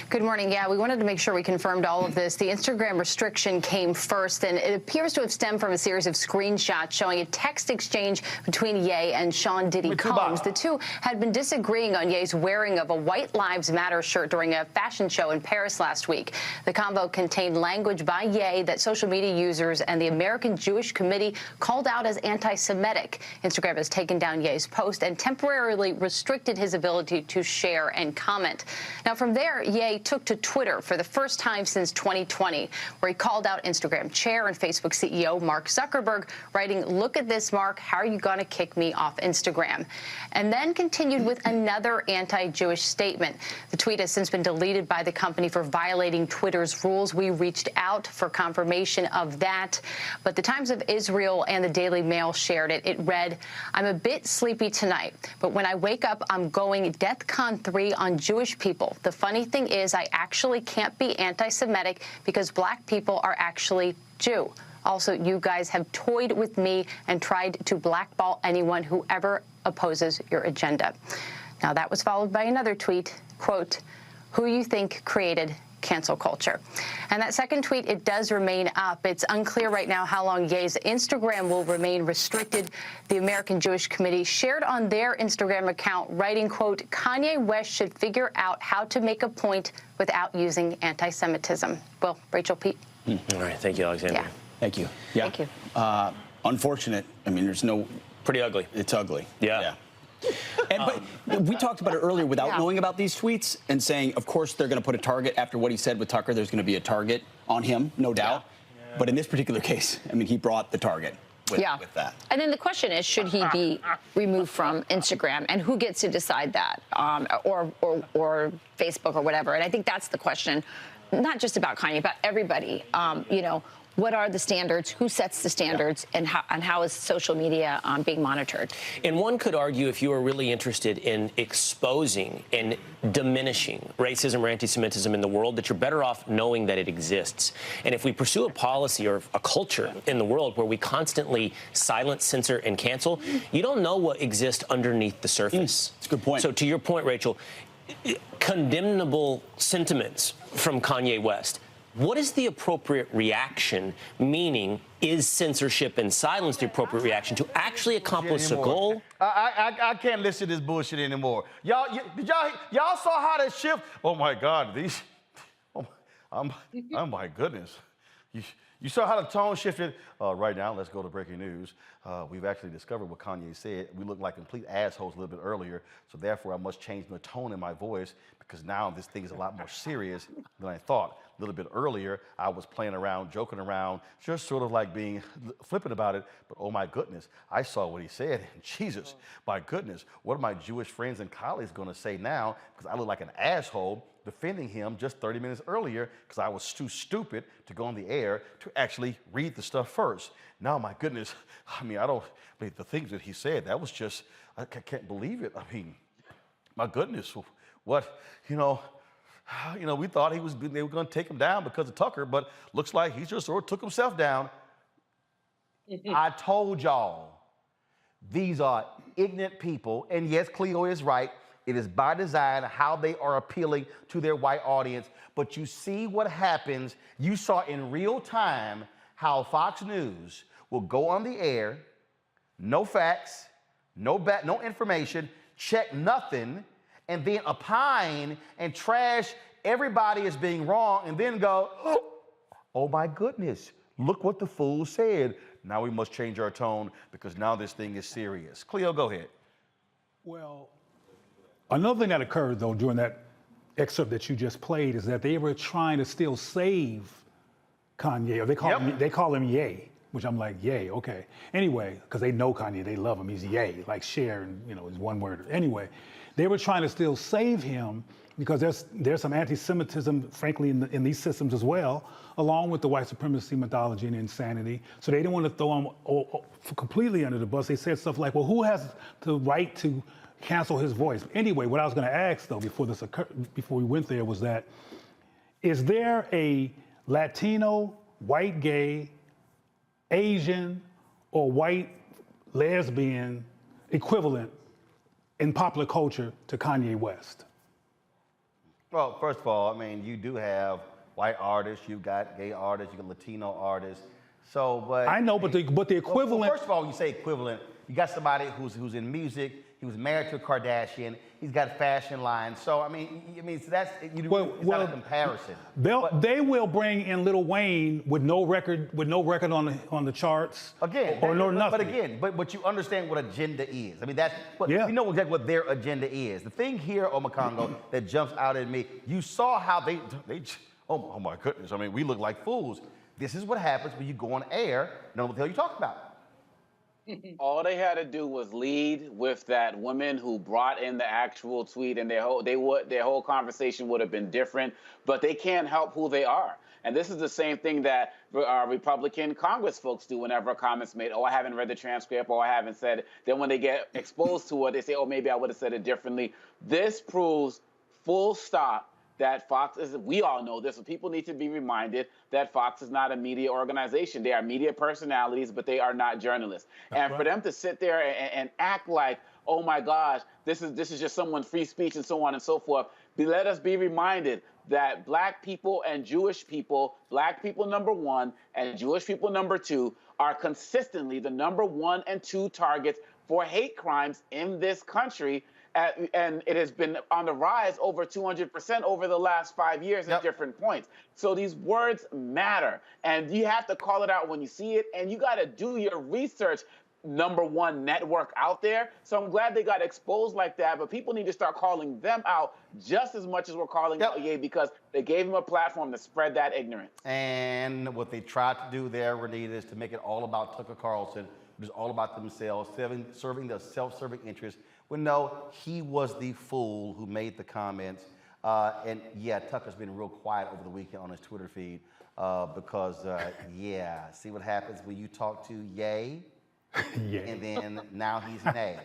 Good morning. Yeah, we wanted to make sure we confirmed all of this. The Instagram restriction came first, and it appears to have stemmed from a series of screenshots showing a text exchange between Ye and Sean Diddy Combs. The two had been disagreeing on Ye's wearing of a White Lives Matter shirt during a fashion show in Paris last week. The convo contained language by Ye that social media users and the American Jewish Committee called out as anti-Semitic. Instagram has taken down Ye's post and temporarily restricted his ability to share and comment. Now, from there, Ye took to Twitter for the first time since 2020, where he called out Instagram chair and Facebook CEO Mark Zuckerberg, writing, "Look at this, Mark. How are you going to kick me off Instagram?" And then continued with another anti-Jewish statement. The tweet has since been deleted by the company for violating Twitter's rules. We reached out for confirmation of that, but the Times of Israel and the Daily Mail shared it. It read, "I'm a bit sleepy tonight, but when I wake up, I'm going DEFCON 3 on Jewish people. The funny thing is I actually can't be anti-Semitic because black people are actually Jew. Also, you guys have toyed with me and tried to blackball anyone who ever opposes your agenda." Now, that was followed by another tweet, quote, "Who you think created cancel culture?" And that second tweet, it does remain up. It's unclear right now how long Ye's Instagram will remain restricted. The American Jewish Committee shared on their Instagram account, writing, quote, "Kanye West should figure out how to make a point without using anti-Semitism." Well, Rachel, Pete. All right. Thank you, Alexandra. Yeah. Thank you. Yeah. Thank you. Unfortunate. I mean, there's no. Pretty ugly. It's ugly. Yeah. But we talked about it earlier without knowing about these tweets and saying, of course, they're going to put a target after what he said with Tucker. There's going to be a target on him, no doubt. Yeah. But in this particular case, I mean, he brought the target with that. And then the question is, should he be removed from Instagram, and who gets to decide that, or Facebook or whatever? And I think that's the question, not just about Kanye, about everybody. You know, what are the standards? Who sets the standards? And how is social media being monitored? And one could argue, if you are really interested in exposing and diminishing racism or anti-Semitism in the world, that you're better off knowing that it exists. And if we pursue a policy or a culture in the world where we constantly silence, censor, and cancel, you don't know what exists underneath the surface. That's a good point. So to your point, Rachel, condemnable sentiments from Kanye West. What is the appropriate reaction? Meaning, is censorship and silence the appropriate reaction to actually accomplish a goal? I can't listen to this bullshit anymore. Y'all saw how they shift? Oh my God, these. Oh my goodness. You saw how the tone shifted? Right now, let's go to breaking news. We've actually discovered what Kanye said. We looked like complete assholes a little bit earlier, so therefore I must change the tone in my voice because now this thing is a lot more serious than I thought. A little bit earlier, I was playing around, joking around, just sort of like being flippant about it, but oh my goodness, I saw what he said, and Jesus, my goodness, what are my Jewish friends and colleagues gonna say now? Because I look like an asshole defending him just 30 minutes earlier because I was too stupid to go on the air to actually read the stuff first. Now, my goodness, I mean, the things that he said, that was just, I can't believe it. I mean, my goodness, what, we thought they were going to take him down because of Tucker, but looks like he just sort of took himself down. I told y'all, these are ignorant people, and yes, Cleo is right. It is by design how they are appealing to their white audience. But you see what happens. You saw in real time how Fox News will go on the air, no facts, no information, check nothing, and then opine and trash everybody as being wrong, and then go, oh my goodness, look what the fool said. Now we must change our tone because now this thing is serious. Cleo, go ahead. Well, another thing that occurred, though, during that excerpt that you just played is that they were trying to still save Kanye, or they call him Ye, which I'm like, Ye, okay. Anyway, because they know Kanye, they love him. He's Ye, like share, and is one word. Anyway, they were trying to still save him because there's some anti-Semitism, frankly, in these systems as well, along with the white supremacy methodology and insanity. So they didn't want to throw him completely under the bus. They said stuff like, well, who has the right to cancel his voice? Anyway, what I was going to ask, though, before we went there, was that, is there a Latino, white gay, Asian, or white lesbian equivalent in popular culture to Kanye West? Well, first of all, I mean, you do have white artists, you've got gay artists, you got Latino artists. So, but I know, but the equivalent. Well, first of all, when you say equivalent, you got somebody who's in music. He was married to a Kardashian. He's got fashion lines. So I mean, so that's it's not a comparison. They will bring in Lil Wayne with no record on the charts. Again, or no nothing. But you understand what agenda is. I mean, that's you know exactly what their agenda is. The thing here, Omakongo, that jumps out at me. You saw how they oh my goodness. I mean, we look like fools. This is what happens when you go on air. Know what the hell you talk about. All they had to do was lead with that woman who brought in the actual tweet, and their whole conversation would have been different. But they can't help who they are. And this is the same thing that Republican Congress folks do whenever a comment's made. Oh, I haven't read the transcript, or I haven't said it. Then when they get exposed to it, they say, oh, maybe I would have said it differently. This proves full stop that Fox is, we all know this, but people need to be reminded that Fox is not a media organization. They are media personalities, but they are not journalists. And for them to sit there and act like, oh my gosh, this is just someone's free speech and so on and so forth, let us be reminded that black people and Jewish people, black people number one and Jewish people number two, are consistently the number 1 and 2 targets for hate crimes in this country. And it has been on the rise over 200% over the last 5 years at different points. So these words matter, and you have to call it out when you see it, and you got to do your research. Number one network out there. So I'm glad they got exposed like that, but people need to start calling them out just as much as we're calling out Ye, because they gave him a platform to spread that ignorance. And what they tried to do there, Renita, is to make it all about Tucker Carlson, which is all about themselves, serving their self-serving interests. Well, no, he was the fool who made the comments. And yeah, Tucker's been real quiet over the weekend on his Twitter feed because, see what happens when you talk to Ye? And then now he's Nay.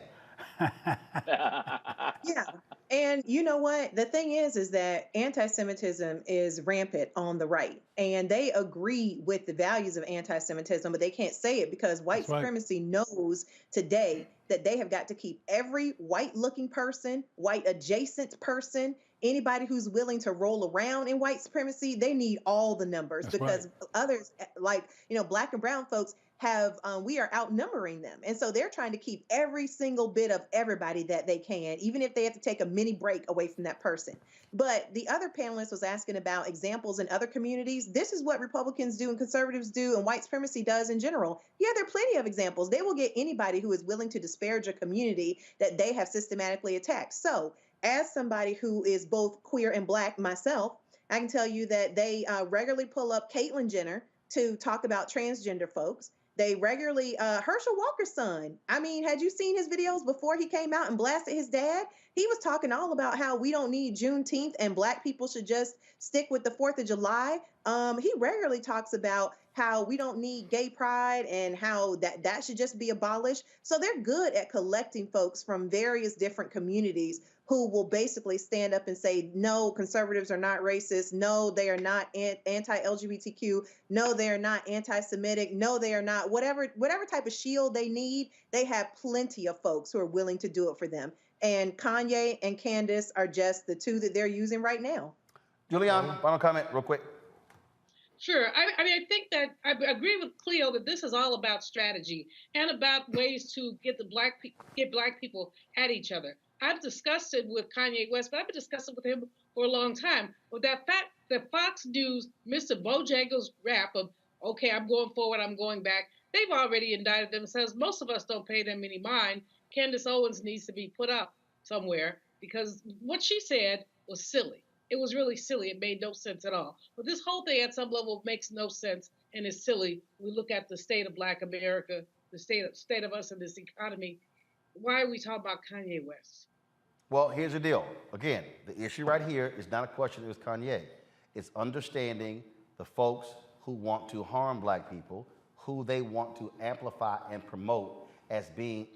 Yeah. And you know what? The thing is that anti-Semitism is rampant on the right. And they agree with the values of anti-Semitism, but they can't say it because white supremacy knows today that they have got to keep every white-looking person, white-adjacent person, anybody who's willing to roll around in white supremacy, they need all the numbers because others, like, black and brown folks, we are outnumbering them. And so they're trying to keep every single bit of everybody that they can, even if they have to take a mini break away from that person. But the other panelist was asking about examples in other communities. This is what Republicans do and conservatives do and white supremacy does in general. Yeah, there are plenty of examples. They will get anybody who is willing to disparage a community that they have systematically attacked. So as somebody who is both queer and black myself, I can tell you that they regularly pull up Caitlyn Jenner to talk about transgender folks. They regularly, Herschel Walker's son. I mean, had you seen his videos before he came out and blasted his dad? He was talking all about how we don't need Juneteenth and black people should just stick with the 4th of July. He regularly talks about how we don't need gay pride and how that should just be abolished. So they're good at collecting folks from various different communities who will basically stand up and say, no, conservatives are not racist. No, they are not anti-LGBTQ. No, they are not anti-Semitic. No, they are not. Whatever type of shield they need, they have plenty of folks who are willing to do it for them. And Kanye and Candace are just the two that they're using right now. Julian, final comment real quick. Sure. I mean, I think that I agree with Cleo that this is all about strategy and about ways to get black people at each other. I've discussed it with Kanye West, but I've been discussing with him for a long time. But that fact that Fox News missed a Bojangles rap of, okay, I'm going forward, I'm going back. They've already indicted themselves. Most of us don't pay them any mind. Candace Owens needs to be put up somewhere because what she said was silly. It was really silly. It made no sense at all. But this whole thing at some level makes no sense and is silly. We look at the state of Black America, the state of us in this economy. Why are we talking about Kanye West? Well, here's the deal. Again, the issue right here is not a question with Kanye. It's understanding the folks who want to harm black people, who they want to amplify and promote as being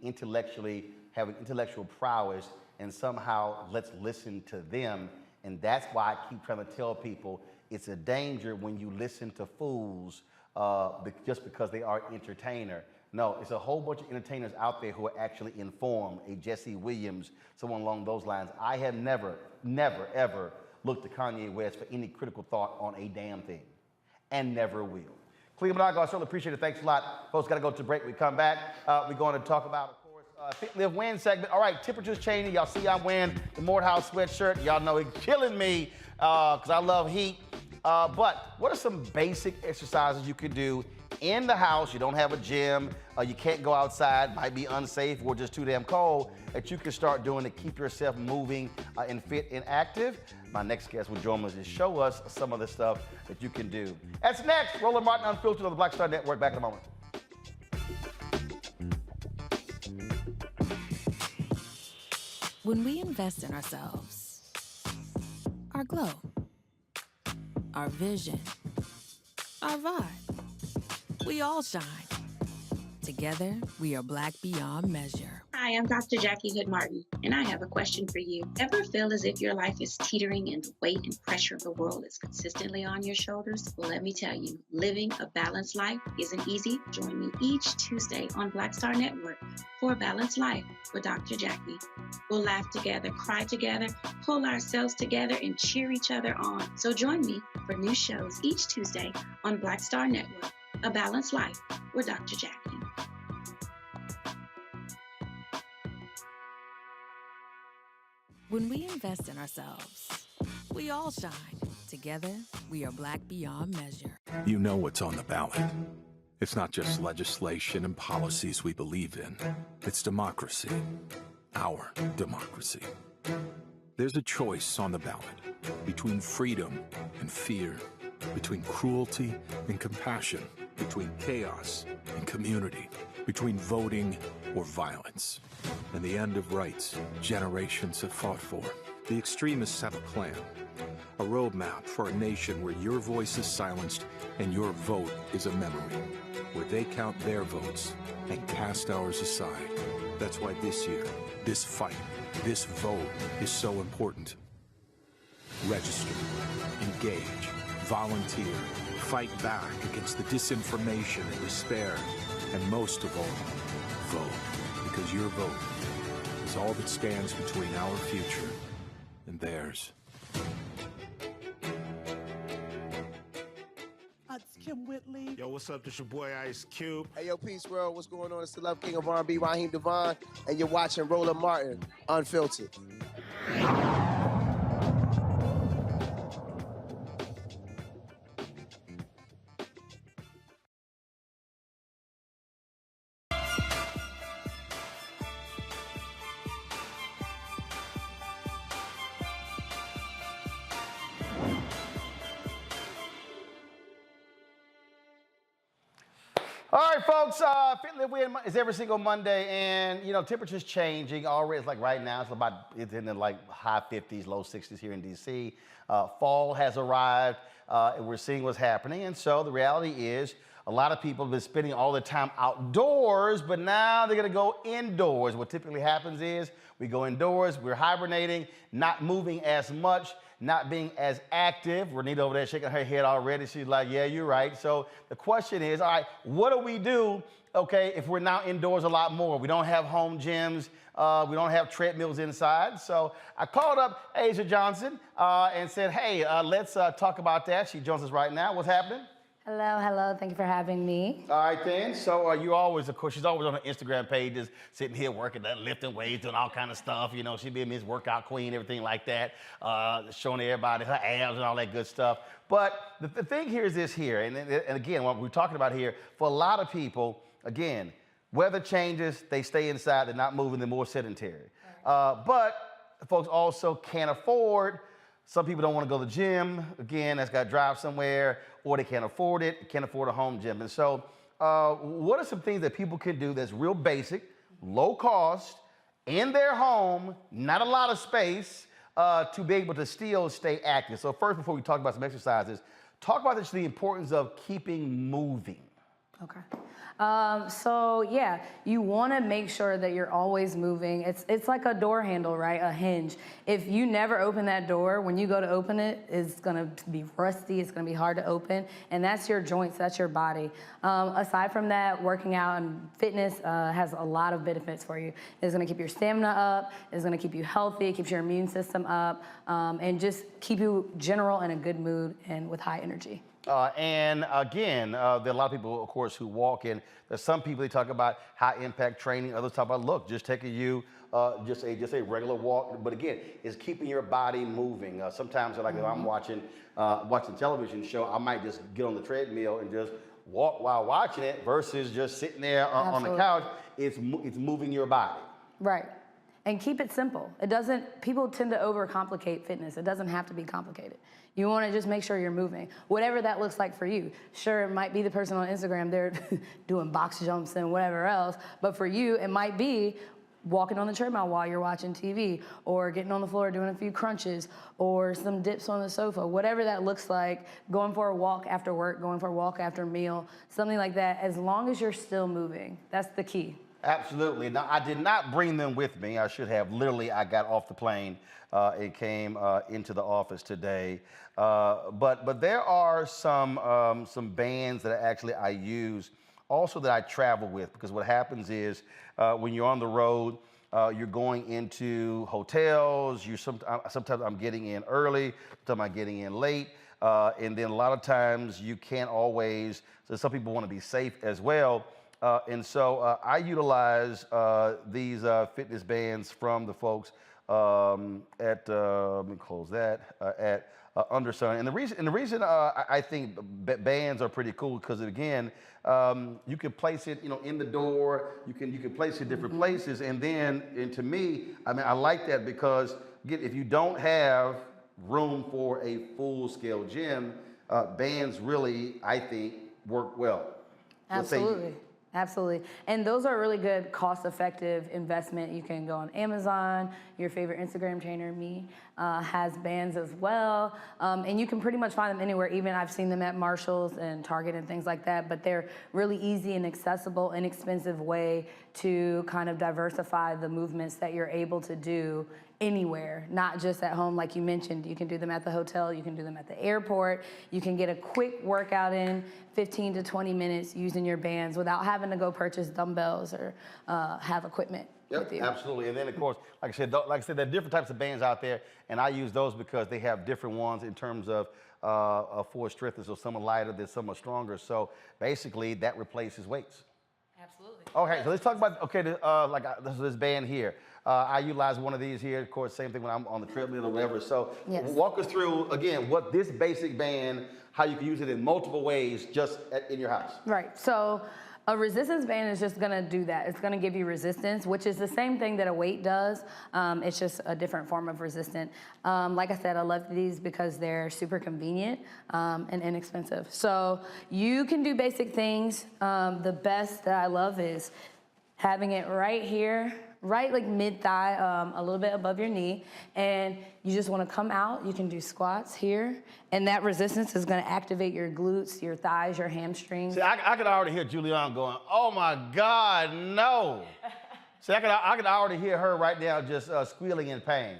having intellectual prowess, and somehow let's listen to them. And that's why I keep trying to tell people it's a danger when you listen to fools just because they are entertainer. No, it's a whole bunch of entertainers out there who are actually informed, a Jesse Williams, someone along those lines. I have never, ever look to Kanye West for any critical thought on a damn thing, and never will. Cleveland, I certainly appreciate it. Thanks a lot. Folks, got to go to break. We come back. We're going to talk about, of course, Fit, Live, Win segment. All right, temperatures changing. Y'all see I'm wearing the Morehouse sweatshirt. Y'all know it's killing me because I love heat. But what are some basic exercises you can do in the house? You don't have a gym, you can't go outside, might be unsafe or just too damn cold, that you can start doing to keep yourself moving and fit and active. My next guest will join us to show us some of the stuff that you can do. That's next. Roland Martin Unfiltered on the Black Star Network. Back in a moment. When we invest in ourselves, our glow, our vision, our vibe, we all shine. Together, we are black beyond measure. Hi, I'm Dr. Jackie Hood Martin, and I have a question for you. Ever feel as if your life is teetering and the weight and pressure of the world is consistently on your shoulders? Well, let me tell you, living a balanced life isn't easy. Join me each Tuesday on Black Star Network for A Balanced Life with Dr. Jackie. We'll laugh together, cry together, pull ourselves together, and cheer each other on. So join me for new shows each Tuesday on Black Star Network, A Balanced Life with Dr. Jackie. When we invest in ourselves, we all shine. Together, we are black beyond measure. You know what's on the ballot. It's not just legislation and policies we believe in. It's democracy. Our democracy. There's a choice on the ballot between freedom and fear, between cruelty and compassion, between chaos and community, between voting or violence, and the end of rights generations have fought for. The extremists have a plan, a roadmap for a nation where your voice is silenced and your vote is a memory, where they count their votes and cast ours aside. That's why this year, this fight, this vote is so important. Register, engage, volunteer, fight back against the disinformation and despair, and most of all, vote, because your vote is all that stands between our future and theirs. It's Kim Whitley. Yo, what's up? This your boy Ice Cube. Hey, yo, Peace World. What's going on? It's the Love King of R&B, Raheem Devon, and you're watching Roland Martin Unfiltered. All right, folks, Fit, Live, Win is every single Monday, and, you know, temperature's changing already. It's like right now, it's in the like high 50s, low 60s here in D.C. Fall has arrived, and we're seeing what's happening. And so the reality is a lot of people have been spending all their time outdoors, but now they're going to go indoors. What typically happens is we go indoors, we're hibernating, not moving as much, not being as active. Renita over there shaking her head already. She's like, yeah, you're right. So the question is, all right, what do we do, okay, if we're now indoors a lot more? We don't have home gyms. We don't have treadmills inside. So I called up Asia Johnson and said, hey, let's talk about that. She joins us right now. What's happening? Hello. Thank you for having me. All right, then. So you always, of course, she's always on her Instagram page, just sitting here working, lifting weights, doing all kind of stuff. You know, she be Miss Workout Queen, everything like that, showing everybody her abs and all that good stuff. But the thing here is this here, and again, what we're talking about here, for a lot of people, again, weather changes, they stay inside, they're not moving, they're more sedentary. But folks also can't afford. Some people don't want to go to the gym. Again, that's got to drive somewhere, or they can't afford it, can't afford a home gym. And so what are some things that people can do that's real basic, low cost, in their home, not a lot of space, to be able to still stay active? So first, before we talk about some exercises, talk about the importance of keeping moving. Okay. So yeah, you want to make sure that you're always moving. It's like a door handle, right? A hinge. If you never open that door, when you go to open it, it's gonna be rusty. It's gonna be hard to open, and that's your joints. That's your body. Aside from that, working out and fitness has a lot of benefits for you. It's gonna keep your stamina up. It's gonna keep you healthy. It keeps your immune system up, and just keep you general in a good mood and with high energy. And again, there are a lot of people, of course, who walk in. There's some people, they talk about high impact training. Others talk about, look, just taking you just a regular walk. But again, it's keeping your body moving. Sometimes, like if I'm watching a television show, I might just get on the treadmill and just walk while watching it versus just sitting there on the couch. It's moving your body. Right. And keep it simple. It doesn't, people tend to overcomplicate fitness. It doesn't have to be complicated. You want to just make sure you're moving, whatever that looks like for you. Sure, it might be the person on Instagram, they're doing box jumps and whatever else, but for you, it might be walking on the treadmill while you're watching TV, or getting on the floor doing a few crunches, or some dips on the sofa, whatever that looks like, going for a walk after work, going for a walk after a meal, something like that, as long as you're still moving. That's the key. Absolutely. Now, I did not bring them with me. I should have. Literally, I got off the plane and came into the office today. But there are some bands that actually I use, also that I travel with, because what happens is when you're on the road, you're going into hotels. Sometimes I'm getting in early, sometimes I'm getting in late, and then a lot of times you can't always. So some people want to be safe as well. And so I utilize these fitness bands from the folks at let me close that at Undersun. And the reason I think bands are pretty cool, because again, you can place it, in the door. You can place it different places, and to me, I mean, I like that because again, if you don't have room for a full-scale gym, bands really, I think, work well. Absolutely. Absolutely. And those are a really good cost-effective investment. You can go on Amazon. Your favorite Instagram trainer, me, has bands as well. And you can pretty much find them anywhere. Even I've seen them at Marshall's and Target and things like that. But they're really easy and accessible, inexpensive way to kind of diversify the movements that you're able to do anywhere, not just at home. Like you mentioned, you can do them at the hotel, you can do them at the airport, you can get a quick workout in 15 to 20 minutes using your bands without having to go purchase dumbbells or have equipment with you. Absolutely. And then of course, like I said, there are different types of bands out there, and I use those because they have different ones in terms of force strength. So some are lighter, then some are stronger. So basically that replaces weights. Absolutely. Okay, so let's talk about, this band here. I utilize one of these here, of course, same thing when I'm on the treadmill or whatever. So walk us through, again, what this basic band, how you can use it in multiple ways just in your house. Right, so a resistance band is just gonna do that. It's gonna give you resistance, which is the same thing that a weight does. It's just a different form of resistance. Like I said, I love these because they're super convenient and inexpensive. So you can do basic things. The best that I love is having it right here, right like mid-thigh, a little bit above your knee, and you just want to come out. You can do squats here, and that resistance is going to activate your glutes, your thighs, your hamstrings. See, I could already hear Julianne going, "Oh my God, no!" See, I could already hear her right now just squealing in pain.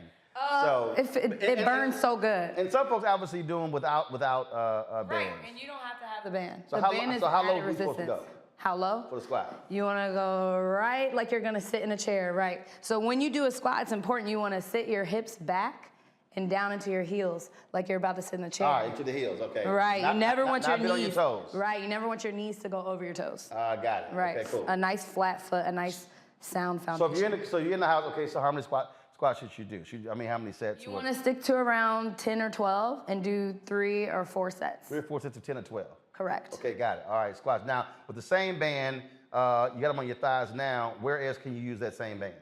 So it burns so good. And some folks obviously do them without bands. Right, and you don't have to have the band. So the band is how low added are we supposed to resistance. go? How low? For the squat. You want to go right like you're going to sit in a chair, right? So when you do a squat, it's important you want to sit your hips back and down into your heels like you're about to sit in the chair. All right, into the heels, okay. Right, you never want your knees. On your toes. Right, you never want your knees to go over your toes. Got it. Right, Okay, cool. a nice flat foot, a nice sound foundation. So if you're in the house, okay, so how many squats should you do? How many sets? You want to stick to around 10 or 12 and do 3 or 4 sets. 3 or 4 sets of 10 or 12. Correct. Okay, got it. All right, squats. Now, with the same band, you got them on your thighs now. Where else can you use that same band?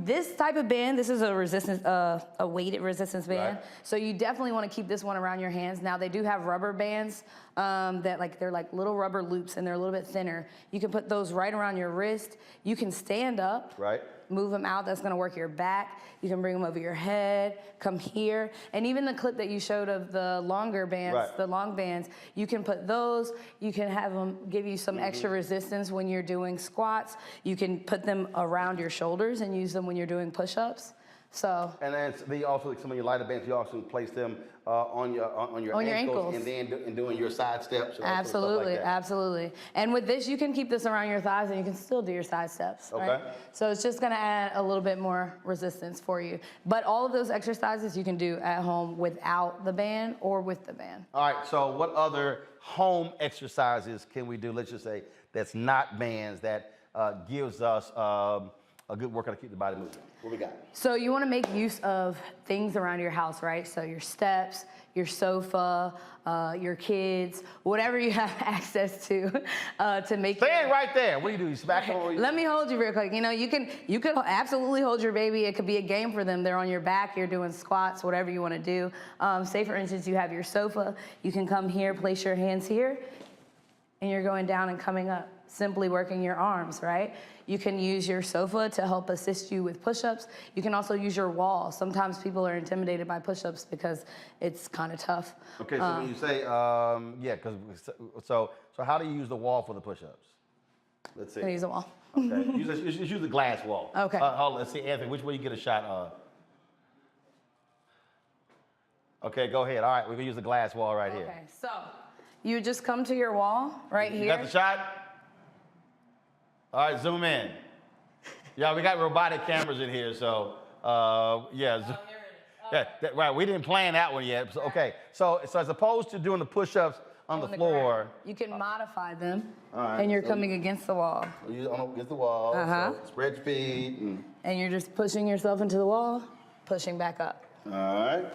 This type of band, this is a resistance, a weighted resistance band. Right. So you definitely want to keep this one around your hands. Now they do have rubber bands they're like little rubber loops and they're a little bit thinner. You can put those right around your wrist. You can stand up. Right. move them out. That's gonna work your back. You can bring them over your head, come here. And even the clip that you showed of the longer bands, the long bands, you can put those, you can have them give you some extra resistance when you're doing squats. You can put them around your shoulders and use them when you're doing push-ups. So. And then they also, some of your lighter bands, you also place them on your ankles, and then doing your side steps. And Absolutely, like absolutely. And with this, you can keep this around your thighs and you can still do your side steps, right? So it's just gonna add a little bit more resistance for you. But all of those exercises you can do at home without the band or with the band. All right, so what other home exercises can we do, let's just say, that's not bands, that gives us a good workout to keep the body moving? What we got? So you want to make use of things around your house, right? So your steps, your sofa, your kids, whatever you have access to make. Stand right there. What do you do? You smack them over? Let me hold you real quick. You know, you can absolutely hold your baby. It could be a game for them. They're on your back. You're doing squats, whatever you want to do. Say for instance, you have your sofa. You can come here, place your hands here, and you're going down and coming up. Simply working your arms, right? You can use your sofa to help assist you with push-ups. You can also use your wall. Sometimes people are intimidated by push-ups because it's kind of tough. Okay, so when you say, so how do you use the wall for the push-ups? Let's see. Can I use the wall? Okay, use the glass wall. Okay. Let's see, Anthony, which way you get a shot of? Okay, go ahead. All right, we're gonna use the glass wall right here. Okay, so you just come to your wall right here. You got the shot? All right, zoom in. Yeah, we got robotic cameras in here, so right. We didn't plan that one yet. So, okay, so as opposed to doing the push-ups on the floor, ground, you can modify them, right, and you're coming against the wall. Against the wall. So spread your feet. And you're just pushing yourself into the wall, pushing back up. All right.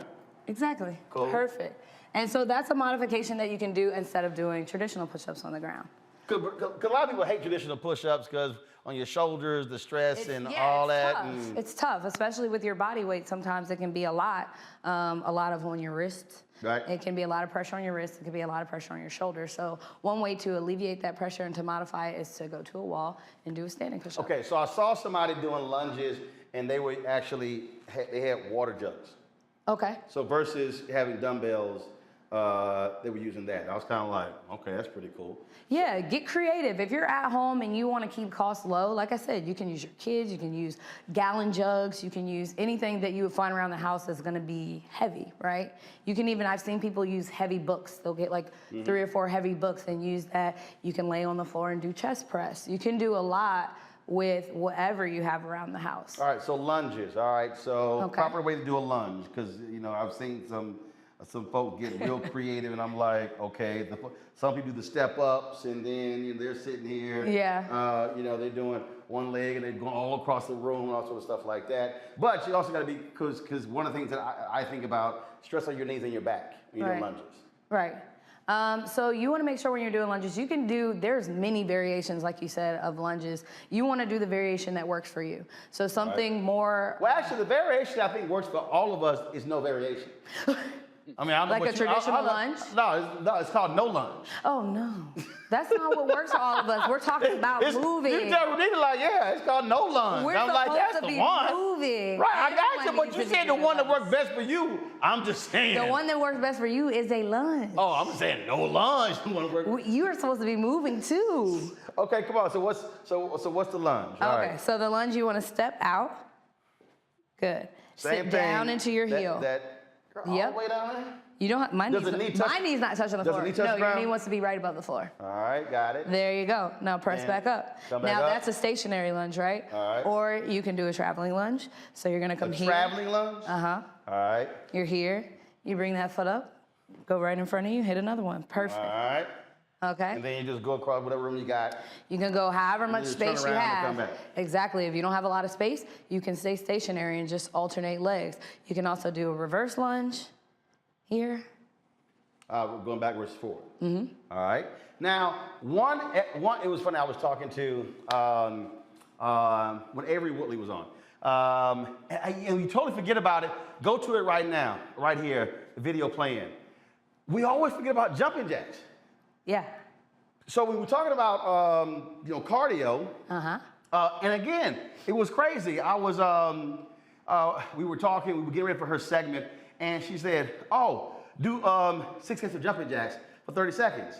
Exactly. Cool. Perfect. And so that's a modification that you can do instead of doing traditional push-ups on the ground. Cause a lot of people hate traditional push-ups because on your shoulders, the stress all that. Tough. It's tough, especially with your body weight. Sometimes it can be a lot of on your wrist. Right. It can be a lot of pressure on your wrist. It can be a lot of pressure on your shoulder. So one way to alleviate that pressure and to modify it is to go to a wall and do a standing push-up. Okay, so I saw somebody doing lunges and they were actually, they had water jugs. Okay. So versus having dumbbells, they were using that. I was kind of like, okay, that's pretty cool. Yeah, get creative. If you're at home and you want to keep costs low, like I said, you can use your kids, you can use gallon jugs, you can use anything that you would find around the house that's going to be heavy, right? You can even, I've seen people use heavy books. They'll get like 3 or 4 heavy books and use that. You can lay on the floor and do chest press. You can do a lot with whatever you have around the house. All right, so lunges. All right, so proper way to do a lunge, because, you know, I've seen some folks get real creative, and I'm like, okay, some people do the step ups, and then they're sitting here. Yeah. They're doing one leg, and they're going all across the room, and all sort of stuff like that. But you also got to be, because one of the things that I think about, stress on your knees and your back when you're doing lunges. Right. So you want to make sure when you're doing lunges, you can do, there's many variations, like you said, of lunges. You want to do the variation that works for you. So something more. Well, actually, the variation I think works for all of us is no variation. I mean, I don't know like a traditional lunge? No, it's called no lunge. Oh, no. That's not what works for all of us. We're talking about moving. You tell me, like, yeah, it's called no lunge. We're I'm like, that's to the be one. Moving. Right, I got you, but you said the one that works best for you. I'm just saying. The one that works best for you is a lunge. Oh, I'm saying no lunge. You are supposed to be moving too. Okay, come on. So what's the lunge? All right. So the lunge, you want to step out. Good. Same Sit down into your heel. All the way down there? You don't have, my knee's not touching the floor. Does the knee touch the your ground? knee wants to be right above the floor. All right, got it. There you go. Now press back up. That's a stationary lunge, right? All right. Or you can do a traveling lunge. So you're gonna come here. Traveling lunge? Uh-huh. All right. You're here. You bring that foot up. Go right in front of you. Hit another one. Perfect. All right. Okay. And then you just go across whatever room you got. You can go however much space you have. And come back. Exactly. If you don't have a lot of space, you can stay stationary and just alternate legs. You can also do a reverse lunge here. We're going backwards forward. All right. Now, it was funny. I was talking to when Avery Woodley was on, and we totally forget about it. Go to it right now, right here. The video playing. We always forget about jumping jacks. Yeah. So we were talking about cardio. And again, it was crazy. I was, we were talking, we were getting ready for her segment, and she said, oh, do 6 sets of jumping jacks for 30 seconds.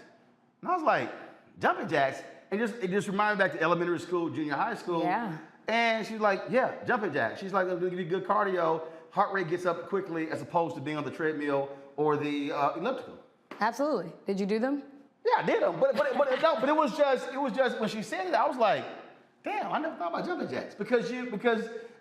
And I was like, jumping jacks? And it just reminded me back to elementary school, junior high school. Yeah. And she's like, yeah, jumping jacks. She's like, I'm gonna give you good cardio. Heart rate gets up quickly as opposed to being on the treadmill or the elliptical. Absolutely. Did you do them? Yeah, I did them, but it was just when she said it, I was like, damn, I never thought about jumping jacks because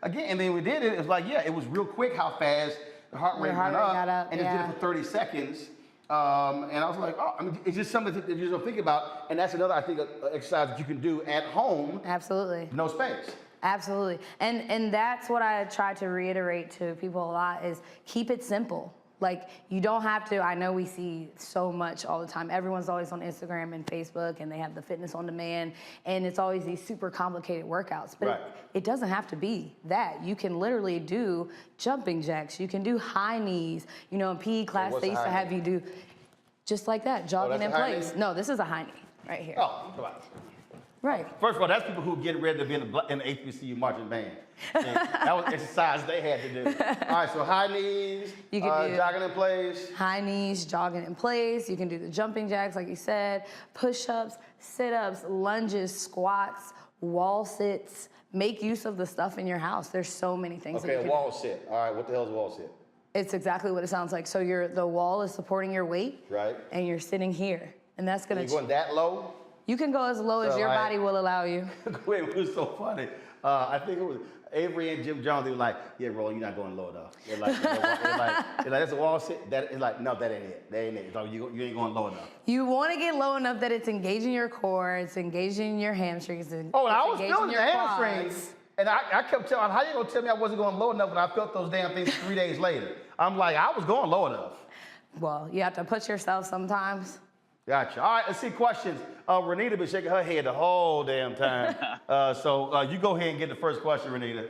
again, and then we did it. It was like, yeah, it was real quick how fast the heart rate went up, and it did it for 30 seconds. And I was like, oh, I mean, it's just something that you just don't think about, and that's another, I think, exercise that you can do at home. Absolutely. No space. Absolutely. And that's what I try to reiterate to people a lot is keep it simple. Like, you don't have to, I know we see so much all the time. Everyone's always on Instagram and Facebook, and they have the fitness on demand, and it's always these super complicated workouts. But it doesn't have to be that. You can literally do jumping jacks. You can do high knees. You know, in PE class, they used to have you do just like that, jogging in place. No, this is a high knee right here. Oh, come on. Right. First of all, that's people who get ready to be in the HBCU marching band. And that was exercise they had to do. All right, so high knees, you can do jogging in place. High knees, jogging in place. You can do the jumping jacks, like you said, push-ups, sit-ups, lunges, squats, wall sits. Make use of the stuff in your house. There's so many things. Okay, a wall sit. All right, what the hell is a wall sit? It's exactly what it sounds like. So the wall is supporting your weight, right? And you're sitting here, and that's gonna. You're going that low? You can go as low as your body will allow you. Wait, it was so funny. I think it was Avery and Jim Jones. They were like, "Yeah, Roland, you're not going low enough." They're like, "That's a wall sit." It's like, no, that ain't it. That ain't it. So you ain't going low enough. You want to get low enough that it's engaging your core, it's engaging your hamstrings. Oh, and I was feeling the hamstrings, and I kept telling, "How you gonna tell me I wasn't going low enough when I felt those damn things 3 days later?" I'm like, I was going low enough. Well, you have to push yourself sometimes. Gotcha. All right, let's see questions. Renita been shaking her head the whole damn time. So you go ahead and get the first question, Renita.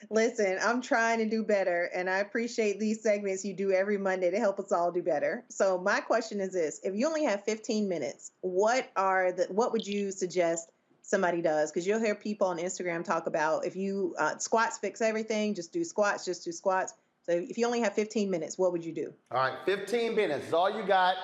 Listen, I'm trying to do better, and I appreciate these segments you do every Monday to help us all do better. So my question is this: if you only have 15 minutes, what would you suggest somebody does? Because you'll hear people on Instagram talk about if you squats fix everything, just do squats, just do squats. So if you only have 15 minutes, what would you do? All right, 15 minutes is all you got.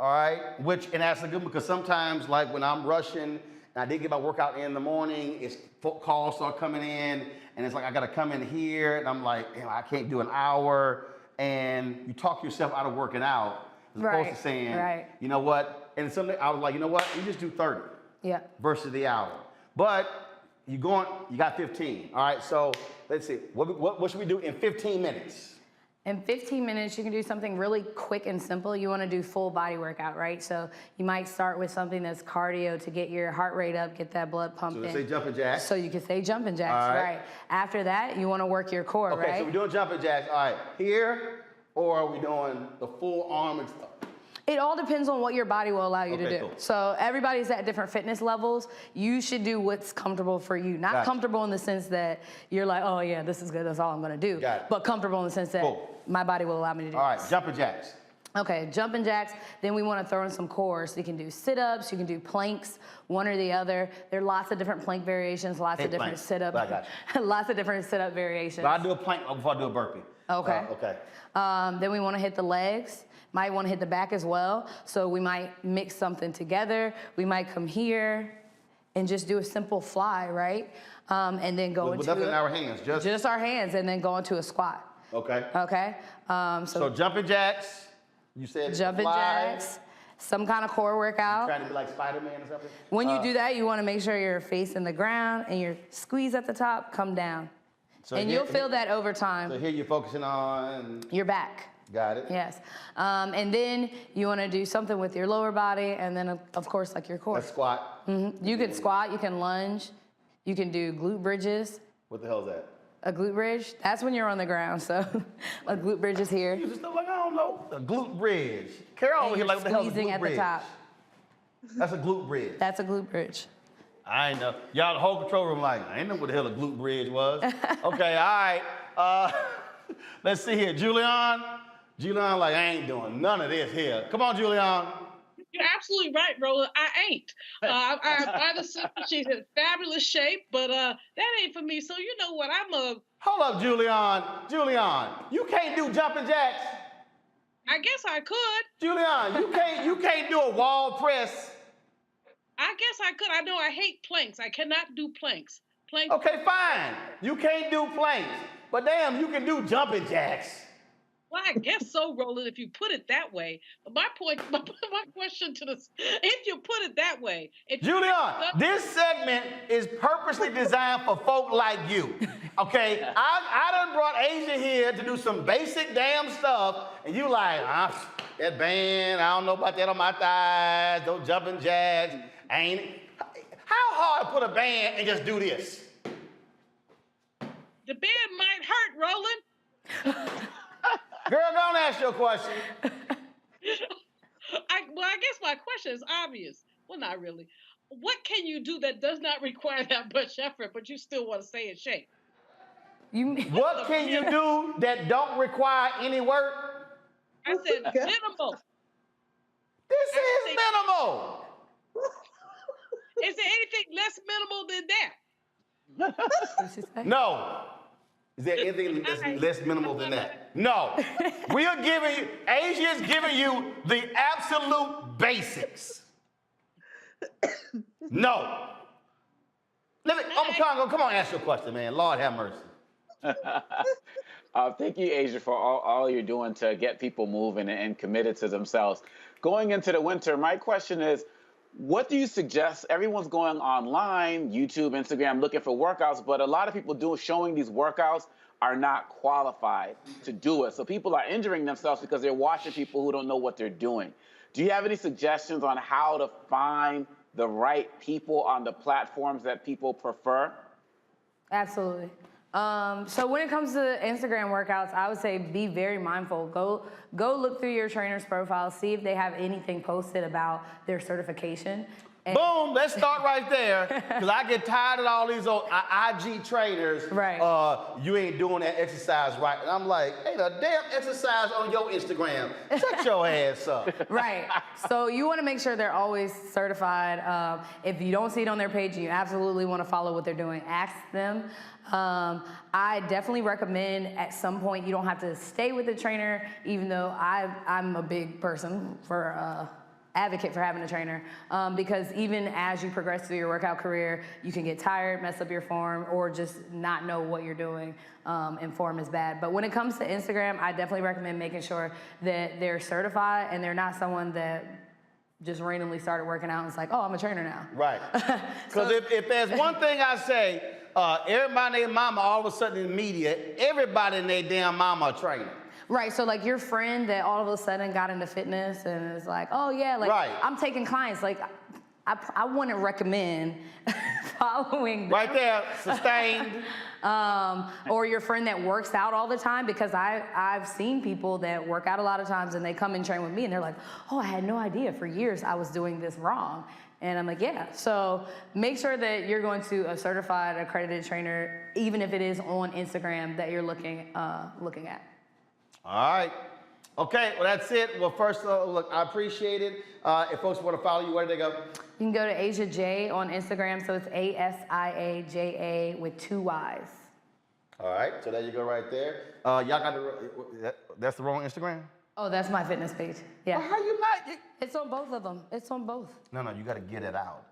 All right, and that's a good one because sometimes, like when I'm rushing and I did get my workout in the morning, calls start coming in, and it's like I got to come in here, and I'm like, damn, I can't do an hour, and you talk yourself out of working out as opposed to saying, you know what? And something I was like, you know what? You just do 30 versus the hour. But you got 15. All right, so let's see, what should we do in 15 minutes? In 15 minutes, you can do something really quick and simple. You want to do full body workout, right? So you might start with something that's cardio to get your heart rate up, get that blood pumping. So let's say jumping jacks. So you can say jumping jacks, right? After that, you want to work your core, right? Okay, so we're doing jumping jacks. All right, here, or are we doing the full arm and stuff? It all depends on what your body will allow you to do. Cool. So everybody's at different fitness levels. You should do what's comfortable for you. Not comfortable in the sense that you're like, oh yeah, this is good, that's all I'm gonna do. But comfortable in the sense that my body will allow me to do All right, jumping jacks. Okay, jumping jacks. Then we want to throw in some core. So you can do sit-ups, you can do planks, one or the other. There are lots of different plank variations, lots of different sit-up, lots of different sit-up variations. But I do a plank before I do a burpee. Okay. Okay. Then we want to hit the legs. Might want to hit the back as well. So we might mix something together. We might come here and just do a simple fly, right? And then go into nothing in our hands, just our hands, and then go into a squat. Okay. Okay. So jumping jacks. You said jumping jacks. Some kind of core workout. Trying to be like Spider-Man or something. When you do that, you want to make sure you're facing the ground and you're squeeze at the top, come down. So and you'll feel that over time. So here you're focusing on your back. Got it. Yes. And then you want to do something with your lower body, and then of course like your core. A squat. Mm-hmm. You can squat, you can lunge, you can do glute bridges. What the hell is that? A glute bridge? That's when you're on the ground, so a glute bridge is here. You just like, I don't know. A glute bridge. Carol over here like, what the hell is a glute bridge? Squeezing at the top. That's a glute bridge. That's a glute bridge. I ain't know. Y'all the whole control room like, I ain't know what the hell a glute bridge was. Okay, all right. Let's see here. Julian like, I ain't doing none of this here. Come on, Julian. You're absolutely right, Roland. I ain't. I either see she's in fabulous shape, but that ain't for me. So you know what? Hold up, Julian, you can't do jumping jacks. I guess I could. Julian, you can't do a wall press. I guess I could. I know I hate planks. I cannot do planks. Planks. Okay, fine. You can't do planks, but damn, you can do jumping jacks. Well, I guess so, Roland, if you put it that way. But my question to this, if you put it that way. Julian, this segment is purposely designed for folk like you, okay? I done brought Asia here to do some basic damn stuff, and you like, that band, I don't know about that on my thighs, those jumping jacks, ain't it? How hard to put a band and just do this? The band might hurt, Roland. Girl, don't ask your question. I guess my question is obvious. Well, not really. What can you do that does not require that much effort, but you still want to stay in shape? What can you do that don't require any work? I said minimal. This is minimal. Is there anything less minimal than that? No. Is there anything that's less minimal than that? No. We are giving you, Asia is giving you the absolute basics. No. Come on, ask your question, man. Lord have mercy. Thank you, Asia, for all you're doing to get people moving and committed to themselves. Going into the winter, my question is, what do you suggest? Everyone's going online, YouTube, Instagram, looking for workouts, but a lot of people showing these workouts are not qualified to do it. So people are injuring themselves because they're watching people who don't know what they're doing. Do you have any suggestions on how to find the right people on the platforms that people prefer? Absolutely. So when it comes to Instagram workouts, I would say be very mindful. Go look through your trainer's profile, see if they have anything posted about their certification. Boom, let's start right there, because I get tired of all these old IG trainers. Right. You ain't doing that exercise right. And I'm like, hey, the damn exercise on your Instagram. Shut your ass up. Right. So you want to make sure they're always certified. If you don't see it on their page, you absolutely want to follow what they're doing. Ask them. I definitely recommend at some point you don't have to stay with the trainer, even though I'm a big person for advocate for having a trainer, because even as you progress through your workout career, you can get tired, mess up your form, or just not know what you're doing, and form is bad. But when it comes to Instagram, I definitely recommend making sure that they're certified and they're not someone that just randomly started working out and it's like, oh, I'm a trainer now. Right. Because if there's one thing I say, everybody and their mama all of a sudden in the media, everybody and their damn mama a trainer. Right, so like your friend that all of a sudden got into fitness and is like, oh yeah, like I'm taking clients, like I wouldn't recommend following them. Right there, sustained. Or your friend that works out all the time, because I've seen people that work out a lot of times and they come and train with me and they're like, oh, I had no idea for years I was doing this wrong. And I'm like, yeah. So make sure that you're going to a certified, accredited trainer, even if it is on Instagram that you're looking at. All right. Okay, well, that's it. Well, first, look, I appreciate it. If folks want to follow you, where do they go? You can go to Asia J on Instagram, so it's ASIAJA with 2 Y's. All right, so there you go right there. Y'all got that's the wrong Instagram? Oh, that's my fitness page. Yeah. Well, how you not? It's on both of them. It's on both. No, you got to get it out.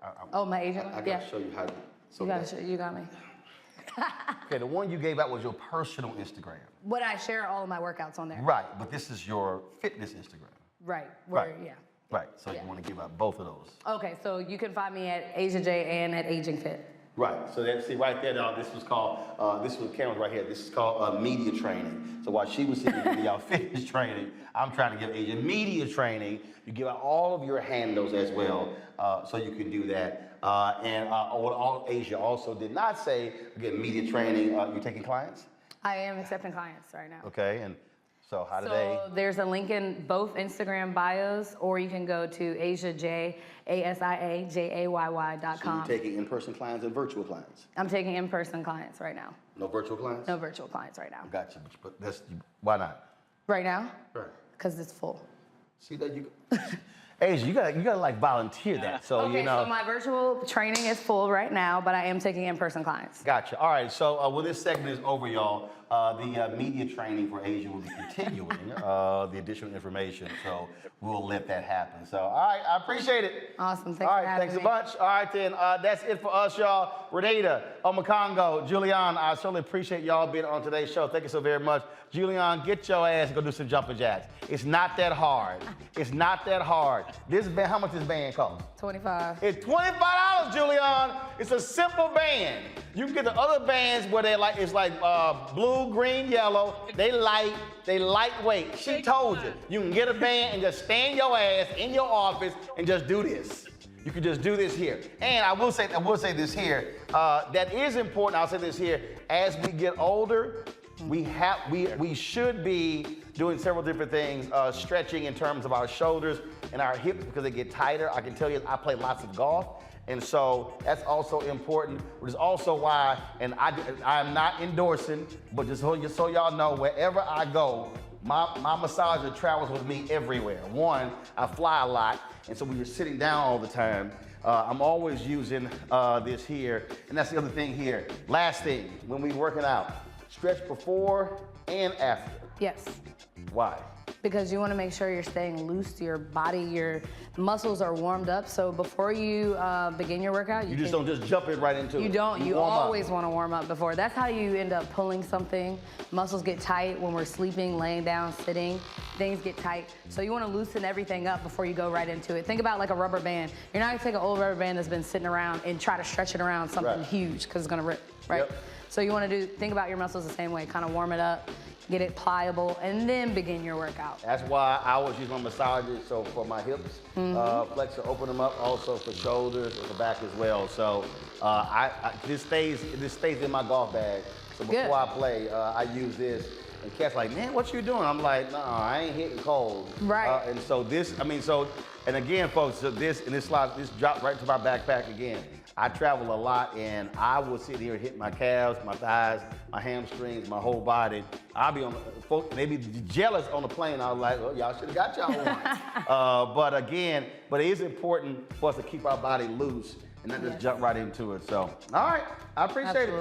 My agent? I got to show you how to. So you got me. Okay, the one you gave out was your personal Instagram. But I share all of my workouts on there. Right, but this is your fitness Instagram. Right. Yeah. Right, so you want to give out both of those. Okay, so you can find me at Asia J and at Aging Fit. Right, so see right there, now, this was called, this was camera right here, this is called media training. So while she was sitting giving y'all fitness training, I'm trying to give Asia media training. You give out all of your handles as well, so you can do that. All Asia also did not say, again, media training, you're taking clients? I am accepting clients right now. Okay, and so how do they? So there's a link in both Instagram bios, or you can go to AsiaJ, ASIAJAYY.com. So you're taking in-person clients and virtual clients? I'm taking in-person clients right now. No virtual clients? No virtual clients right now. Gotcha, but why not? Right now? Right. Because it's full. See that you Asia, you gotta like volunteer that. So Okay, you know. so my virtual training is full right now, but I am taking in-person clients. Gotcha. All right. So when this segment is over, y'all, the media training for Asia will be continuing the additional information. So we'll let that happen. So all right, I appreciate it. Awesome. Thanks All for right, having thanks me. a bunch. All right, then that's it for us, y'all. Renita, Omakongo, Julian, I certainly appreciate y'all being on today's show. Thank you so very much. Julian, get your ass and go do some jumping jacks. It's not that hard. It's not that hard. This band, how much this band cost? 25. It's $25, Julian. It's a simple band. You can get the other bands where it's like blue, green, yellow. They lightweight. She told you. You can get a band and just stand your ass in your office and just do this. You can just do this here. And I will say this here. That is important. I'll say this here. As we get older, we should be doing several different things, stretching in terms of our shoulders and our hips because they get tighter. I can tell you, I play lots of golf. And so that's also important, which is also why, and I'm not endorsing, but just so y'all know, wherever I go, my massager travels with me everywhere. One, I fly a lot, and so when you're sitting down all the time, I'm always using this here, and that's the other thing here. Last thing, when we're working out, stretch before and after. Yes. Why? Because you want to make sure you're staying loose, your body, your muscles are warmed up. So before you begin your workout, you just don't just jump in right into it. You don't. You warm always up. want to warm up before. That's how you end up pulling something. Muscles get tight when we're sleeping, laying down, sitting. Things get tight. So you want to loosen everything up before you go right into it. Think about like a rubber band. You're not going to take an old rubber band that's been sitting around and try to stretch it around something huge because it's going to rip, right? Yep. So you want to think about your muscles the same way, kind of warm it up, get it pliable, and then begin your workout. That's why I always use my massagers, so for my hips, flexor, open them up, also for shoulders and the back as well. So this stays in my golf bag. So before I play, I use this. And cats like, man, what you doing? I'm like, no, I ain't hitting cold. Right. And so and again, folks, so this dropped right to my backpack again. I travel a lot, and I will sit here and hit my calves, my thighs, my hamstrings, my whole body. I'll be folks, they be jealous on the plane. I was like, oh, y'all should have got y'all one. But it is important for us to keep our body loose and not just jump right into it. So, all right, I appreciate it.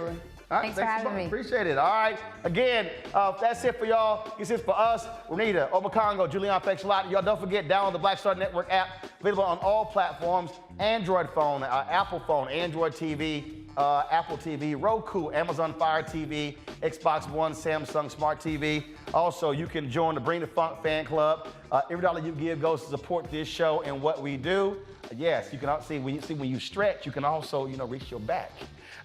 All right, Thanks for having me. Appreciate it. All right. Again, that's it for y'all. This is for us. Renita, Omakongo, Julian, thanks a lot. Y'all don't forget, download the Black Star Network app. Available on all platforms. Android phone, Apple phone, Android TV, Apple TV, Roku, Amazon Fire TV, Xbox One, Samsung Smart TV. Also, you can join the Bring the Funk fan club. Every dollar you give goes to support this show and what we do. Yes, you can also see when you stretch, you can also reach your back.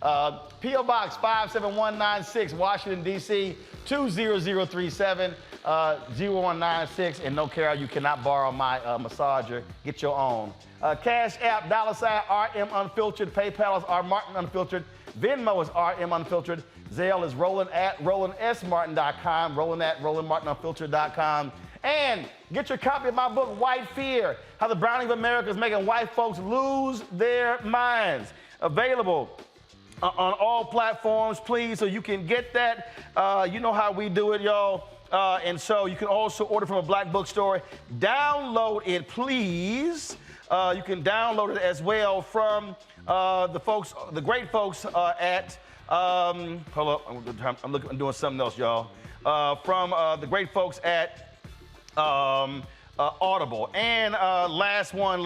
P.O. Box 57196, Washington, D.C. 20037, 0196. And no, Carol, you cannot borrow my massager. Get your own. Cash App, $RM Unfiltered. PayPal is R Martin Unfiltered. Venmo is RM Unfiltered. Zelle is Roland at RolandSMartin.com. Roland at RolandMartinUnfiltered.com. And get your copy of my book, White Fear, How the Browning of America is Making White Folks Lose Their Minds. Available on all platforms, please, so you can get that. You know how we do it, y'all. And so you can also order from a black bookstore. Download it, please. You can download it as well from the great folks at, hold up, I'm doing something else, y'all. From the great folks at Audible. And last one.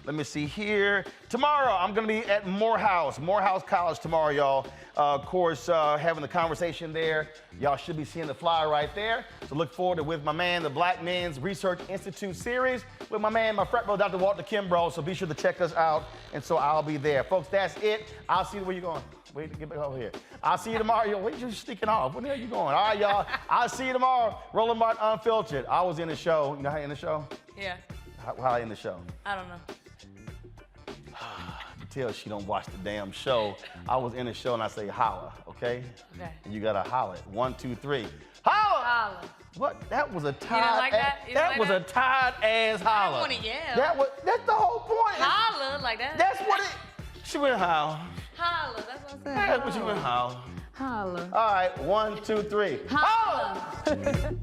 Let me see here. Tomorrow, I'm going to be at Morehouse College tomorrow, y'all. Of course, having the conversation there. Y'all should be seeing the flyer right there. So look forward to with my man, the Black Men's Research Institute series, with my man, my frat brother, Dr. Walter Kimbrough. So be sure to check us out. And so I'll be there. Folks, that's it. I'll see you. Where you going? Wait to get back over here. I'll see you tomorrow. Yo, where you sneaking off? Where the hell you going? All right, y'all. I'll see you tomorrow. Roland Martin Unfiltered. I was in the show. You know how I end the show? Yeah. How I end the show? I don't know. Tell she don't watch the damn show. I was in the show and I say holla, okay? Okay. And you gotta holla it. 1, 2, 3. Holla! Holla. What? That was a tired. You didn't like that? You That didn't was like a tired ass holla. I want to yell. That's the whole point. Holla like that. That's what it. She went howl. Holla. That's what I'm saying. That's what she went howl. Holla. All right. 1, 2, 3. Holla.